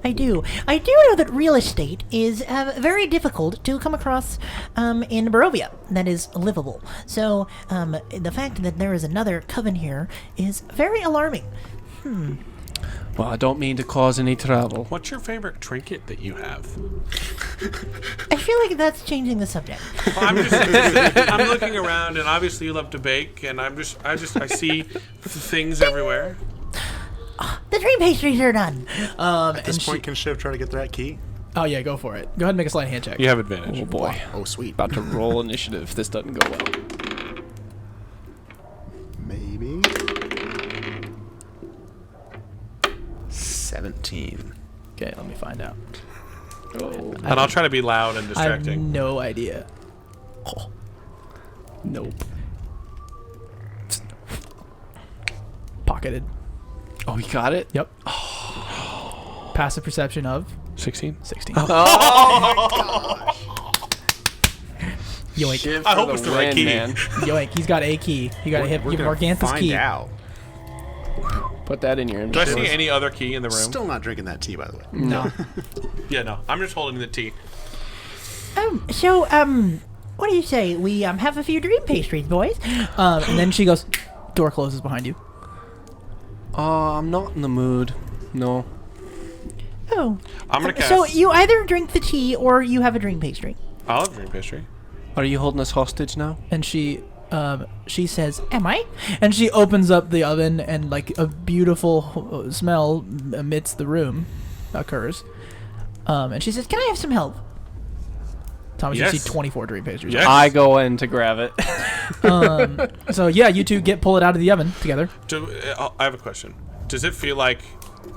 I do. I do know that real estate is very difficult to come across in Barovia that is livable. So the fact that there is another coven here is very alarming. Well, I don't mean to cause any trouble. What's your favorite trinket that you have? I feel like that's changing the subject. Well, I'm looking around, and obviously you love to bake, and I see things everywhere. The dream pastries are done. At this point, can Shiv try to get that key? Oh yeah, go for it. Go ahead and make a sleight of hand check. You have advantage. Oh boy. Oh, sweet. About to roll initiative if this doesn't go well. Maybe. 17. Okay, let me find out. And I'll try to be loud and I have distracting. no idea. Oh. Nope. Pocketed. Oh, you got it? Yep. Passive perception of 16. 16. Oh, Yoink. I hope it's the right key. Man. Yoink. He's got a key. You got to hit We're give gonna Morgantha's find key. out. Put that in your Do I inventory. see any other key in the room? Still not drinking that tea, by the way. No. Yeah, no. I'm just holding the tea. So, what do you say? We have a few dream pastries, boys. And then she goes, door closes behind you. I'm not in the mood. No. Oh. I'm gonna cast. So you either drink the tea or you have a dream pastry. I'll have dream pastry. Are you holding us hostage now? And she says, Am I? and she opens up the oven, and like a beautiful smell amidst the room occurs. And she says, Can I have some help? Thomas, Yes. you see 24 dream pastries. Yes. I go in to grab it. So yeah, you two pull it out of the oven together. I have a question. Does it feel like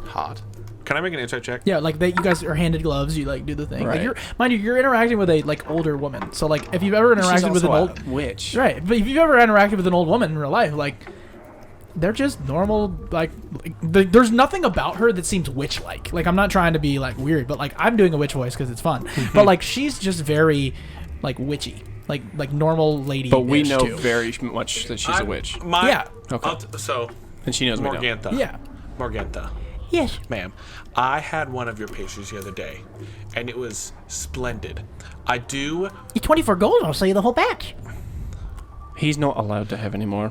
Hot. Can I make an insight check? Yeah, like you guys are handed gloves. You like do the thing. Right. Like mind you, you're interacting with a like older woman. So like if you've ever interacted with an old witch. right, but if you've ever interacted with an old woman in real life, like they're just normal. Like there's nothing about her that seems witch-like. Like I'm not trying to be like weird, but like I'm doing a witch voice because it's fun. But like she's just very like witchy, like normal lady. But we know too. very much that she's a witch. Yeah. Okay. So And she knows we know. Morgantha. Yeah. Morgantha. Yes. Ma'am, I had one of your pastries the other day, and it was splendid. I do. It's 24 gold. I'll sell you the whole batch. He's not allowed to have any more.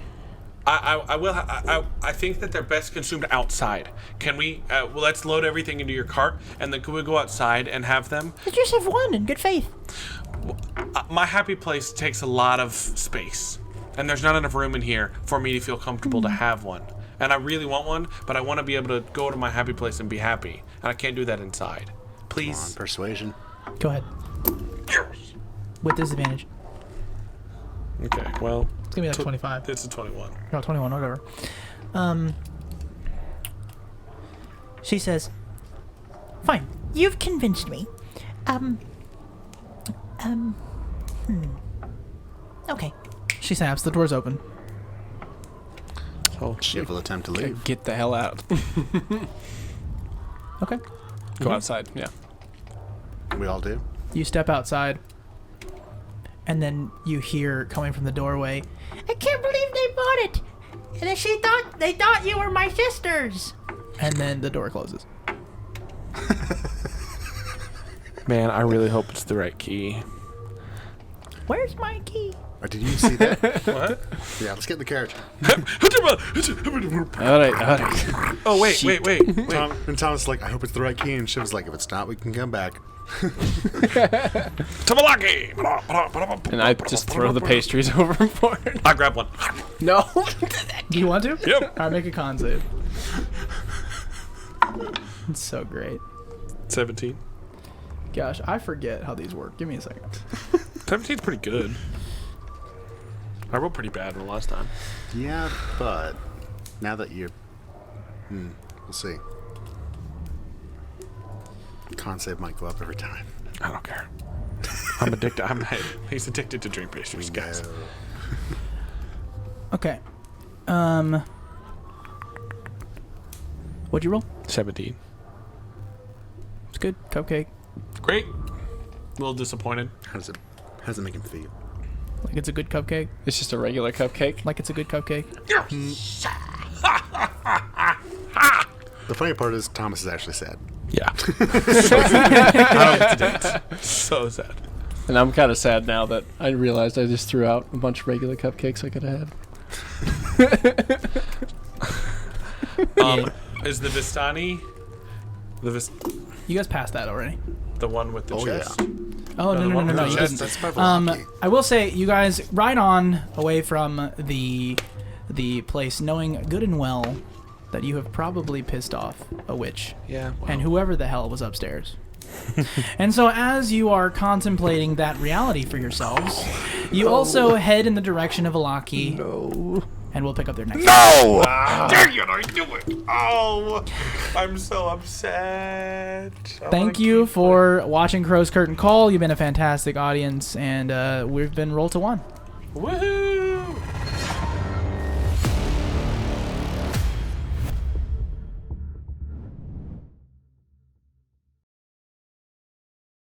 I will. I think that they're best consumed outside. Can we? Well, let's load everything into your cart, and then can we go outside and have them? I just have one in good faith. My happy place takes a lot of space, and there's not enough room in here for me to feel comfortable to have one. And I really want one, but I want to be able to go to my happy place and be happy, and I can't do that inside. Come on, Please. persuasion. Go ahead. With disadvantage. Okay. Well, It's gonna be like 25. it's a 21. No, 21, whatever. She says, Fine. You've convinced me. Okay. She snaps. The door's open. Oh, Shiv will attempt to leave. Get the hell out. Okay. Go outside. Yeah. We all do. You step outside, and then you hear coming from the doorway. I can't believe they bought it. And they thought you were my sisters. And then the door closes. man, I really hope it's the right key. Where's my key? Or did you see that? What? Yeah, let's get in the carriage. All right. Oh wait. Tom, and Tom's like, I hope it's the right key. And Shiv's like, if it's not, we can come back. Tamalaki! And I just throw the pastries overboard. I grab one. No. Do you want to? Yep. All right, make a con save. It's so great. 17. Gosh, I forget how these work. Give me a second. 17's pretty good. I rolled pretty bad the last time. Yeah, but now that you're... we'll see. Con save might go up every time. I don't care. I'm addicted. He's addicted to drink pastries, guys. No. Okay. What'd you roll? 17. It's good. Cupcake. Great. A little disappointed. How does it make him feel? Like it's a good cupcake. It's just a regular cupcake. Like it's a good cupcake. The funny part is Thomas is actually sad. Yeah. So sad. And I'm kind of sad now that I realized I just threw out a bunch of regular cupcakes I could have had. Is the Vistani You guys passed that already. the one with the Oh, yeah. chest? Oh, no, the no, no, one no, with no. the You chest, didn't. That's Beverlocky. I will say, you guys ride on away from the place, knowing good and well that you have probably pissed off a witch Yeah. and whoever the hell was upstairs. And so as you are contemplating that reality for yourselves, you also head in the direction of Alaki. No. And we'll pick up there next time. Dang it, I do it! Oh, I'm so upset. Thank you for watching Crow's Curtain Call. You've been a fantastic audience, and we've been Roll to One. Woohoo!